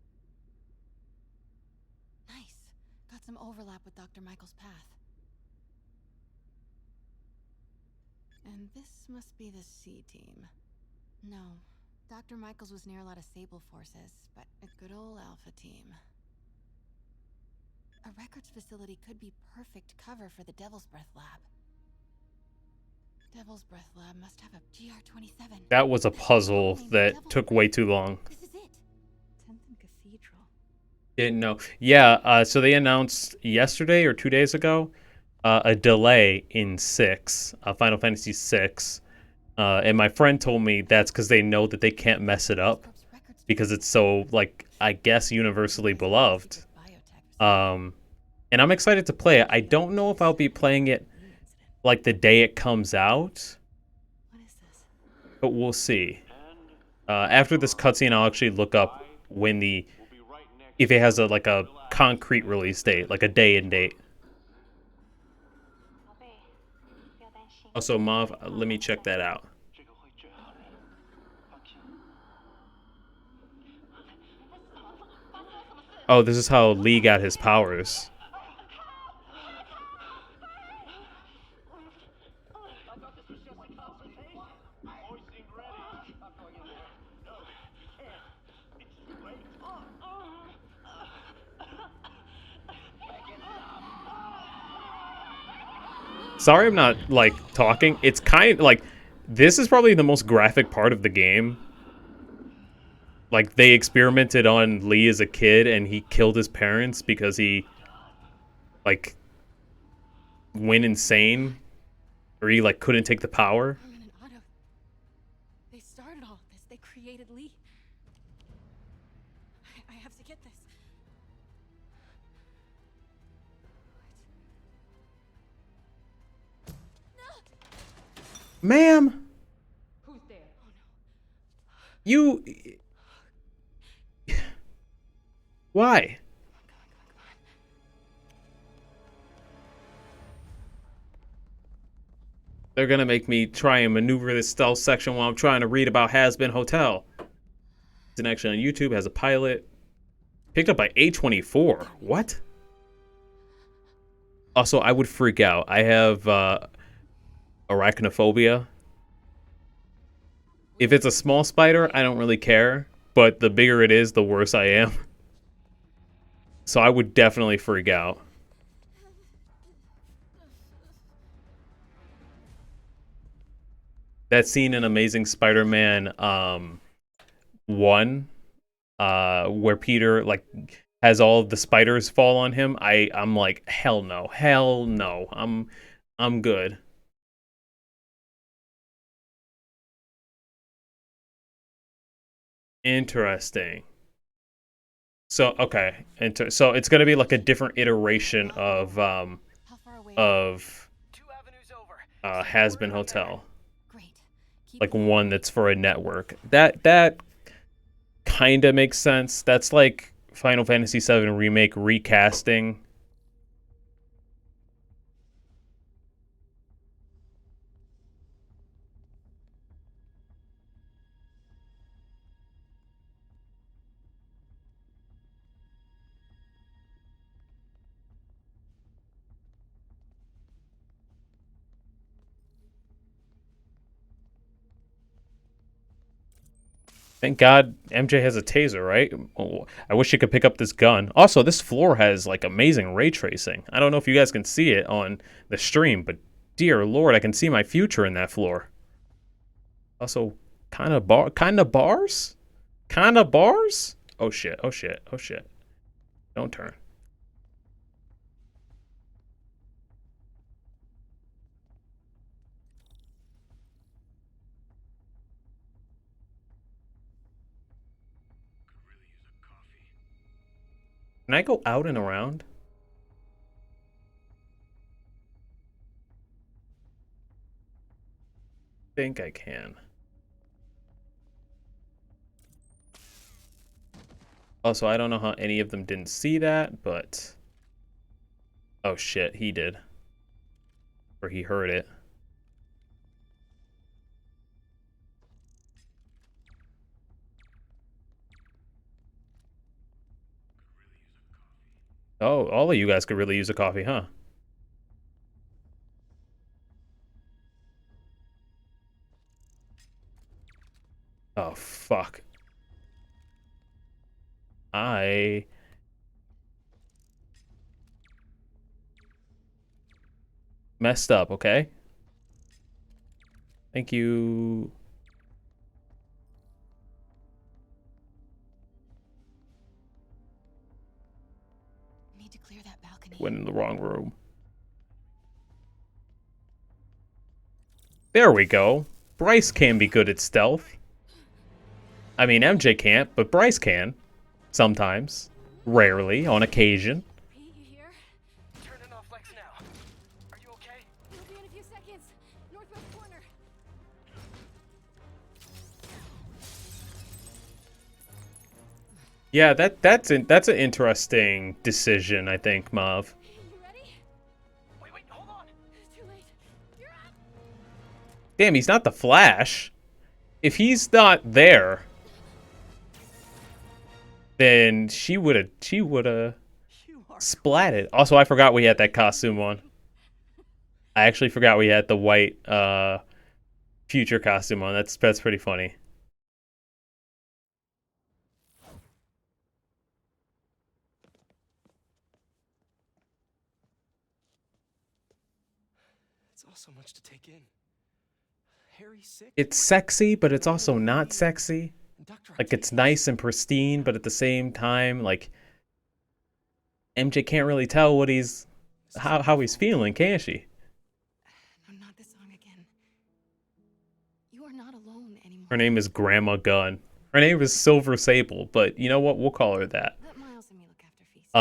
C: Nice. Got some overlap with Dr. Michael's path. And this must be the C team. No. Dr. Michaels was near a lot of Sable forces, but a good old Alpha team. A records facility could be perfect cover for the Devil's Breath lab. Devil's Breath lab must have a GR-27.
A: That was a puzzle that took way too long.
C: This is it. 10th and Cathedral.
A: Didn't know. Yeah, so they announced yesterday or 2 days ago a delay in Final Fantasy 6. And my friend told me that's because they know that they can't mess it up because it's so, like, I guess universally beloved. And I'm excited to play it. I don't know if I'll be playing it like the day it comes out, but we'll see. After this cutscene, I'll actually look up if it has a concrete release date, like a day and date. Also, Mav, let me check that out. Oh, this is how Lee got his powers. Sorry I'm not, like, talking. It's kind of, like, this is probably the most graphic part of the game. Like, they experimented on Lee as a kid, and he killed his parents because he, like, went insane. Or he, like, couldn't take the power.
C: Herman and Otto. They started all of this. They created Lee. I have to get this.
A: Ma'am!
E: Who's there?
C: Oh no.
A: You... Why? They're gonna make me try and maneuver this stealth section while I'm trying to read about Has-Been Hotel. It's an action on YouTube, has a pilot. Picked up by A24. What? Also, I would freak out. I have arachnophobia. If it's a small spider, I don't really care. But the bigger it is, the worse I am. So I would definitely freak out. That scene in Amazing Spider-Man 1, where Peter like has all of the spiders fall on him, I'm like, hell no. Hell no. I'm good. Interesting. So okay, so it's gonna be like a different iteration of
C: How far away?
F: 2 avenues over.
A: Has-Been Hotel,
C: Great. Keep
A: like one that's for a network. That kind of makes sense. That's like Final Fantasy VII Remake recasting. Thank God MJ has a taser, right? Oh, I wish you could pick up this gun. Also, this floor has like amazing ray tracing. I don't know if you guys can see it on the stream, but dear Lord, I can see my future in that floor. Also, kind of bars? Kind of bars? Oh shit, oh shit, oh shit. Don't turn. Can I go out and around? Think I can. Also, I don't know how any of them didn't see that, but... Oh shit, he did. Or he heard it. Oh, all of you guys could really use a coffee, huh? Oh, fuck. I messed up, okay? Thank you.
C: Need to clear that balcony.
A: Went in the wrong room. There we go. Bryce can be good at stealth. I mean, MJ can't, but Bryce can. Sometimes. Rarely, on occasion.
C: Pete, you here?
F: Turning off Lex now. Are you okay?
C: We'll be in a few seconds. Northwest corner.
A: Yeah, that's an interesting decision, I think, Mav.
C: You ready?
F: Wait, hold on.
C: It's too late. You're up.
A: Damn, he's not the Flash. If he's not there, then she would've
F: You are
A: splatted. Also, I forgot we had that costume on. I actually forgot we had the white future costume on. That's pretty funny.
F: So much to take in. Harry's sick.
A: It's sexy, but it's also not sexy.
F: Dr.
A: Like, it's nice and pristine, but at the same time, like, MJ can't really tell what he's how he's feeling, can she?
C: No, not this song again. You are not alone anymore.
A: Her name is Grandma Gunn. Her name is Silver Sable, but you know what? We'll call her that.
C: Let Miles and me look after Feast.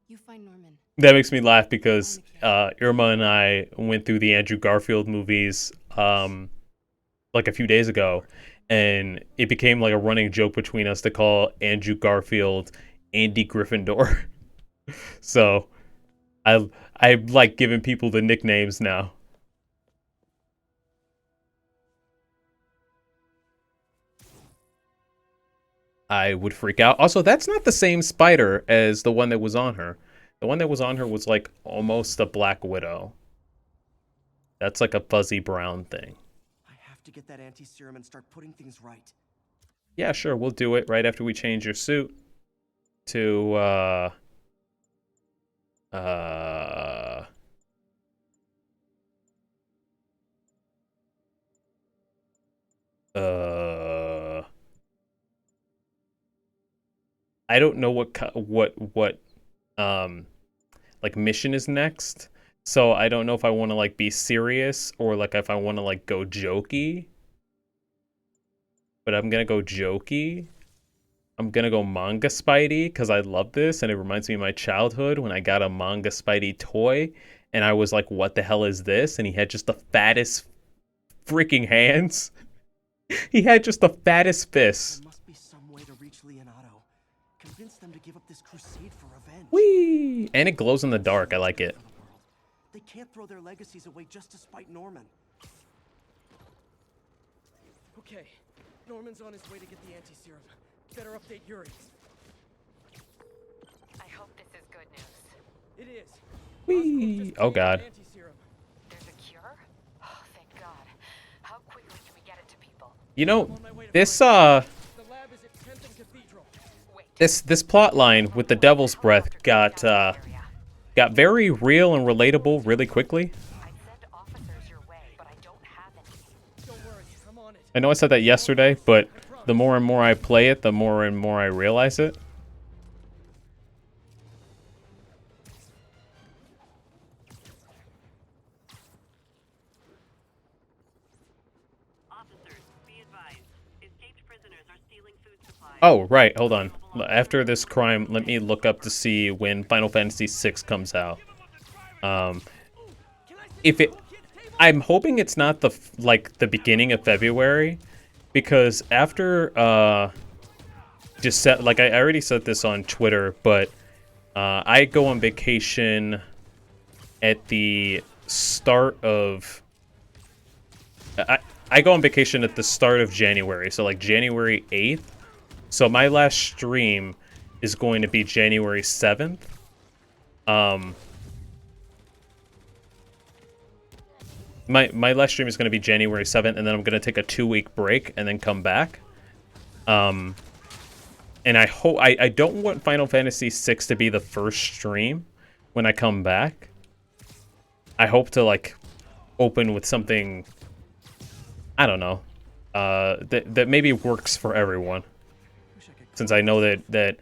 C: You find Norman.
A: That makes me laugh because Irma and I went through the Andrew Garfield movies like a few days ago, and it became like a running joke between us to call Andrew Garfield Andy Gryffindor. So I like giving people the nicknames now. I would freak out. Also, that's not the same spider as the one that was on her. The one that was on her was like almost a Black Widow. That's like a fuzzy brown thing.
F: I have to get that anti-serum and start putting things right.
A: Yeah, sure, we'll do it right after we change your suit to I don't know what like mission is next. So I don't know if I want to like be serious or like if I want to like go jokey. But I'm gonna go jokey. I'm gonna go manga Spidey because I love this and it reminds me of my childhood when I got a manga Spidey toy and I was like, what the hell is this? And he had just the fattest freaking hands. He had just the fattest fists.
F: There must be some way to reach Leonardo. Convince them to give up this crusade for revenge.
A: Whee! And it glows in the dark. I like it.
F: They can't throw their legacies away just to spite Norman. Okay, Norman's on his way to get the anti-serum. Better update Yuri.
G: I hope this is good news.
F: It is.
A: Whee! Oh god.
G: There's a cure? Oh, thank God. How quickly can we get it to people?
A: You know, this
F: The lab is at 10th and Cathedral.
A: this plot line with the Devil's Breath got very real and relatable really quickly.
G: I'd send officers your way, but I don't have any.
F: Don't worry, I'm on it.
A: I know I said that yesterday, but the more and more I play it, the more and more I realize it.
H: Officers, be advised. Escaped prisoners are stealing food supplies.
A: Oh, right, hold on. After this crime, let me look up to see when Final Fantasy VI comes out. If it... I'm hoping it's not the beginning of February, because after just set like I already said this on Twitter, but I go on vacation at the start of I go on vacation at the start of January, so like January 8th. So my last stream is going to be January 7th. My last stream is going to be January 7th, and then I'm going to take a 2-week break and then come back. And I hope I don't want Final Fantasy VI to be the first stream when I come back. I hope to like open with something, I don't know, that maybe works for everyone. Since I know that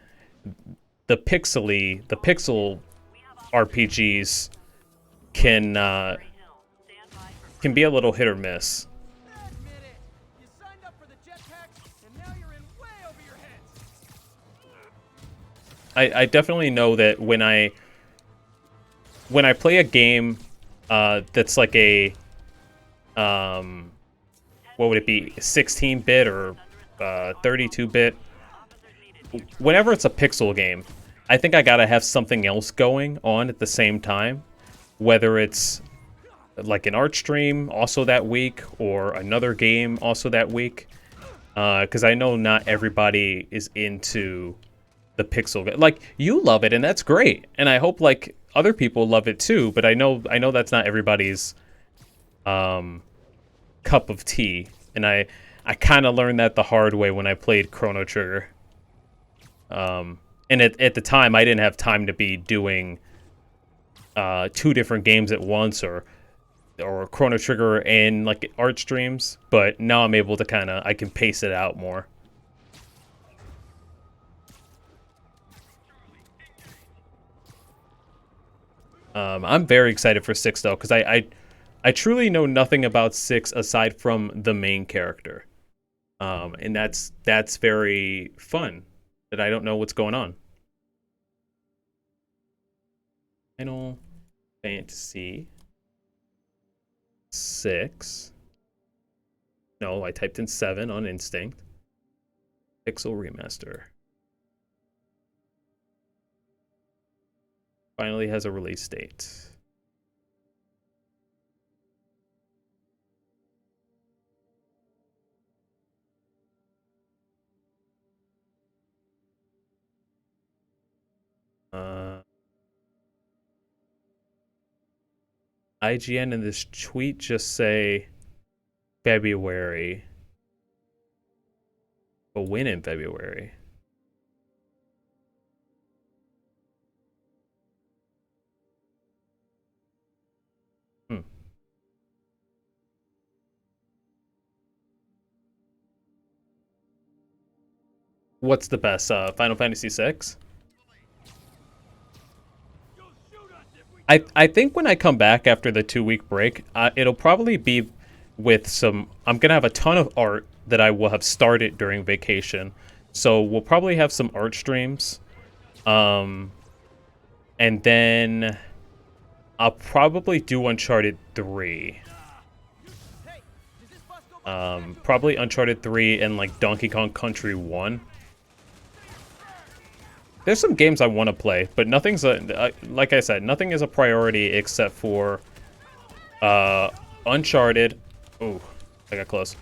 A: the pixel RPGs can be a little hit or miss.
B: Admit it. You signed up for the jetpack, and now you're in way over your heads.
A: I definitely know that when I play a game that's like a what would it be, 16-bit or 32-bit, whenever it's a pixel game, I think I gotta have something else going on at the same time, whether it's like an art stream also that week or another game also that week, because I know not everybody is into the pixel game. Like, you love it and that's great, and I hope like other people love it too, but I know that's not everybody's cup of tea, and I kind of learned that the hard way when I played Chrono Trigger. And at the time I didn't have time to be doing 2 different games at once, or or Chrono Trigger and like art streams, but now I'm able to I can pace it out more. I'm very excited for 6 though, because I truly know nothing about 6 aside from the main character, and that's very fun that I don't know what's going on. Final Fantasy 6. No, I typed in 7 on Instinct. Pixel Remaster. Finally has a release date. IGN in this tweet just say February. But when in February? What's the best? Final Fantasy VI? I think when I come back after the 2-week break, it'll probably be with some... I'm going to have a ton of art that I will have started during vacation. So we'll probably have some art streams. And then I'll probably do Uncharted 3. Probably Uncharted 3 and like Donkey Kong Country 1. There's some games I want to play, but nothing's like I said, nothing is a priority except for Uncharted. Oh, I got close.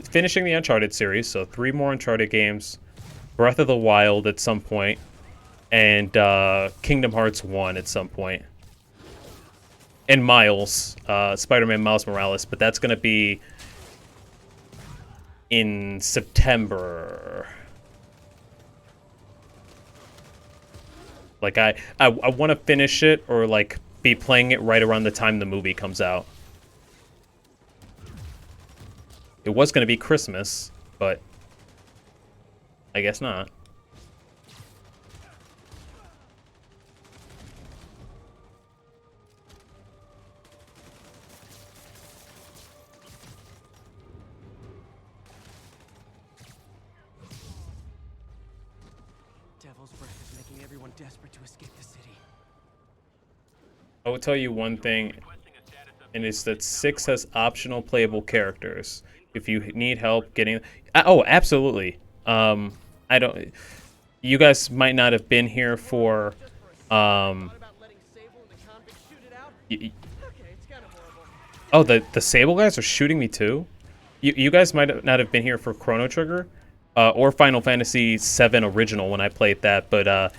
A: Finishing the Uncharted series, so 3 more Uncharted games, Breath of the Wild at some point, and Kingdom Hearts 1 at some point. And Miles, Spider-Man Miles Morales, but that's gonna be in September. Like I want to finish it or like be playing it right around the time the movie comes out. It was going to be Christmas, but I guess not.
F: Devil's Breath is making everyone desperate to escape the city.
A: I will tell you one thing, and it's that 6 has optional playable characters. If you need help getting... Oh, absolutely. I don't... You guys might not have been here for... Oh, the Sable guys are shooting me too? You guys might not have been here for Chrono Trigger, or Final Fantasy VII Original when I played that, but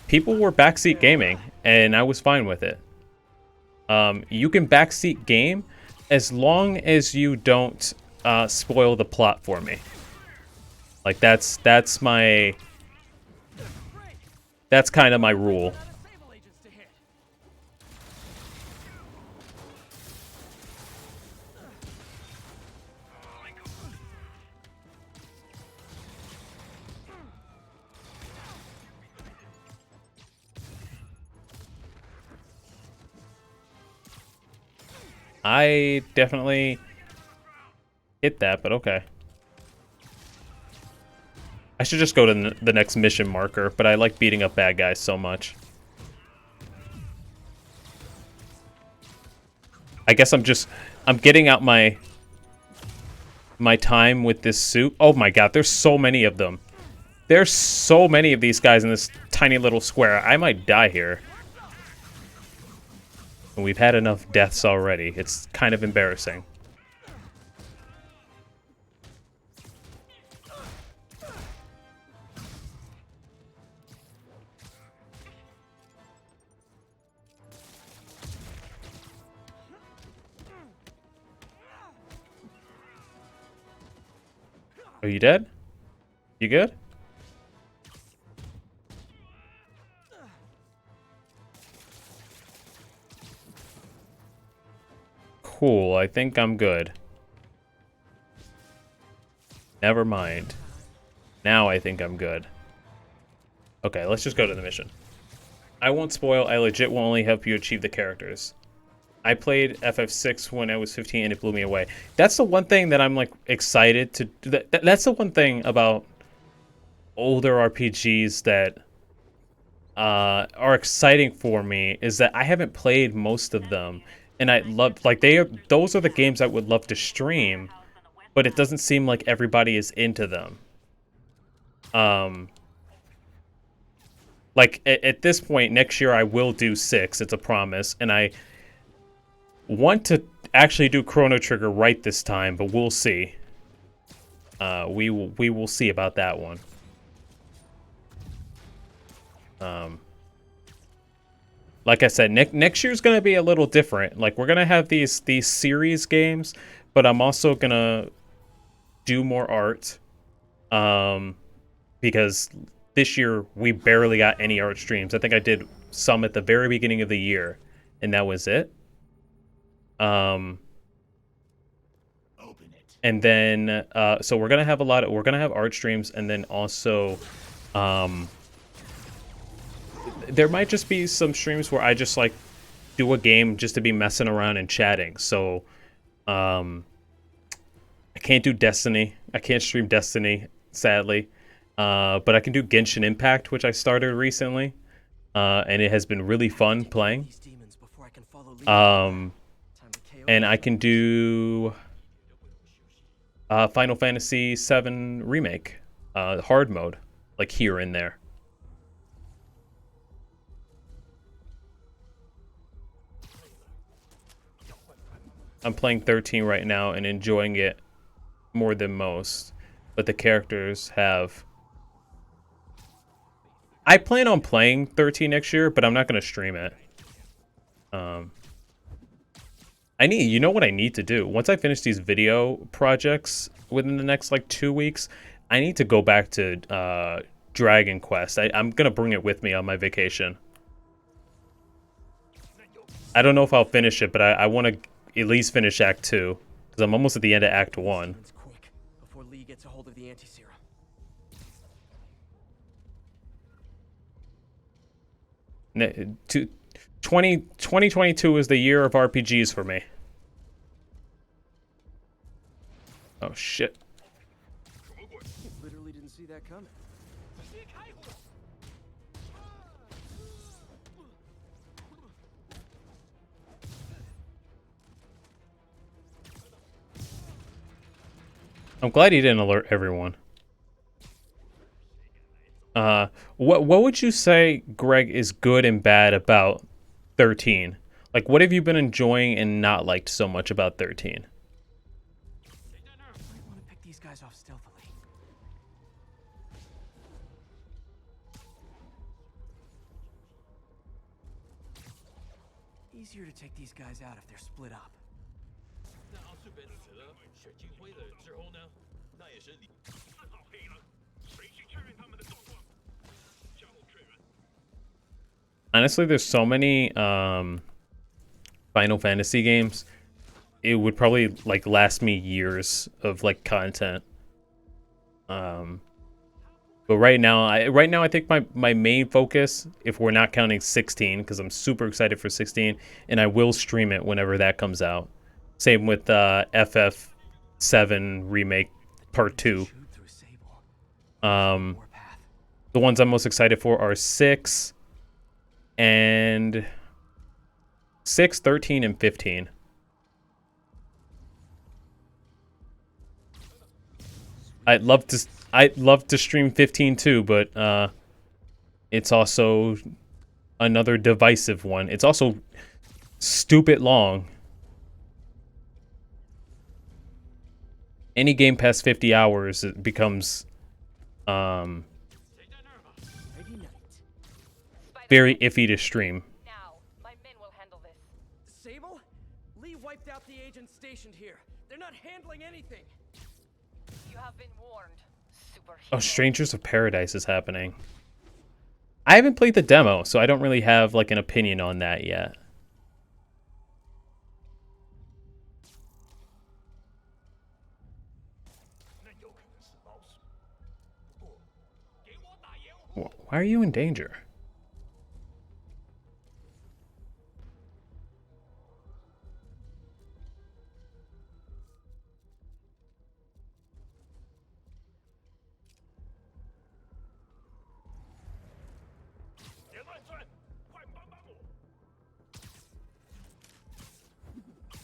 A: people were backseat gaming, and I was fine with it. You can backseat game as long as you don't spoil the plot for me. Like that's kind of my rule. I definitely hit that, but okay. I should just go to the next mission marker, but I like beating up bad guys so much. I guess I'm getting out my time with this suit. Oh my god, there's so many of them. There's so many of these guys in this tiny little square. I might die here. And we've had enough deaths already. It's kind of embarrassing. Are you dead? You good? Cool, I think I'm good. Never mind. Now I think I'm good. Okay, let's just go to the mission. I won't spoil, I legit will only help you achieve the characters. I played FF6 when I was 15 and it blew me away. That's the one thing that I'm like excited to... That's the one thing about older RPGs that are exciting for me, is that I haven't played most of them. And I love, like, those are the games I would love to stream, but it doesn't seem like everybody is into them. Like, at this point, next year I will do 6, it's a promise, and I want to actually do Chrono Trigger right this time, but we'll see. We will see about that one. Like I said, next year's gonna be a little different. Like, we're gonna have these series games, but I'm also gonna do more art. Because this year we barely got any art streams. I think I did some at the very beginning of the year, and that was it. And then so we're gonna have we're gonna have art streams, and then also there might just be some streams where I just like do a game just to be messing around and chatting. So I can't do Destiny. I can't stream Destiny, sadly. But I can do Genshin Impact, which I started recently. And it has been really fun playing. And I can do Final Fantasy VII Remake, hard mode, like here and there. I'm playing 13 right now and enjoying it more than most, but the characters have... I plan on playing 13 next year, but I'm not going to stream it. You know what I need to do? Once I finish these video projects within the next, like, 2 weeks, I need to go back to Dragon Quest. I'm going to bring it with me on my vacation. I don't know if I'll finish it, but I want to at least finish Act 2, because I'm almost at the end of Act 1.
F: Quick, before Lee gets a hold of the anti-serum.
A: 2022 is the year of RPGs for me. Oh, shit.
F: Literally didn't see that coming.
A: I'm glad he didn't alert everyone. What would you say, Greg, is good and bad about 13? Like, what have you been enjoying and not liked so much about 13?
F: I want to pick these guys off stealthily. Easier to take these guys out if they're split up.
A: Honestly, there's so many Final Fantasy games. It would probably like last me years of like content. But right now I think my main focus, if we're not counting 16, because I'm super excited for 16, and I will stream it whenever that comes out. Same with FF7 Remake Part 2. The ones I'm most excited for are 6, and 6, 13, and 15. I'd love to stream 15 too, but it's also another divisive one. It's also stupid long. Any game past 50 hours, it becomes very iffy to stream.
G: Now, my men will handle this.
B: Sable? Lee wiped out the agents stationed here. They're not handling anything.
G: You have been warned.
A: Oh, Strangers of Paradise is happening. I haven't played the demo, so I don't really have like an opinion on that yet. Why are you in danger?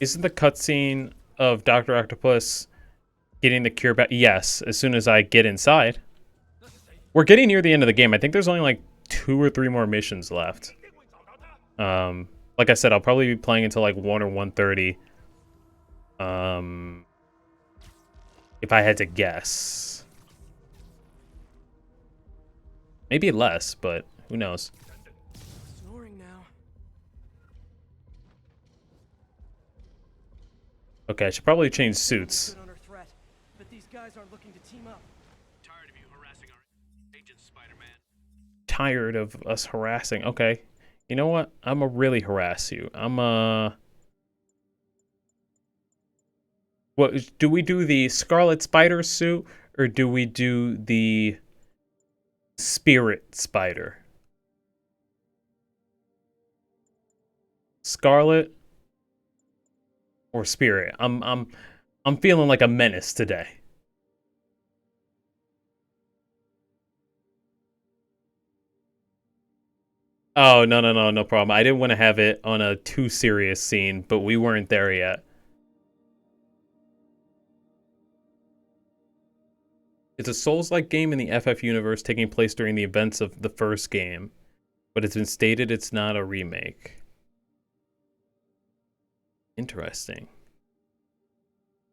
A: Isn't the cutscene of Dr. Octopus getting the cure back? Yes, as soon as I get inside. We're getting near the end of the game. I think there's only like 2 or 3 more missions left. Like I said, I'll probably be playing until like 1 or 1:30. If I had to guess. Maybe less, but who knows?
F: Snoring now.
A: Okay, I should probably change suits.
F: Under threat, but these guys aren't looking to team up.
B: Tired of you harassing our agents, Spider-Man.
A: Tired of us harassing. Okay. You know what? I'ma really harass you. What do we do, the Scarlet Spider suit or do we do the Spirit Spider? Scarlet or Spirit? I'm feeling like a menace today. Oh, no problem. I didn't want to have it on a too serious scene, but we weren't there yet. It's a Souls-like game in the FF universe taking place during the events of the first game, but it's been stated it's not a remake. Interesting.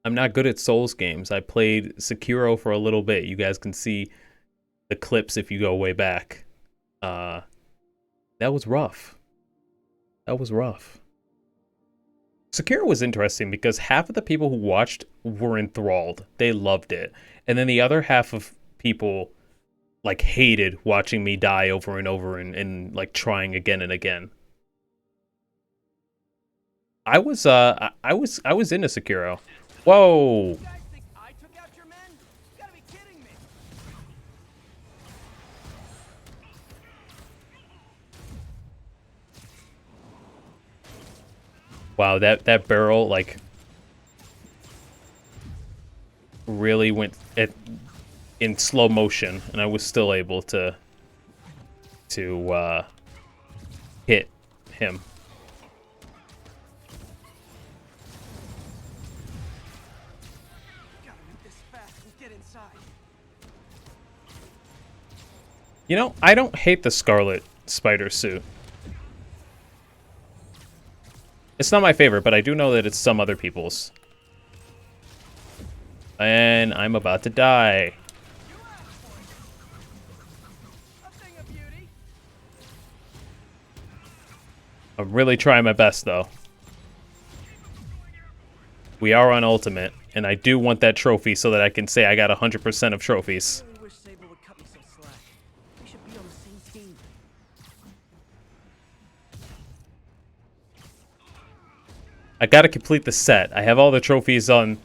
A: I'm not good at Souls games. I played Sekiro for a little bit. You guys can see the clips if you go way back. That was rough. That was rough. Sekiro was interesting because half of the people who watched were enthralled. They loved it. And then the other half of people like hated watching me die over and over and like trying again and again. I was into Sekiro. Whoa.
F: You guys think I took out your men? You gotta be kidding me.
A: Wow, that barrel like really went in slow motion, and I was still able to hit him.
F: Gotta move this fast and get inside.
A: You know, I don't hate the Scarlet Spider suit. It's not my favorite, but I do know that it's some other people's. And I'm about to die.
F: A thing of beauty.
A: I'm really trying my best, though. We are on Ultimate, and I do want that trophy so that I can say I got 100% of trophies.
F: I really wish Sable would cut me some slack. We should be on the same team.
A: I gotta complete the set. I have all the trophies on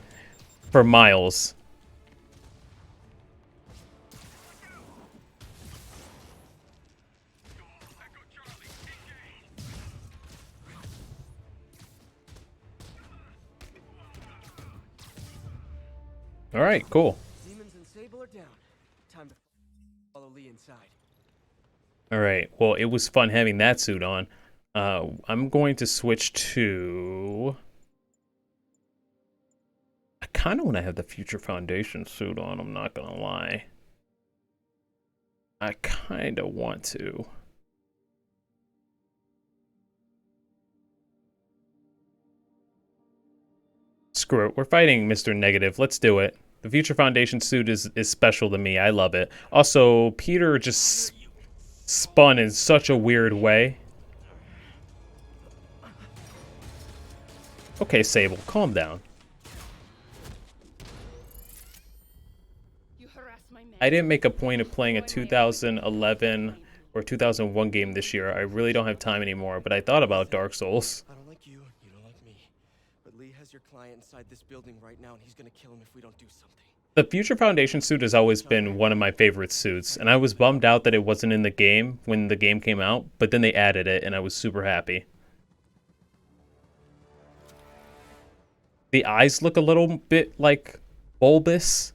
A: for Miles. All right, cool.
F: Demons and Sable are down. Time to follow Lee inside.
A: All right. Well, it was fun having that suit on. I'm going to switch to... I kind of want to have the Future Foundation suit on, I'm not going to lie. I kind of want to. Screw it. We're fighting Mr. Negative. Let's do it. The Future Foundation suit is special to me. I love it. Also, Peter just spun in such a weird way. Okay, Sable, calm down.
E: You harass my men.
A: I didn't make a point of playing a 2011 or 2001 game this year. I really don't have time anymore, but I thought about Dark Souls.
F: I don't like you, you don't like me. But Lee has your client inside this building right now, and he's gonna kill him if we don't do something.
A: The Future Foundation suit has always been one of my favorite suits, and I was bummed out that it wasn't in the game when the game came out, but then they added it, and I was super happy. The eyes look a little bit, like, bulbous.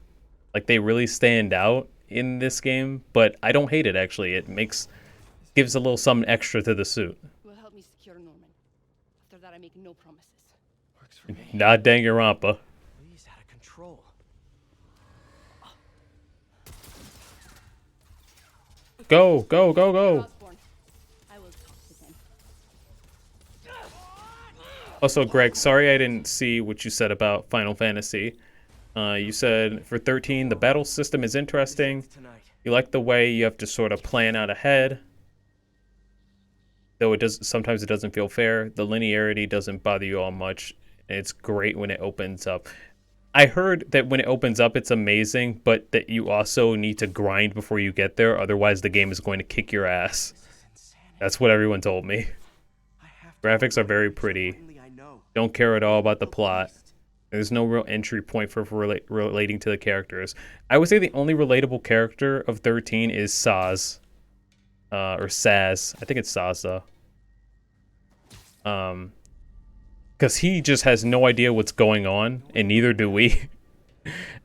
A: Like, they really stand out in this game, but I don't hate it, actually. It gives a little something extra to the suit.
E: Will help me secure Norman. After that, I make no promises.
F: Works for me.
A: Not Danganronpa.
F: Please, out of control.
A: Go, go, go, go.
E: Osborn, I will talk to them.
A: Also, Greg, sorry I didn't see what you said about Final Fantasy. You said for 13, the battle system is interesting. You like the way you have to sort of plan out ahead. Though sometimes it doesn't feel fair. The linearity doesn't bother you all much. It's great when it opens up. I heard that when it opens up, it's amazing, but that you also need to grind before you get there. Otherwise, the game is going to kick your ass. That's what everyone told me. Graphics are very pretty. Don't care at all about the plot. There's no real entry point for relating to the characters. I would say the only relatable character of 13 is Saz. Or Saz. I think it's Saz, though. Because he just has no idea what's going on, and neither do we.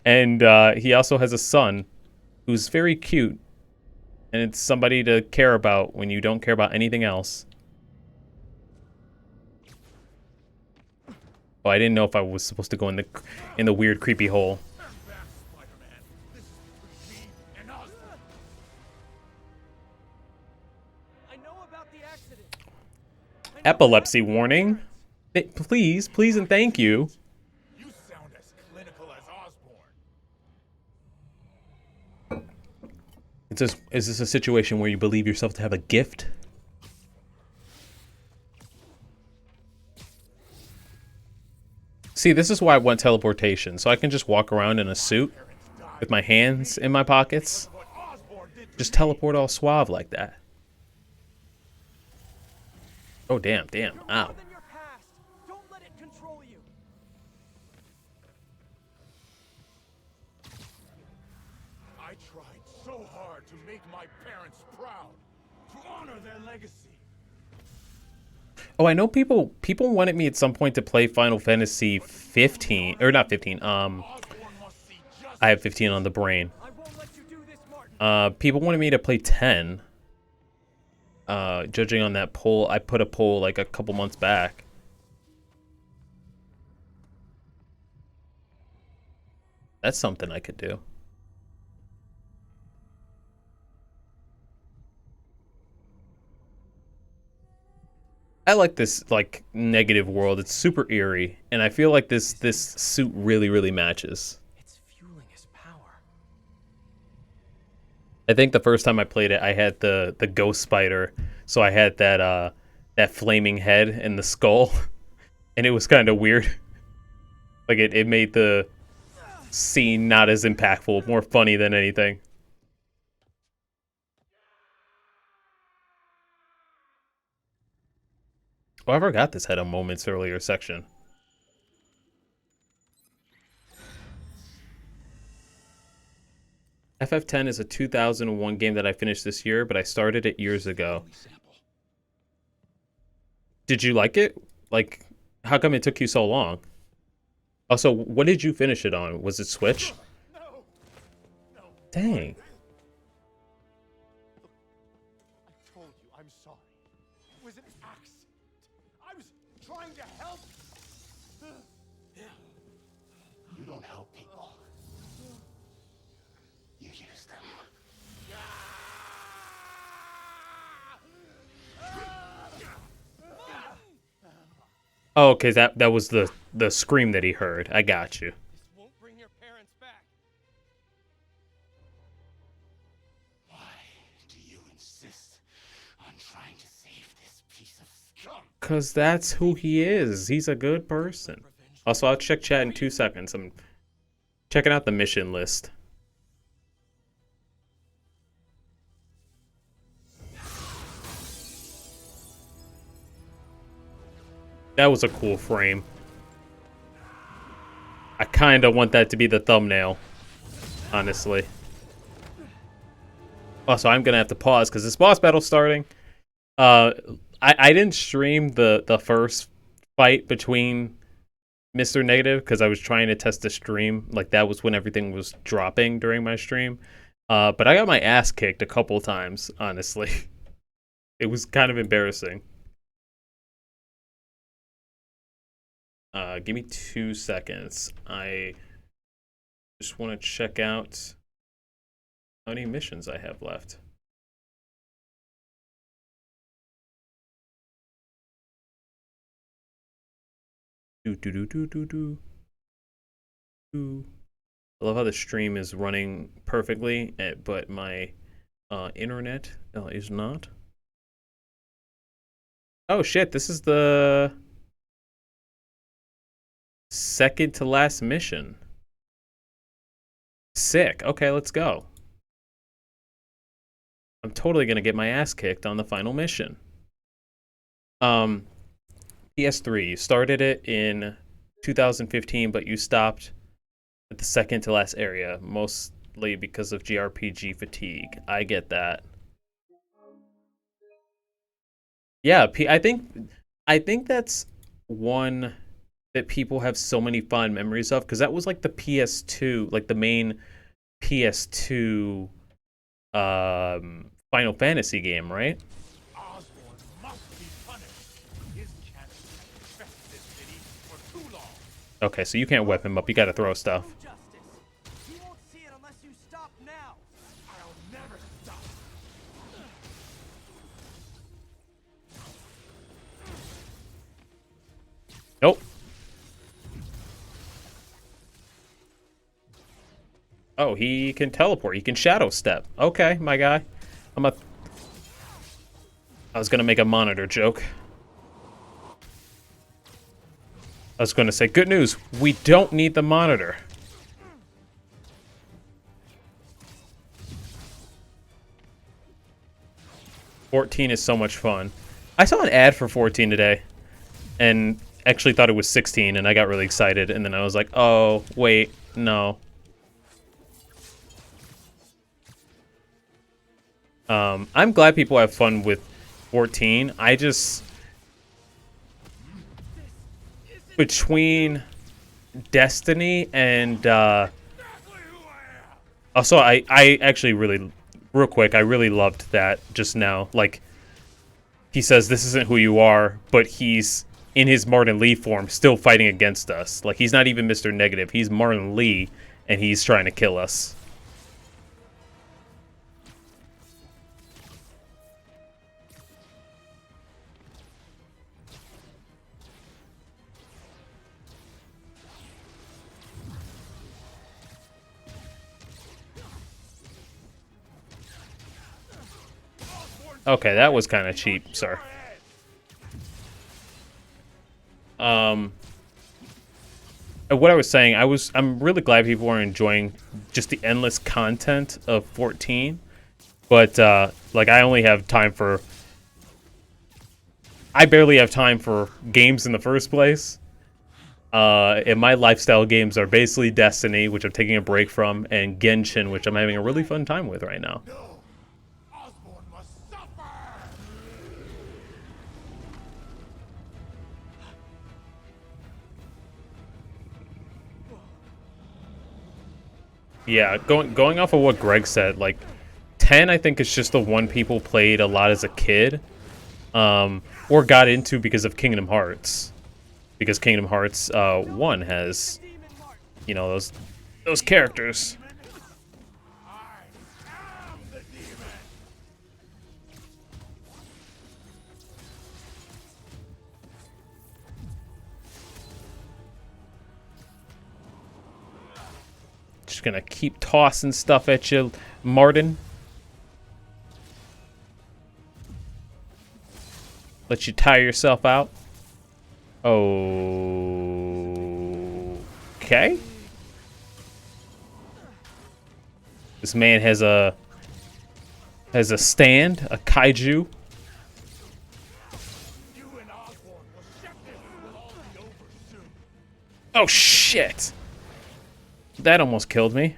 A: And he also has a son who's very cute. And it's somebody to care about when you don't care about anything else. Oh, I didn't know if I was supposed to go in the weird, creepy hole.
B: I know about the accident.
A: Epilepsy warning. Please, please, and thank you.
B: You sound as clinical as Osborn.
A: Is this a situation where you believe yourself to have a gift? See, this is why I want teleportation, so I can just walk around in a suit with my hands in my pockets. Just teleport all suave like that. Oh, damn, damn. Ow.
B: Don't let it control you. I tried so hard to make my parents proud, to honor their legacy.
A: Oh, I know people wanted me at some point to play Final Fantasy 15, or not 15. I have 15 on the brain. People wanted me to play 10. Judging on that poll, I put a poll like a couple months back. That's something I could do. I like this like negative world. It's super eerie, and I feel like this suit really matches.
F: It's fueling his power.
A: I think the first time I played it, I had the ghost spider, so I had that flaming head and the skull, and it was kind of weird. Like it made the scene not as impactful, more funny than anything. Oh, I forgot this had a moments earlier section. FF10 is a 2001 game that I finished this year, but I started it years ago. Did you like it? Like, how come it took you so long? Also, what did you finish it on? Was it Switch? Dang.
B: I told you I'm sorry. It was an accident. I was trying to help. You don't help people. You use them.
A: Oh, okay, that was the scream that he heard. I got you.
B: This won't bring your parents back. Why do you insist on trying to save this piece of scum?
A: Cause that's who he is. He's a good person. Also, I'll check chat in 2 seconds. I'm checking out the mission list. That was a cool frame. I kinda want that to be the thumbnail. honestly. Also, I'm gonna have to pause because this boss battle's starting. I didn't stream the first fight between Mr. Negative because I was trying to test the stream. Like, that was when everything was dropping during my stream. But I got my ass kicked a couple times, honestly. It was kind of embarrassing. Give me 2 seconds. I just want to check out how many missions I have left. I love how the stream is running perfectly, but my internet is not. Oh shit, this is the second to last mission. Sick. Okay, let's go. I'm totally gonna get my ass kicked on the final mission. PS3, you started it in 2015, but you stopped at the second to last area, mostly because of JRPG fatigue. I get that. Yeah, I think that's one that people have so many fond memories of because that was like the PS2, like the main PS2 Final Fantasy game, right?
B: Osborn must be punished. His cannon has infested this city for too long.
A: Okay, so you can't whip him up. You got to throw stuff.
B: Justice. You won't see it unless you stop now. I'll never stop.
A: Nope. Oh, he can teleport. He can shadow step. Okay, my guy. I was gonna make a monitor joke. I was gonna say, good news. We don't need the monitor. "14 is so much fun." I saw an ad for 14 today, and actually thought it was 16, and I got really excited, and then I was like, oh, wait, no. I'm glad people have fun with 14. I just... Between Destiny and... Also, I actually really... Real quick, I really loved that just now. Like, he says this isn't who you are, but he's in his Martin Lee form still fighting against us. Like, he's not even Mr. Negative. He's Martin Lee, and he's trying to kill us. Okay, that was kind of cheap, sir. What I was saying, I'm really glad people are enjoying just the endless content of 14, but like I barely have time for games in the first place. And my lifestyle games are basically Destiny, which I'm taking a break from, and Genshin, which I'm having a really fun time with right now.
B: Osborn must suffer.
A: Yeah, going off of what Greg said, like 10 I think is just the one people played a lot as a kid, or got into because of Kingdom Hearts, because Kingdom Hearts 1 has, you know, those characters. Just gonna keep tossing stuff at you, Martin. Let you tire yourself out. Okay. This man has a stand, a kaiju.
B: You and Osborn will shut this will all be over soon.
A: Oh shit! That almost killed me.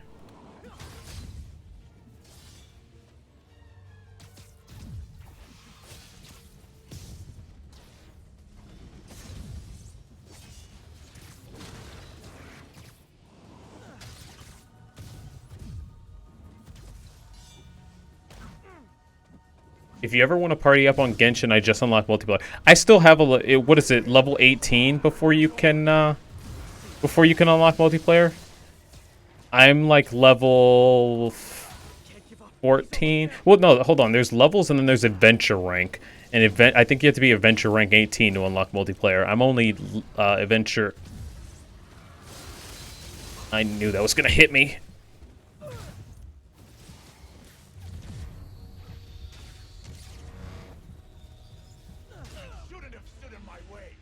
A: If you ever want to party up on Genshin, I just unlocked multiplayer. I still have what is it, level 18 before you can unlock multiplayer? I'm like level 14. Well, no, hold on. There's levels and then there's adventure rank. And I think you have to be adventure rank 18 to unlock multiplayer. I'm only adventure. I knew that was gonna hit me.
B: Shouldn't have stood in my way.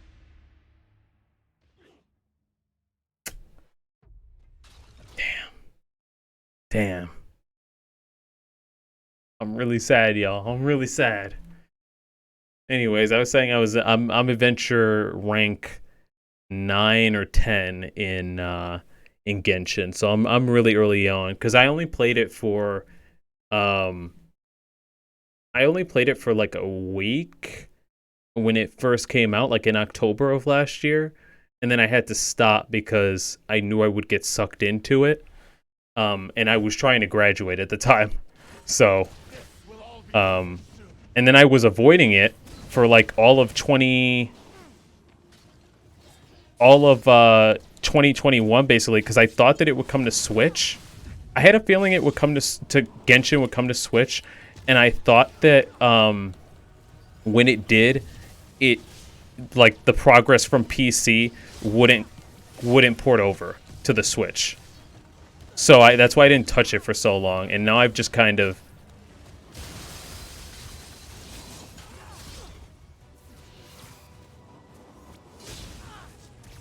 A: Damn. I'm really sad, y'all. I'm really sad. Anyways, I was saying I'm adventure rank 9 or 10 in Genshin. So I'm really early on cuz I only played it for like a week when it first came out, like in October of last year, and then I had to stop because I knew I would get sucked into it. And I was trying to graduate at the time. So and then I was avoiding it for like all of 2021 basically because I thought that it would come to Switch. I had a feeling it would come to Genshin would come to Switch, and I thought that when it did, it like the progress from PC wouldn't port over to the Switch. So that's why I didn't touch it for so long, and now I've just kind of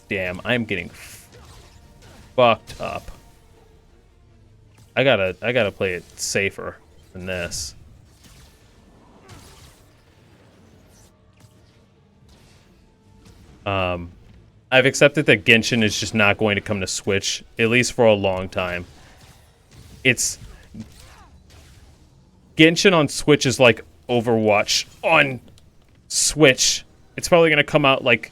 A: damn, I'm getting fucked up. I gotta play it safer than this. I've accepted that Genshin is just not going to come to Switch, at least for a long time. Genshin on Switch is like Overwatch on Switch. It's probably gonna come out like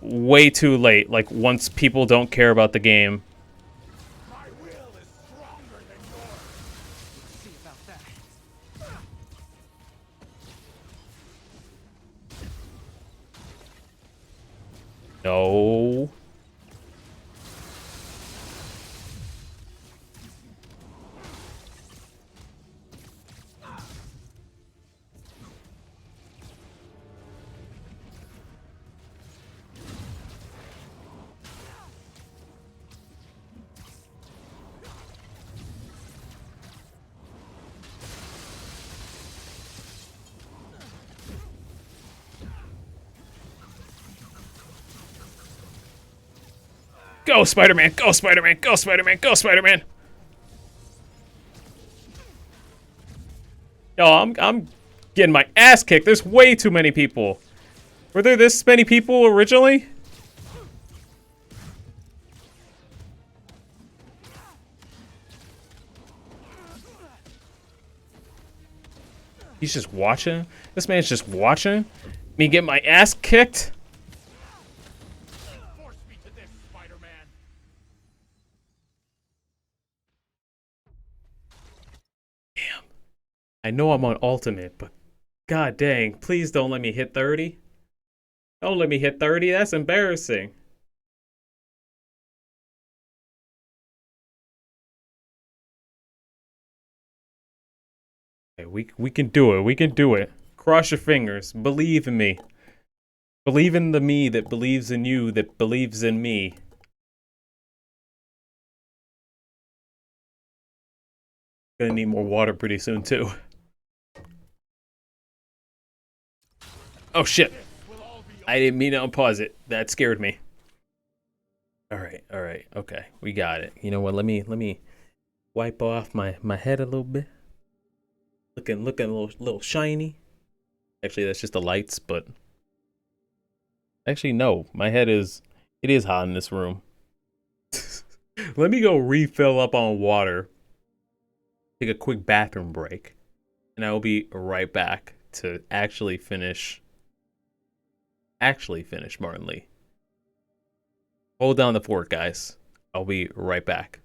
A: way too late, like once people don't care about the game.
B: My will is stronger than yours.
F: See about that.
A: No. Go, Spider-Man! Go, Spider-Man! Go, Spider-Man! Go, Spider-Man! Yo, I'm getting my ass kicked. There's way too many people. Were there this many people originally? He's just watching? This man's just watching me get my ass kicked?
B: Force me to this, Spider-Man.
A: Damn. I know I'm on ultimate, but god dang, please don't let me hit 30. Don't let me hit 30, that's embarrassing. Okay, we can do it, we can do it. Cross your fingers, believe in me. Believe in the me that believes in you that believes in me. Gonna need more water pretty soon too. Oh shit. I didn't mean to unpause it. That scared me. Alright, okay. We got it. You know what, let me wipe off my head a little bit. Looking a little shiny. Actually that's just the lights, but actually no, my head is hot in this room. Let me go refill up on water. Take a quick bathroom break. And I will be right back to actually finish Martin Lee. Hold down the fort, guys. I'll be right back.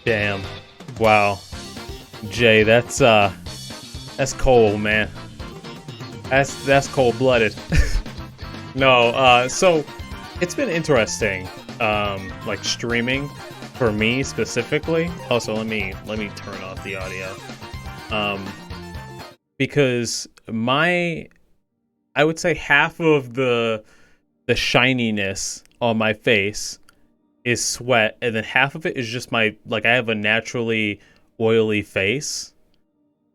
A: Damn. Wow. Jay, that's cold, man. That's cold-blooded. No, so it's been interesting, like streaming for me specifically. Also, let me turn off the audio. Because I would say half of the shininess on my face is sweat, and then half of it is just I have a naturally oily face.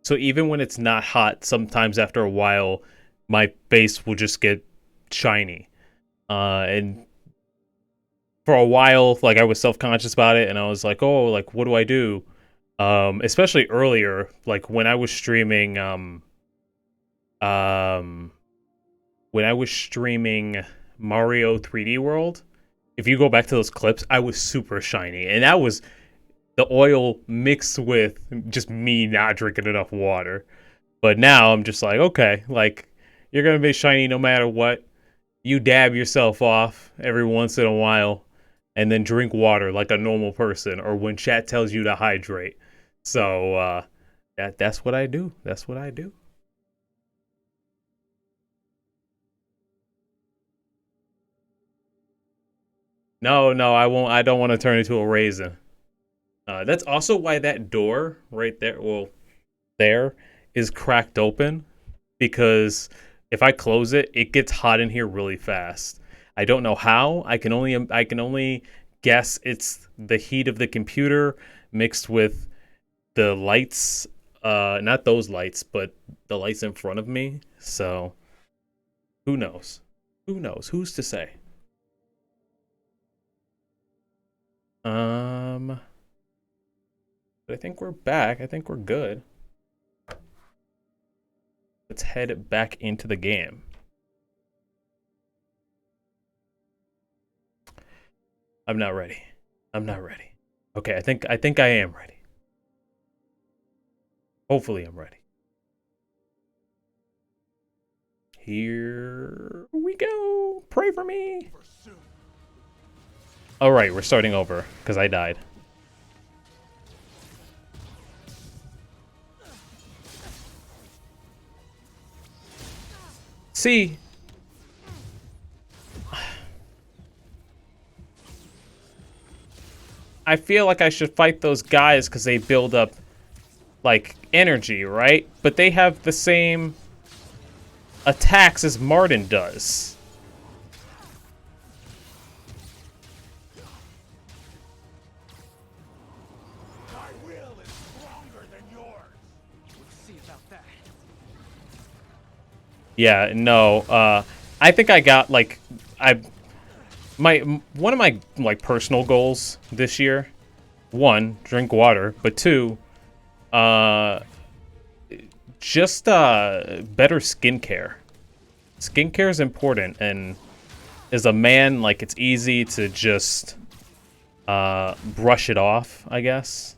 A: So even when it's not hot, sometimes after a while, my face will just get shiny. And for a while, like, I was self-conscious about it, and I was like, oh, like, what do I do? Especially earlier, like when I was streaming, Mario 3D World, if you go back to those clips, I was super shiny, and that was the oil mixed with just me not drinking enough water. But now I'm just like, okay, like, you're gonna be shiny no matter what. You dab yourself off every once in a while, and then drink water like a normal person, or when chat tells you to hydrate. So that's what I do. That's what I do. No, I won't. I don't want to turn into a raisin. That's also why that door right there, well, there, is cracked open, because if I close it, it gets hot in here really fast. I don't know how. I can only guess it's the heat of the computer mixed with the lights, not those lights, but the lights in front of me. So who knows? Who knows? Who's to say? But I think we're back. I think we're good. Let's head back into the game. I'm not ready. I'm not ready. Okay, I think I am ready. Hopefully I'm ready. Here we go. Pray for me. All right, we're starting over because I died. See, I feel like I should fight those guys because they build up, like, energy, right? But they have the same attacks as Martin does.
B: My will is stronger than yours. We'll see about that.
A: Yeah, no, I think I got, like, one of my, like, personal goals this year, one, drink water, but two, just better skincare. Skincare is important, and as a man, like, it's easy to just brush it off, I guess,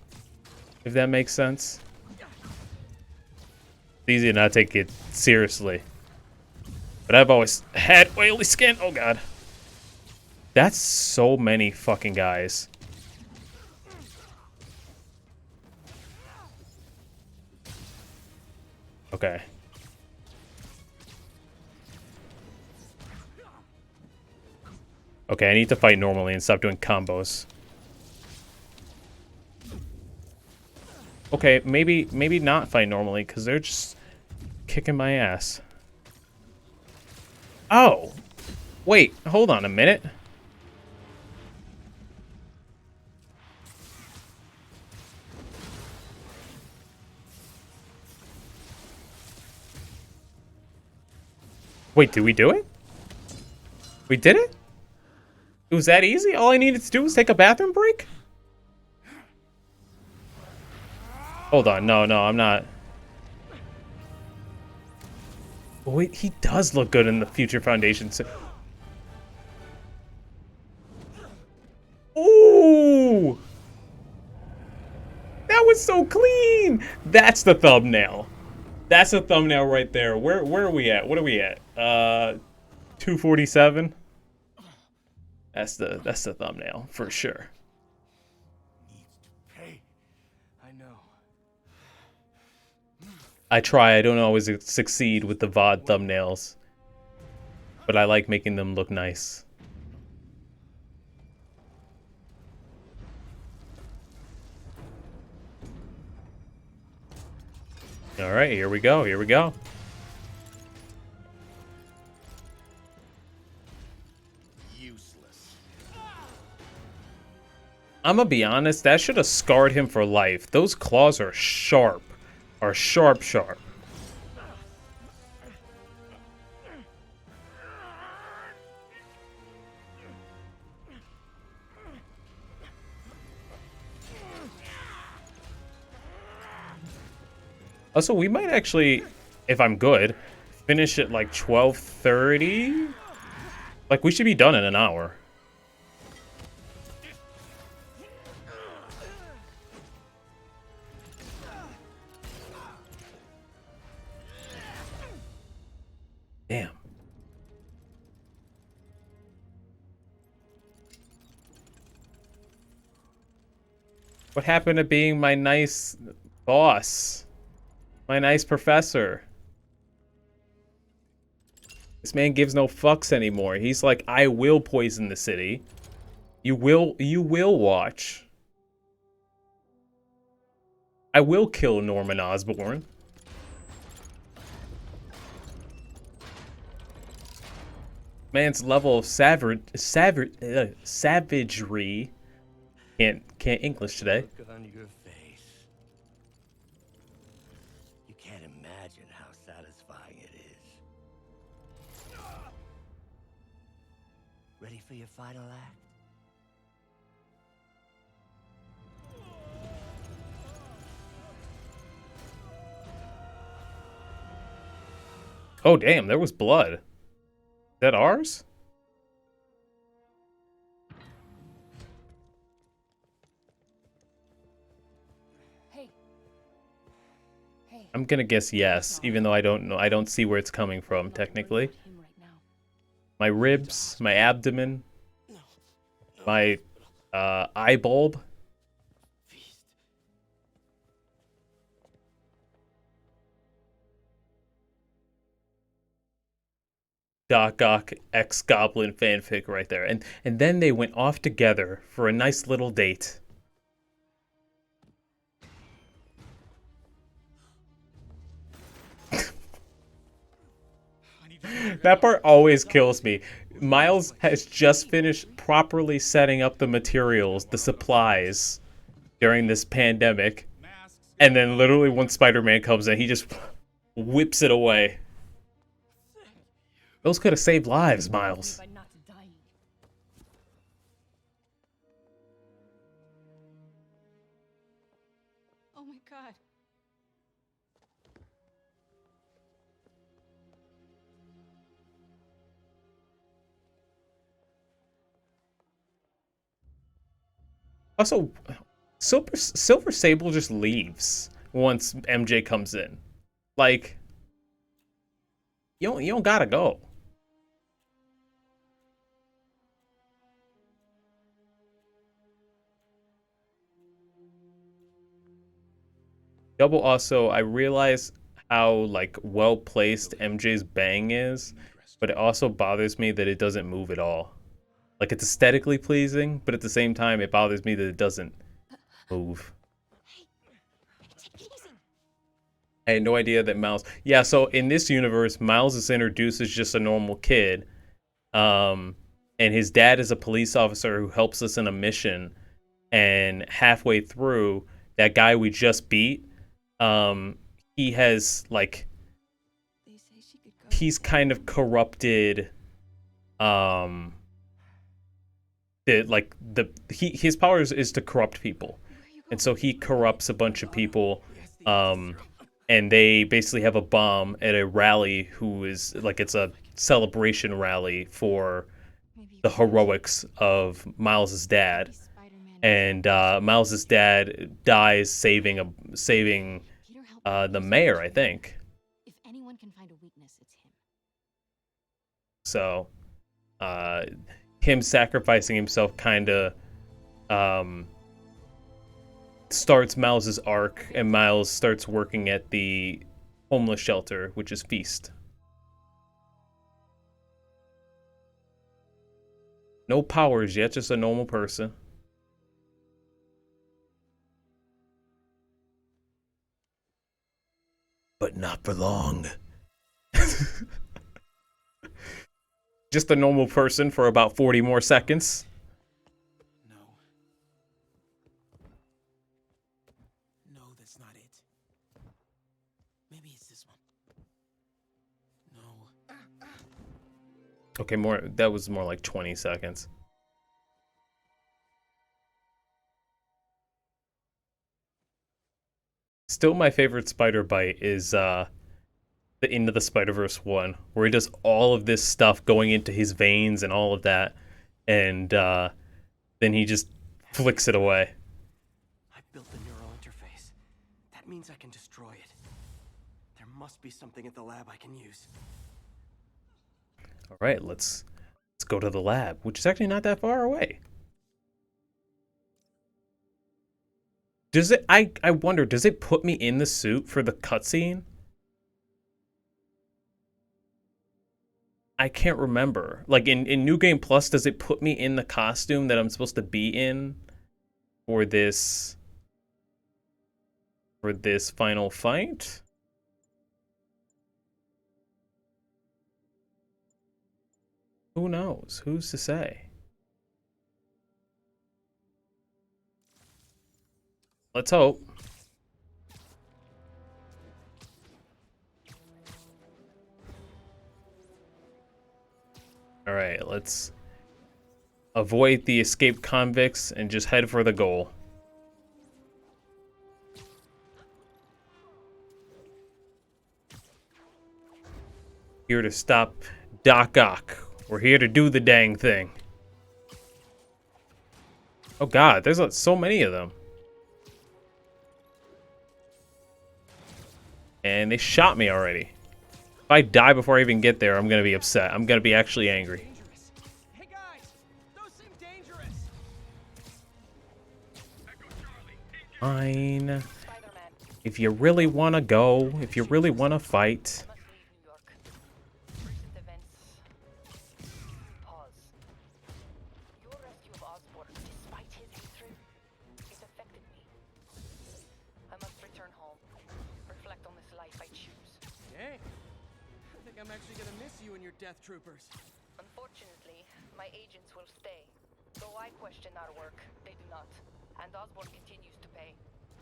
A: if that makes sense. It's easy to not take it seriously. But I've always had oily skin. Oh god. That's so many fucking guys. Okay. Okay, I need to fight normally and stop doing combos. Okay, maybe not fight normally, because they're just kicking my ass. Oh! Wait, hold on a minute. Wait, did we do it? We did it? It was that easy? All I needed to do was take a bathroom break? Hold on, no, I'm not. Wait, he does look good in the Future Foundation. Ooh! That was so clean! That's the thumbnail. That's the thumbnail right there. Where are we at? What are we at? 247? That's the thumbnail for sure.
B: Needs to pay.
A: I try. I don't always succeed with the VOD thumbnails, but I like making them look nice. All right, here we go. Here we go.
B: Useless.
A: I'm gonna be honest, that should have scarred him for life. Those claws are sharp. Are sharp, sharp. Also, we might actually, if I'm good, finish at like 12:30. Like, we should be done in an hour. Damn. What happened to being my nice boss? My nice professor? This man gives no fucks anymore. He's like, I will poison the city. You will watch. I will kill Norman Osborn. Man's level of savagery. Can't English today.
B: Look on your face. You can't imagine how satisfying it is. Ready for your final act?
A: Oh damn, there was blood. Is that ours?
E: Hey. Hey.
A: I'm gonna guess yes, even though I don't know. I don't see where it's coming from technically.
E: Him right now.
A: My ribs, my abdomen, my eye bulb. Doc Ock ex-Goblin fanfic right there. And then they went off together for a nice little date. That part always kills me. Miles has just finished properly setting up the materials, the supplies, during this pandemic. And then literally when Spider-Man comes in, he just whips it away. Those could have saved lives, Miles.
E: By not dying.
C: Oh my god.
A: Also, Silver Sable just leaves once MJ comes in. Like, you don't gotta go. Double also, I realize how like well placed MJ's bang is, but it also bothers me that it doesn't move at all. Like, it's aesthetically pleasing, but at the same time it bothers me that it doesn't move. I had no idea that Miles... Yeah, so in this universe, Miles is introduced as just a normal kid. And his dad is a police officer who helps us in a mission. And halfway through, that guy we just beat, he has, like... He's kind of corrupted... his power is to corrupt people. And so he corrupts a bunch of people. And they basically have a bomb at a rally who is like, it's a celebration rally for the heroics of Miles's dad. And Miles's dad dies saving the mayor, I think.
C: If anyone can find a weakness, it's him.
A: So him sacrificing himself kind of starts Miles's arc, and Miles starts working at the homeless shelter, which is Feast. No powers yet, just a normal person. But not for long. Just a normal person for about 40 more seconds.
B: No. No, that's not it. Maybe it's this one. No.
A: Okay, that was more like 20 seconds. Still my favorite spider bite is the Into the Spider-Verse one, where he does all of this stuff going into his veins and all of that, and then he just flicks it away.
B: I built the neural interface. That means I can destroy it. There must be something at the lab I can use.
A: All right, let's go to the lab, which is actually not that far away. Does it? I wonder. Does it put me in the suit for the cutscene? I can't remember. Like in New Game Plus, does it put me in the costume that I'm supposed to be in for this final fight? Who knows? Who's to say? Let's hope. All right, let's avoid the escaped convicts and just head for the goal. Here to stop Doc Ock. We're here to do the dang thing. Oh God, there's so many of them. And they shot me already. If I die before I even get there, I'm gonna be upset. I'm gonna be actually angry.
B: Dangerous. Hey guys, those seem dangerous.
A: Fine.
G: Spider-Man,
A: If you really wanna go, if you really wanna fight.
G: I must leave New York. Recent events. Pause. Your rescue of Osborn, despite his hatred, it affected me. I must return home. Reflect on this life I choose.
B: Dang. I think I'm actually gonna miss you and your death troopers.
G: Unfortunately, my agents will stay. Though I question our work, they do not. And Osborn continues to pay.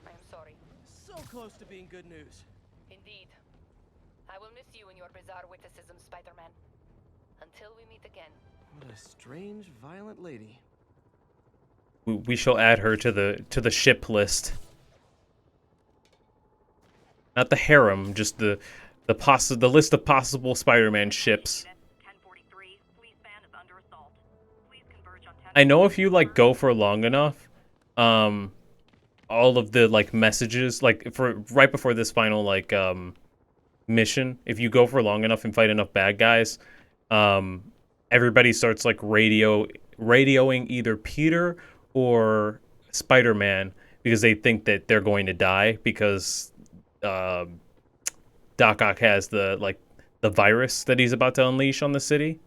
G: I am sorry.
B: So close to being good news.
G: Indeed. I will miss you and your bizarre witticism, Spider-Man. Until we meet again.
B: What a strange, violent lady.
A: We shall add her to the ship list. Not the harem, just the list of possible Spider-Man ships.
H: 1043, police van is under assault. Please converge on 10.
A: I know if you like go for long enough, all of the like messages, like for right before this final like mission, if you go for long enough and fight enough bad guys, everybody starts like radioing either Peter or Spider-Man because they think that they're going to die because Doc Ock has the virus that he's about to unleash on the city.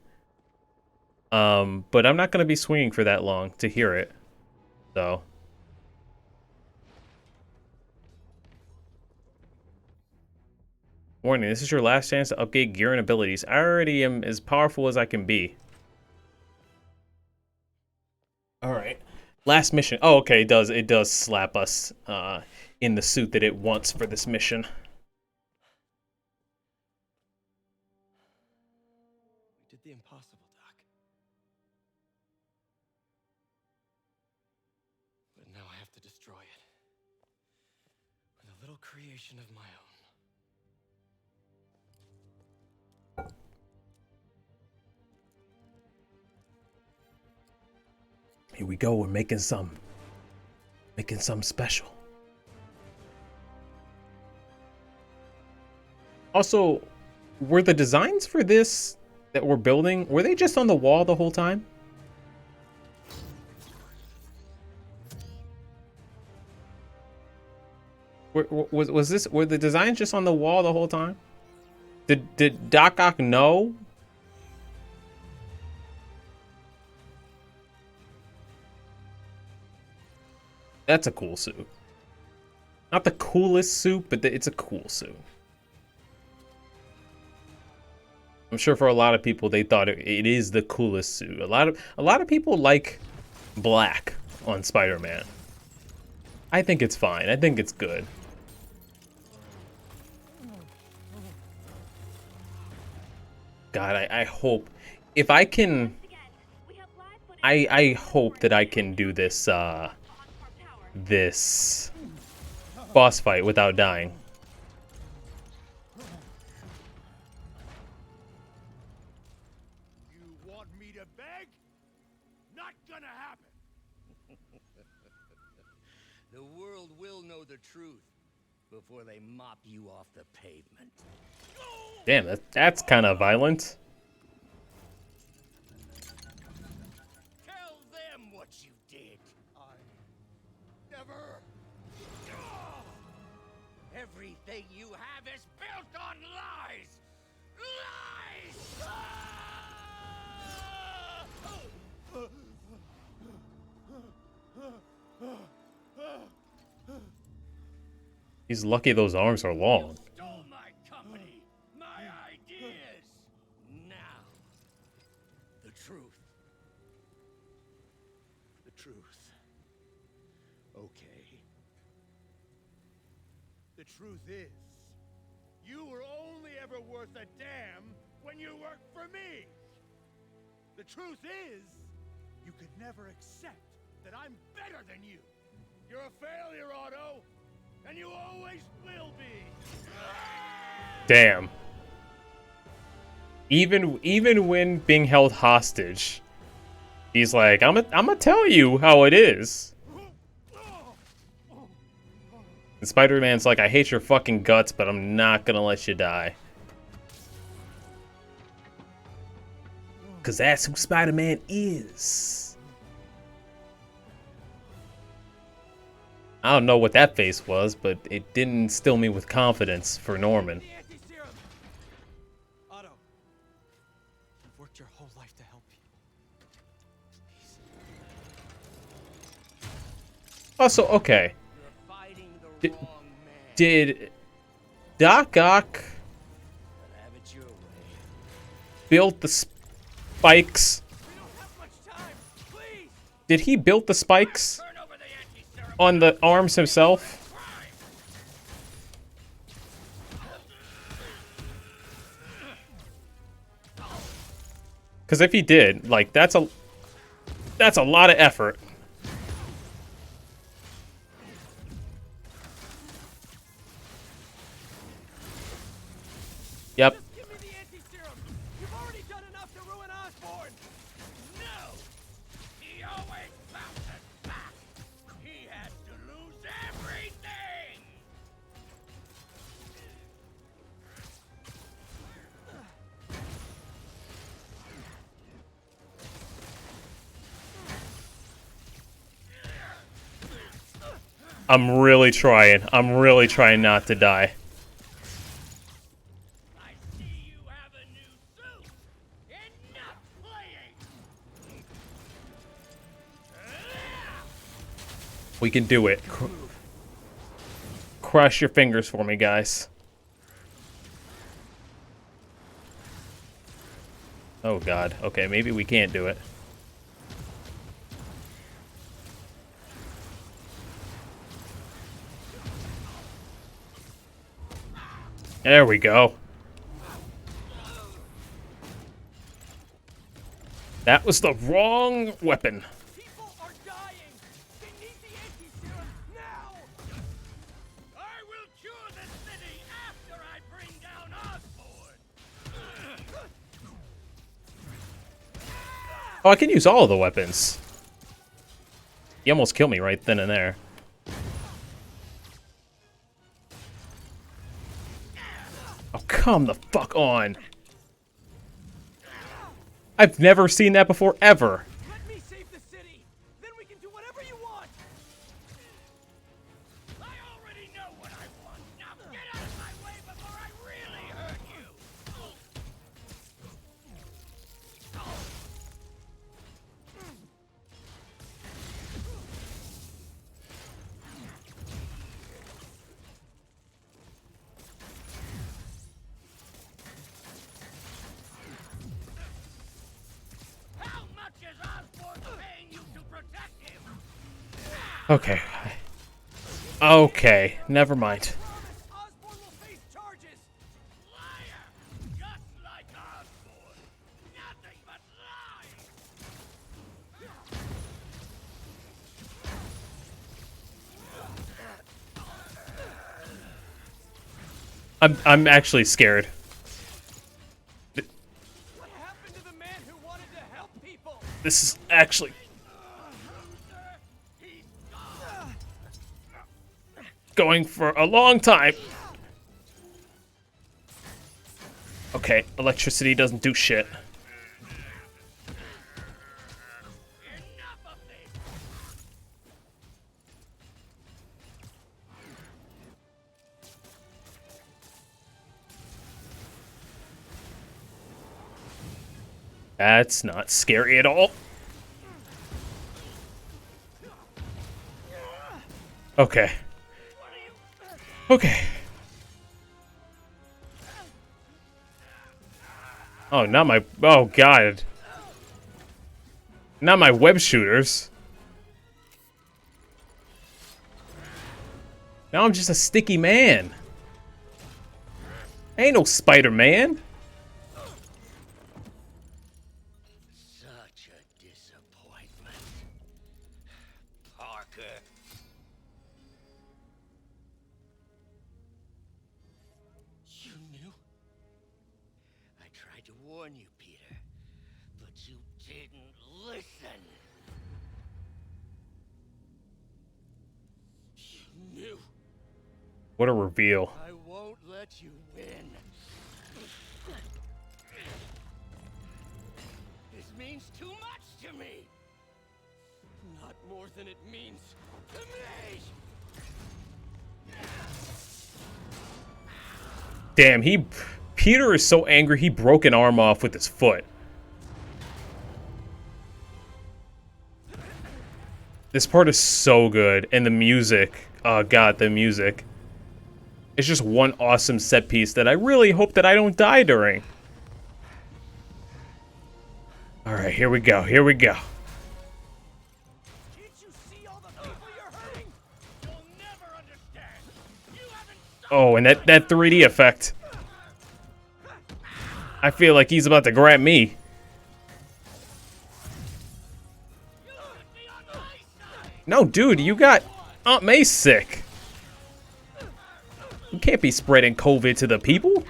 A: But I'm not going to be swinging for that long to hear it. So. Warning, this is your last chance to upgrade gear and abilities. I already am as powerful as I can be. Alright. Last mission. Oh, okay, it does slap us in the suit that it wants for this mission.
B: We did the impossible, Doc. But now I have to destroy it. With a little creation of my own.
A: Here we go, we're making some special. Also, were the designs for this that we're building, were they just on the wall the whole time? Were the designs just on the wall the whole time? Did Doc Ock know? That's a cool suit. Not the coolest suit, but it's a cool suit. I'm sure for a lot of people, they thought it is the coolest suit. A lot of people like black on Spider-Man. I think it's fine. I think it's good. God, I hope if I can. I hope that I can do this this boss fight without dying.
B: You want me to beg? Not gonna happen.
I: The world will know the truth before they mop you off the pavement.
A: Damn, that's kind of violent.
I: Tell them what you did.
B: I never.
I: Everything you have is built on lies. Lies!
A: He's lucky those arms are long.
I: Stole my company, my ideas. Now, the truth.
B: The truth. Okay. The truth is, you were only ever worth a damn when you worked for me. The truth is, you could never accept that I'm better than you. You're a failure, Otto, and you always will be.
A: Damn. Even when being held hostage, he's like, I'm gonna tell you how it is. And Spider-Man's like, I hate your fucking guts, but I'm not gonna let you die. Cause that's who Spider-Man is. I don't know what that face was, but it didn't instill me with confidence for Norman.
B: Otto, you've worked your whole life to help people. Please.
A: Also, okay.
I: You're fighting the wrong man.
A: Did Doc Ock
I: Have it your way.
A: build the spikes?
B: We don't have much time. Please.
A: Did he build the spikes
I: Turn over the anti-serum.
A: on the arms himself? Because if he did, like, that's a lot of effort. Yep.
B: Just give me the anti-serum. You've already done enough to ruin Osborn.
I: No! He always bounces back. He has to lose everything.
A: I'm really trying not to die.
I: I see you have a new suit. Enough playing.
A: We can do it. Cross your fingers for me, guys. Oh god. Okay, maybe we can't do it. There we go. That was the wrong weapon.
B: People are dying. They need the anti-serum now.
I: I will cure the city after I bring down Osborn.
A: Oh, I can use all of the weapons. He almost killed me right then and there. Oh, come the fuck on. I've never seen that before, ever.
B: Let me save the city. Then we can do whatever you want.
I: I already know what I
A: Okay. Okay, never mind.
B: Osborn will face charges. Liar! Just like Osborn. Nothing but lies.
A: I'm actually scared.
B: What happened to the man who wanted to help people?
A: This is actually going for a long time. Okay, electricity doesn't do shit. That's not scary at all. Okay. Okay. Oh, not my... Oh, God. Not my web shooters. Now I'm just a sticky man. I ain't no Spider-Man.
I: Such a disappointment. Parker. You knew? I tried to warn you, Peter, but you didn't listen. You knew.
A: What a reveal.
I: I won't let you win. This means too much to me. Not more than it means to me.
A: Damn, Peter is so angry he broke an arm off with his foot. This part is so good, and the music, oh god, the music. It's just one awesome set piece that I really hope that I don't die during. Alright, here we go, here we go.
B: Can't you see all the people you're hurting? You'll never understand. You haven't
A: Oh, and that 3D effect. I feel like he's about to grab me. No, dude, you got Aunt May sick. You can't be spreading COVID to the people.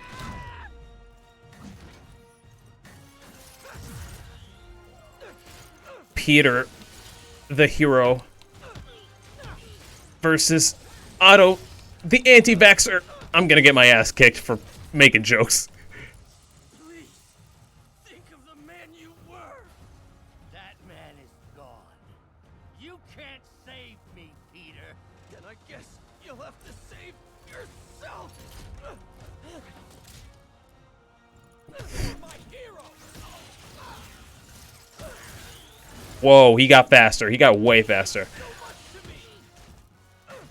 A: Peter, the hero, versus Otto, the anti-vaxxer. I'm gonna get my ass kicked for making jokes.
B: Please, think of the man you were.
I: That man is gone. You can't save me, Peter.
B: Then I guess you'll have to save yourself. You're my hero.
A: Whoa, he got faster. He got way faster.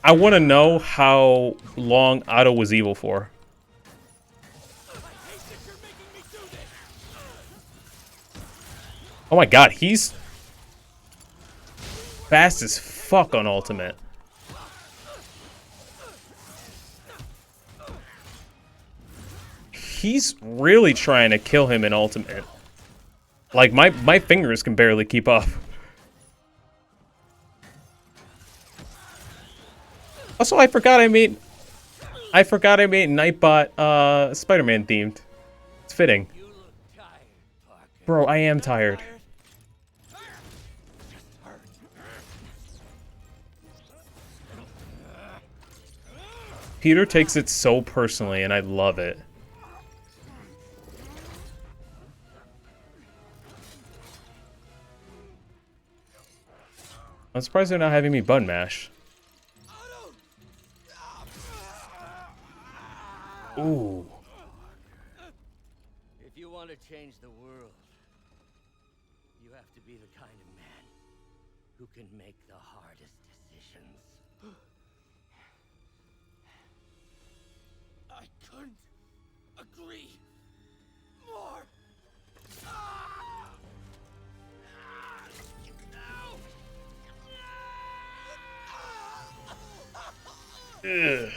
A: I want to know how long Otto was evil for.
B: I hate that you're making me do this.
A: Oh my god, he's fast as fuck on Ultimate. He's really trying to kill him in Ultimate. Like, my fingers can barely keep up. Also, I forgot I made Nightbot Spider-Man themed. It's fitting.
I: You look tired, Parker.
A: Bro, I am tired. Peter takes it so personally, and I love it. I'm surprised they're not having me button mash. Ooh.
I: If you want to change the world, you have to be the kind of man who can make the hardest decisions.
B: I couldn't agree more.
A: Ugh.
I: The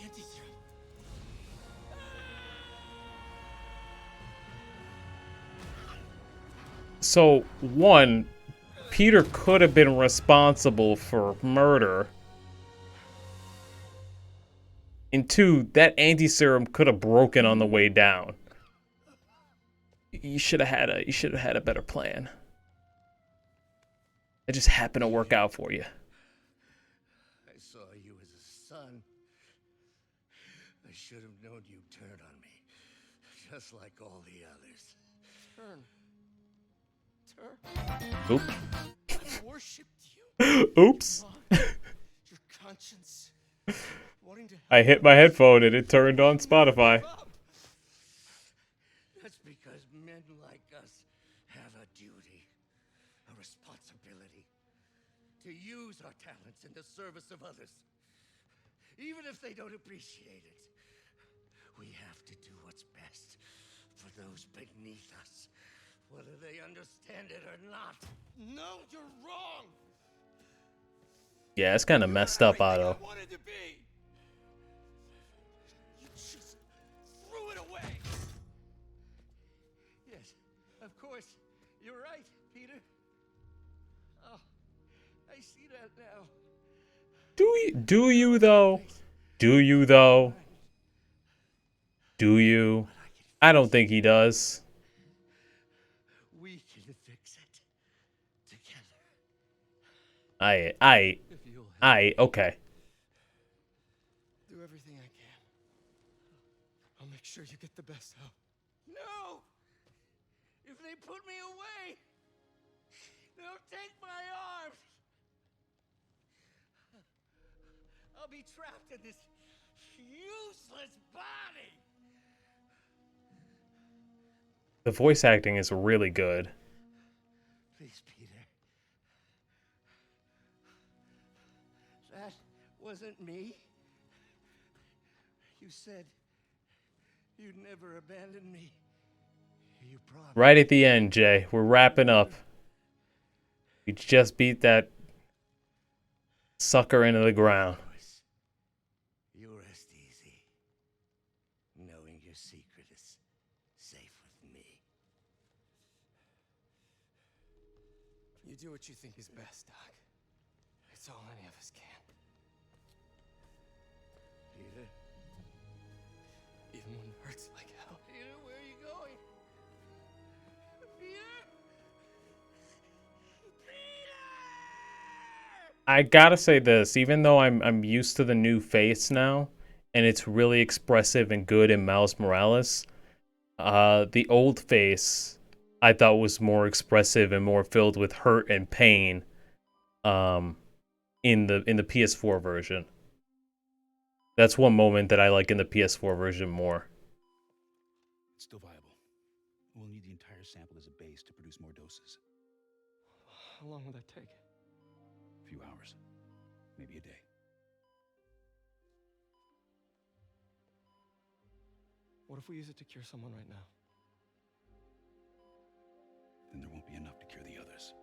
I: anti-serum.
A: So, one, Peter could have been responsible for murder. And two, that anti-serum could have broken on the way down. You should have had a better plan. It just happened to work out for you.
I: I saw you as a son. I should have known you'd turn on me, just like all the others.
B: Turn.
A: Oop.
B: I worshipped you.
A: Oops.
B: Your conscience. Wanting to
A: I hit my headphone and it turned on Spotify.
I: That's because men like us have a duty, a responsibility, to use our talents in the service of others. Even if they don't appreciate it, we have to do what's best for those beneath us, whether they understand it or not.
B: No, you're wrong.
A: Yeah, it's kind of messed up,
B: Everything
A: Otto.
B: I wanted to be. You just threw it away.
I: Yes, of course. You're right, Peter. Oh, I see that now.
A: Do you though? Do you though? Do you? I don't think he does.
I: We can fix it together.
B: If you'll help
A: Okay.
B: do everything I can, I'll make sure you get the best help.
I: No! If they put me away, they'll take my arms. I'll be trapped in this useless body.
A: The voice acting is really good.
I: Please, Peter. That wasn't me. You said you'd never abandon me. You promised.
A: Right at the end, Jay. We're wrapping up. We just beat that sucker into the ground.
I: You rest easy, knowing your secret is safe with me.
B: You do what you think is best, Doc. It's all any of us can.
I: Peter?
B: Even when it hurts like hell.
I: Peter, where are you going? Peter?
A: I gotta say this, even though I'm used to the new face now, and it's really expressive and good in Miles Morales, the old face I thought was more expressive and more filled with hurt and pain, in the PS4 version. That's one moment that I like in the PS4 version more.
J: It's still viable. We'll need the entire sample as a base to produce more doses.
B: How long will that take?
J: A few hours, maybe a day.
B: What if we use it to cure someone right now?
J: Then there won't be enough to cure the others.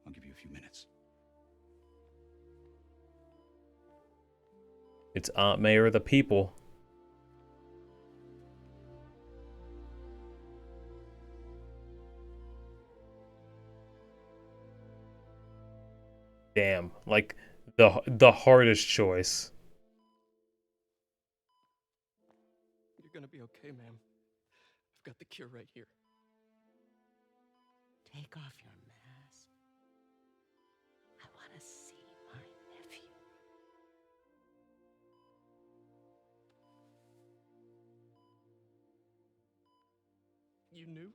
J: I'll give you a few minutes.
A: It's Aunt May or the people. Damn, like the hardest choice.
B: You're gonna be okay, ma'am. I've got the cure right here.
G: Take off your mask. I want to see my nephew.
B: You knew?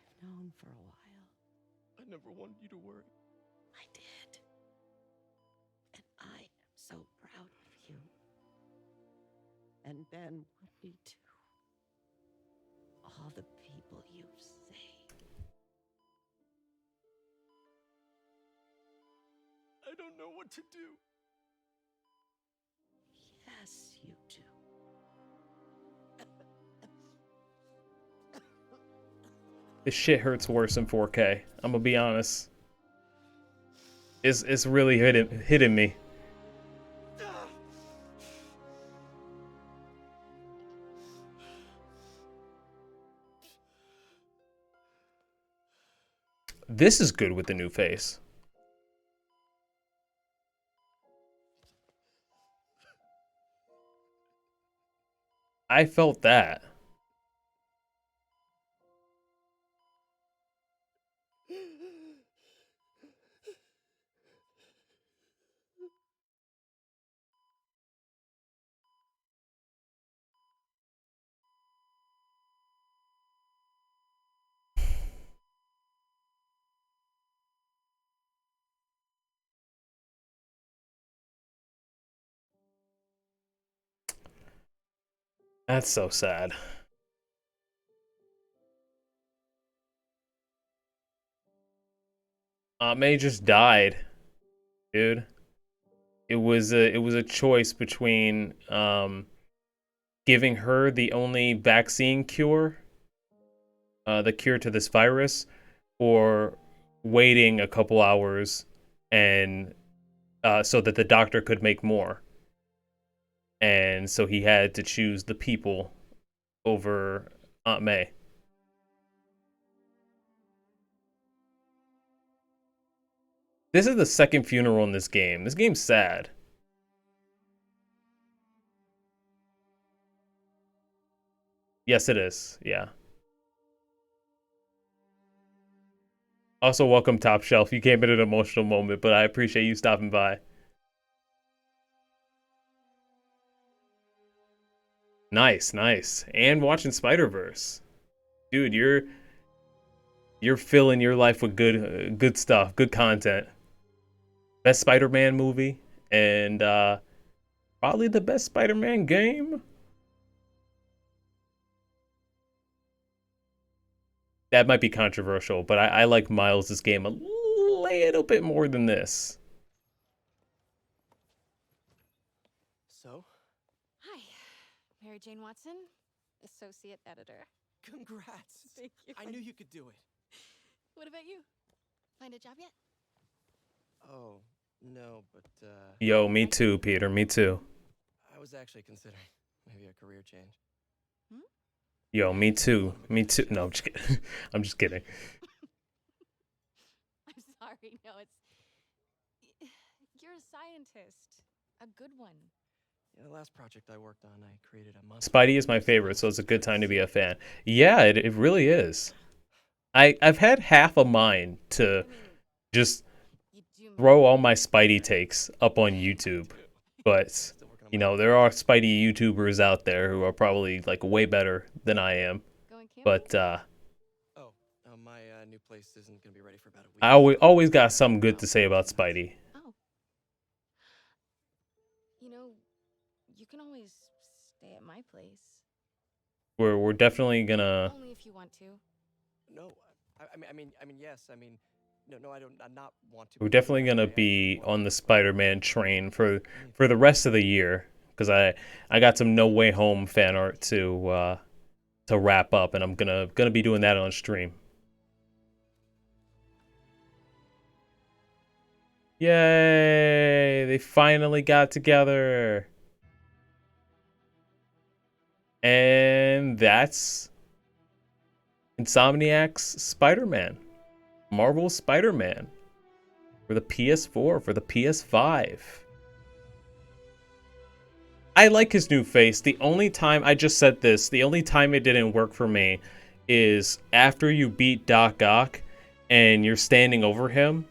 G: I've known for a while.
B: I never wanted you to worry.
G: I did. And I am so proud of you. And Ben would be too. All the people you've saved.
B: I don't know what to do.
G: Yes, you do.
A: This shit hurts worse in 4K. I'm gonna be honest. It's really hitting me. This is good with the new face. I felt that. That's so sad. May just died, dude. It was a choice between giving her the only vaccine cure, the cure to this virus, or waiting a couple hours and so that the doctor could make more. And so he had to choose the people over Aunt May. This is the second funeral in this game. This game's sad. Yes, it is. Yeah. Also, welcome Top Shelf. You came at an emotional moment, but I appreciate you stopping by. Nice, nice. And watching Spider-Verse. Dude, you're filling your life with good stuff, good content. Best Spider-Man movie and probably the best Spider-Man game. That might be controversial, but I like Miles' game a little bit more than this.
G: So?
C: Hi, Mary Jane Watson, associate editor.
G: Congrats.
C: Thank you.
G: I knew you could do it.
C: What about you? Find a job yet?
G: Oh, no, but,
A: Yo, me too, Peter, me too.
G: I was actually considering maybe a career change.
A: Yo, me too. Me too. No, I'm just kidding. I'm just kidding.
C: I'm sorry, no, it's... You're a scientist. A good one.
G: Yeah, the last project I worked on, I created a monster.
A: Spidey is my favorite, so it's a good time to be a fan. Yeah, it really is. I've had half a mind to just throw all my Spidey takes up on YouTube, but you know there are Spidey YouTubers out there who are probably like way better than I am. But
G: My new place isn't gonna be ready for about a week.
A: I always got something good to say about Spidey.
C: Oh. You know, you can always stay at my place.
A: We're definitely gonna.
C: Only if you want to.
G: No, I mean, yes. I mean, no, I not want to.
A: We're definitely gonna be on the Spider-Man train for the rest of the year because I got some No Way Home fan art to wrap up, and I'm gonna be doing that on stream. Yay! They finally got together. And that's Insomniac's Spider-Man. Marvel's Spider-Man. For the PS4, for the PS5. I like his new face. The only time, I just said this, the only time it didn't work for me is after you beat Doc Ock and you're standing over him.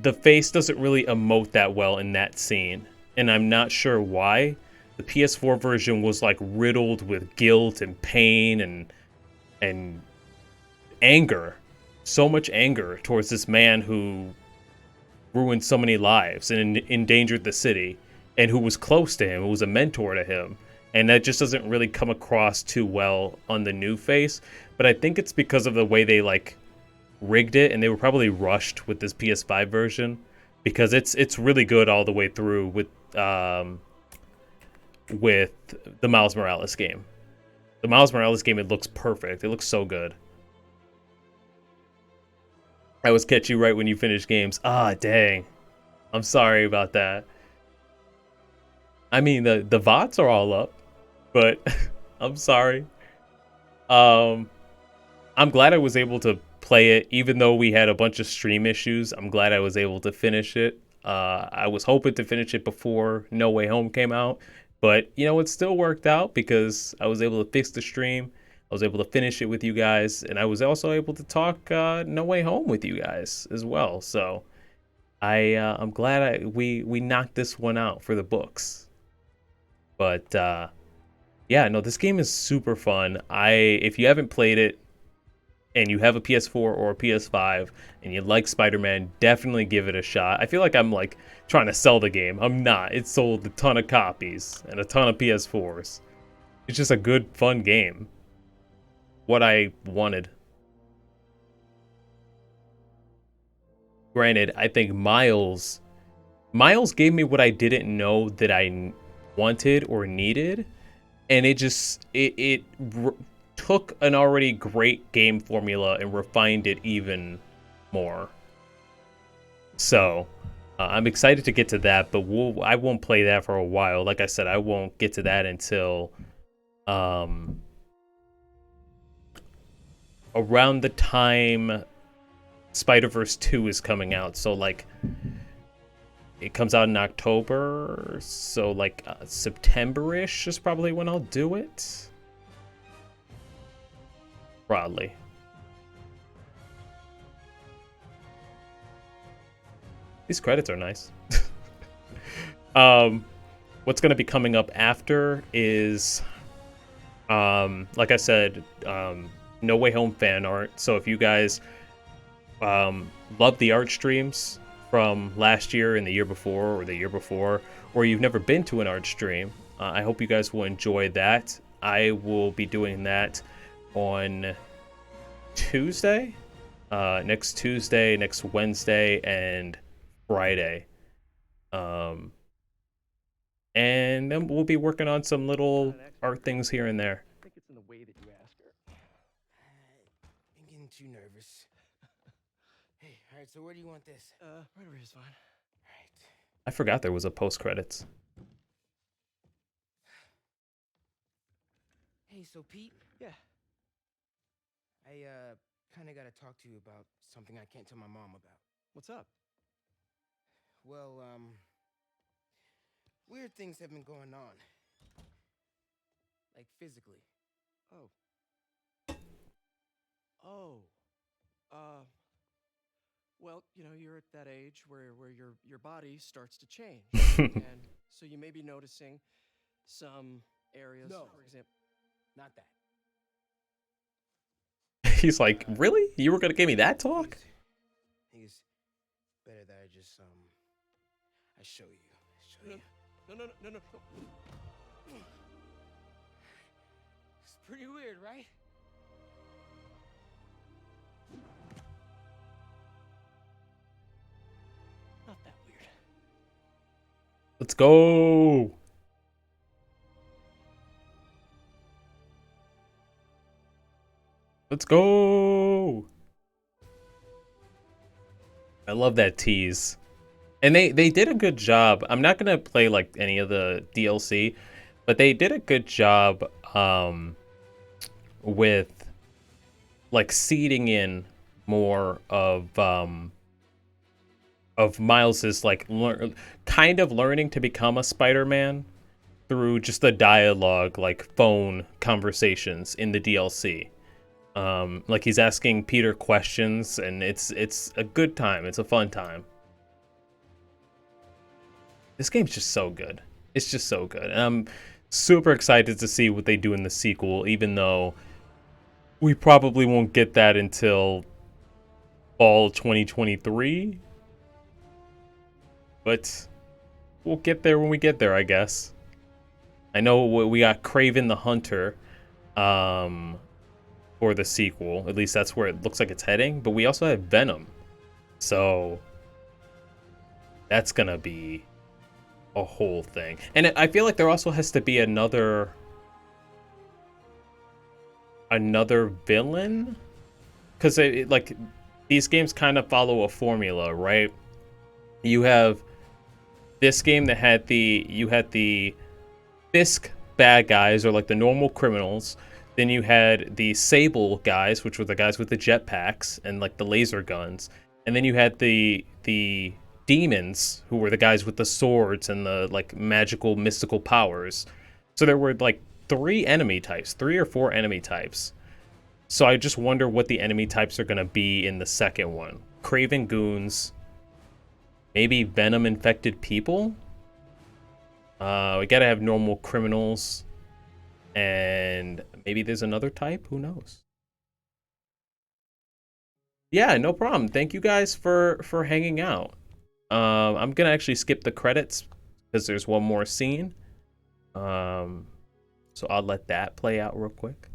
A: The face doesn't really emote that well in that scene. And I'm not sure why. The PS4 version was like riddled with guilt and pain and anger. So much anger towards this man who ruined so many lives and endangered the city, and who was close to him, who was a mentor to him. And that just doesn't really come across too well on the new face. But I think it's because of the way they like rigged it, and they were probably rushed with this PS5 version, because it's really good all the way through with the Miles Morales game. The Miles Morales game, it looks perfect. It looks so good. I always catch you right when you finish games. Ah, dang. I'm sorry about that. I mean, the VODs are all up, but I'm sorry. Um, I'm glad I was able to play it, even though we had a bunch of stream issues. I'm glad I was able to finish it. I was hoping to finish it before No Way Home came out, but you know, it still worked out because I was able to fix the stream. I was able to finish it with you guys, and I was also able to talk No Way Home with you guys as well. So I'm glad we knocked this one out for the books. But yeah, no, this game is super fun. If you haven't played it and you have a PS4 or a PS5 and you like Spider-Man, definitely give it a shot. I feel like I'm like trying to sell the game. I'm not. It sold a ton of copies and a ton of PS4s. It's just a good, fun game. What I wanted. Granted, I think Miles gave me what I didn't know that I wanted or needed, and it took an already great game formula and refined it even more. So I'm excited to get to that, but I won't play that for a while. Like I said, I won't get to that until around the time Spider-Verse 2 is coming out. So like it comes out in October, so like September-ish is probably when I'll do it. Broadly. These credits are nice. What's going to be coming up after is, like I said, No Way Home fan art. So if you guys love the art streams from last year and the year before, or you've never been to an art stream, I hope you guys will enjoy that. I will be doing that on Tuesday, next Tuesday, next Wednesday, and Friday. And then we'll be working on some little art things here and there.
B: I think it's in the way that you ask her.
K: I'm getting too nervous. Hey, alright, so where do you want this?
B: Right over here is fine.
K: Alright.
A: I forgot there was a post credits.
K: Hey, so Pete?
B: Yeah.
K: I, kinda gotta talk to you about something I can't tell my mom about.
B: What's up?
K: Well, weird things have been going on. Like, physically.
B: Oh. Oh. Well, you know, you're at that age where your body starts to change. And so you may be noticing some areas,
K: No.
B: for example.
K: Not that.
A: He's like, really? You were gonna give me that talk?
K: I think it's better that I just, I show you.
B: No.
K: It's pretty weird, right?
B: Not that weird.
A: Let's go. Let's go. I love that tease. And they did a good job. I'm not gonna play like any of the DLC, but they did a good job with like seeding in more of Miles's like kind of learning to become a Spider-Man through just the dialogue, like phone conversations in the DLC. Like he's asking Peter questions, and it's a good time. It's a fun time. This game's just so good. It's just so good. And I'm super excited to see what they do in the sequel, even though we probably won't get that until fall 2023. But we'll get there when we get there, I guess. I know we got Kraven the Hunter for the sequel. At least that's where it looks like it's heading. But we also have Venom. So that's going to be a whole thing. And I feel like there also has to be another villain, because like these games kind of follow a formula, right? You have this game that had the Fisk bad guys, or like the normal criminals. Then you had the Sable guys, which were the guys with the jetpacks and like the laser guns. And then you had the demons, who were the guys with the swords and the like magical mystical powers. So there were like three or four enemy types. So I just wonder what the enemy types are gonna be in the second one. Craven goons, maybe venom infected people. We gotta have normal criminals, and maybe there's another type. Who knows? Yeah, no problem. Thank you guys for hanging out. I'm gonna actually skip the credits because there's one more scene. So I'll let that play out real quick.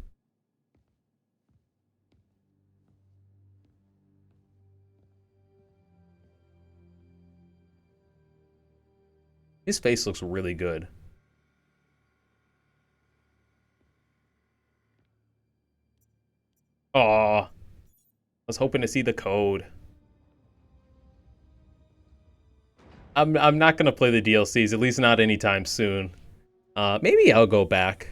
A: His face looks really good. Aw. I was hoping to see the code. I'm not gonna play the DLCs, at least not anytime soon. Maybe I'll go back.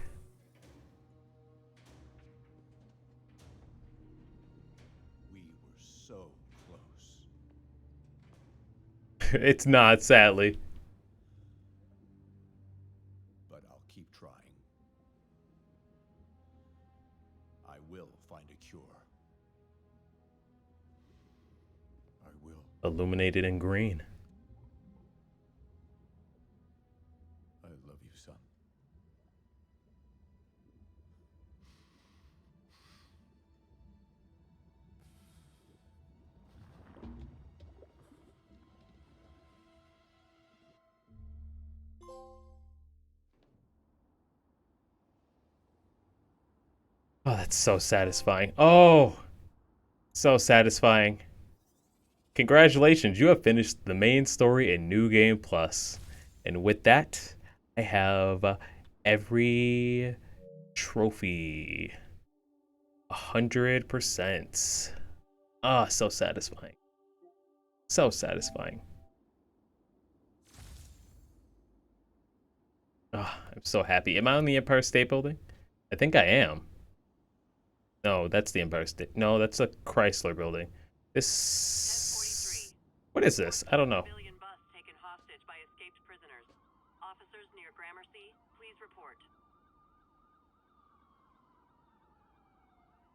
J: We were so close.
A: It's not, sadly.
J: But I'll keep trying. I will find a cure. I will.
A: Illuminated in green.
J: I love you, son.
A: Oh, that's so satisfying. Oh, so satisfying. Congratulations, you have finished the main story in New Game Plus. And with that, I have every trophy. 100%. Ah, so satisfying. So satisfying. Ah, I'm so happy. Am I on the Empire State Building? I think I am. No, that's the Empire State. No, that's a Chrysler Building. This... What is this? I don't know.
H: Civilian bus taken hostage by escaped prisoners. Officers near Gramercy, please report.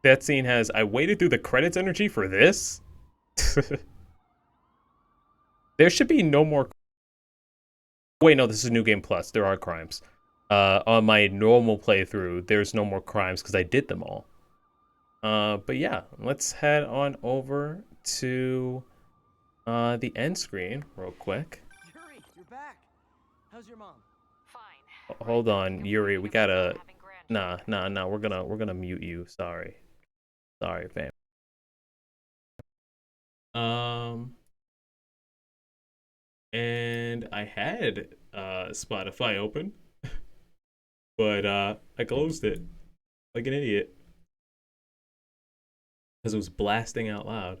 A: That scene has, I waited through the credits energy for this? There should be no more... Wait, no, this is New Game Plus. There are crimes. On my normal playthrough, there's no more crimes because I did them all. But yeah, let's head on over to the end screen real quick.
B: Yuri, you're back. How's your mom?
G: Fine.
A: Hold on, Yuri, we gotta... Nah, we're gonna mute you. Sorry, fam. And I had Spotify open, but I closed it like an idiot because it was blasting out loud.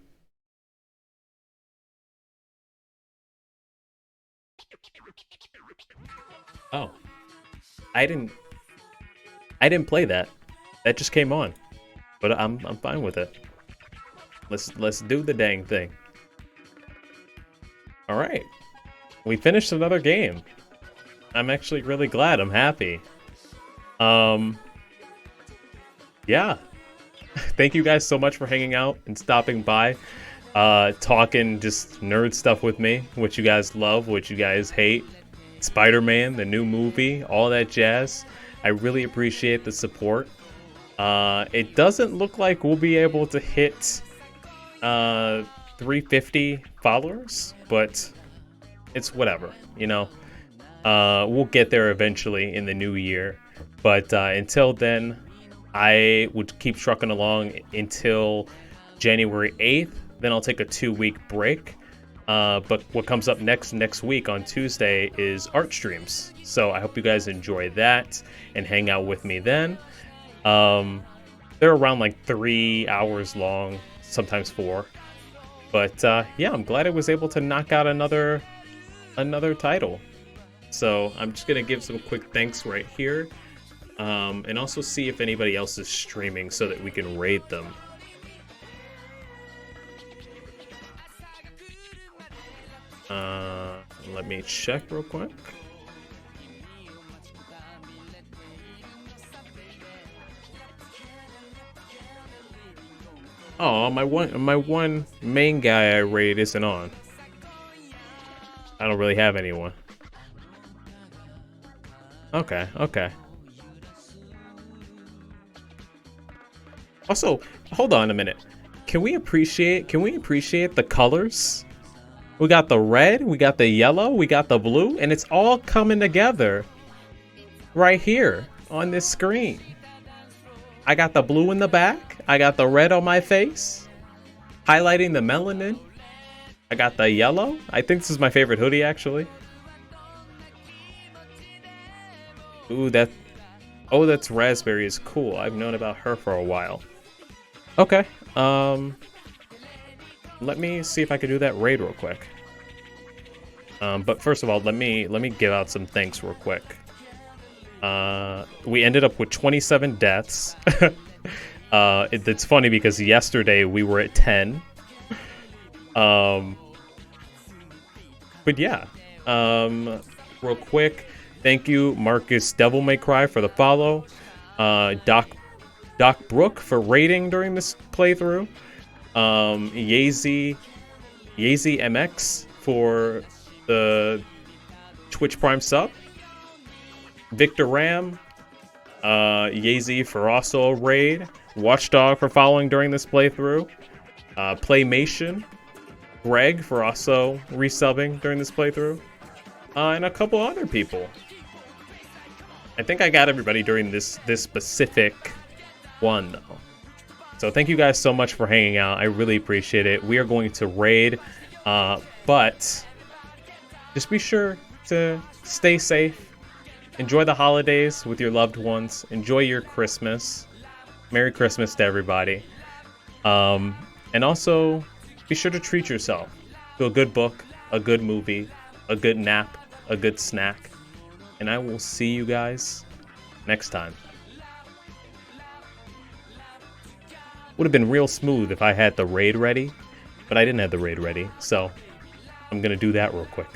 A: Oh, I didn't play that. That just came on, but I'm fine with it. Let's do the dang thing. All right, we finished another game. I'm actually really glad. I'm happy. Yeah. Thank you guys so much for hanging out and stopping by, talking just nerd stuff with me, what you guys love, what you guys hate, Spider-Man, the new movie, all that jazz. I really appreciate the support. It doesn't look like we'll be able to hit 350 followers, but it's whatever, you know. We'll get there eventually in the new year, but until then, I would keep trucking along until January 8th. Then I'll take a 2-week break. But what comes up next week on Tuesday is art streams. So I hope you guys enjoy that and hang out with me then. They're around like 3 hours long, sometimes 4. But yeah, I'm glad I was able to knock out another title. So I'm just gonna give some quick thanks right here, and also see if anybody else is streaming so that we can raid them. Let me check real quick. Oh, my one main guy I raid isn't on. I don't really have anyone. Okay, okay. Also, hold on a minute. Can we appreciate the colors? We got the red, we got the yellow, we got the blue, and it's all coming together right here on this screen. I got the blue in the back, I got the red on my face, highlighting the melanin. I got the yellow. I think this is my favorite hoodie, actually. Ooh, that's Raspberry is cool. I've known about her for a while. Okay, let me see if I can do that raid real quick. But first of all, let me give out some thanks real quick. We ended up with 27 deaths. It's funny because yesterday we were at 10. But yeah, real quick, thank you, Marcus Devil May Cry, for the follow. Doc Brook for raiding during this playthrough. Yazy MX for the Twitch Prime sub. Victor Ram, Yazy for also a raid. Watchdog for following during this playthrough. Playmation, Greg for also resubbing during this playthrough. And a couple other people. I think I got everybody during this specific one, though. So thank you guys so much for hanging out. I really appreciate it. We are going to raid, but just be sure to stay safe. Enjoy the holidays with your loved ones. Enjoy your Christmas. Merry Christmas to everybody. And also, be sure to treat yourself to a good book, a good movie, a good nap, a good snack. And I will see you guys next time. Would have been real smooth if I had the raid ready, but I didn't have the raid ready, so I'm gonna do that real quick.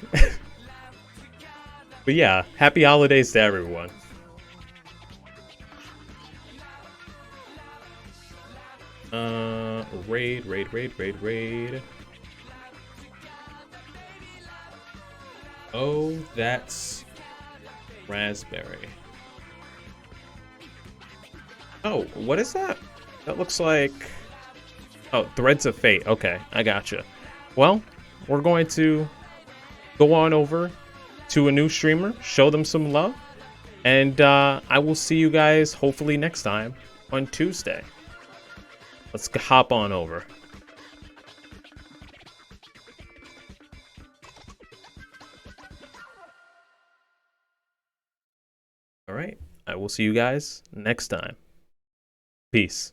A: But yeah, happy holidays to everyone. Raid. Oh, that's Raspberry. Oh, what is that? That looks like... Oh, Threads of Fate. Okay, I gotcha. Well, we're going to go on over to a new streamer, show them some love, and I will see you guys hopefully next time on Tuesday. Let's hop on over. All right, I will see you guys next time. Peace.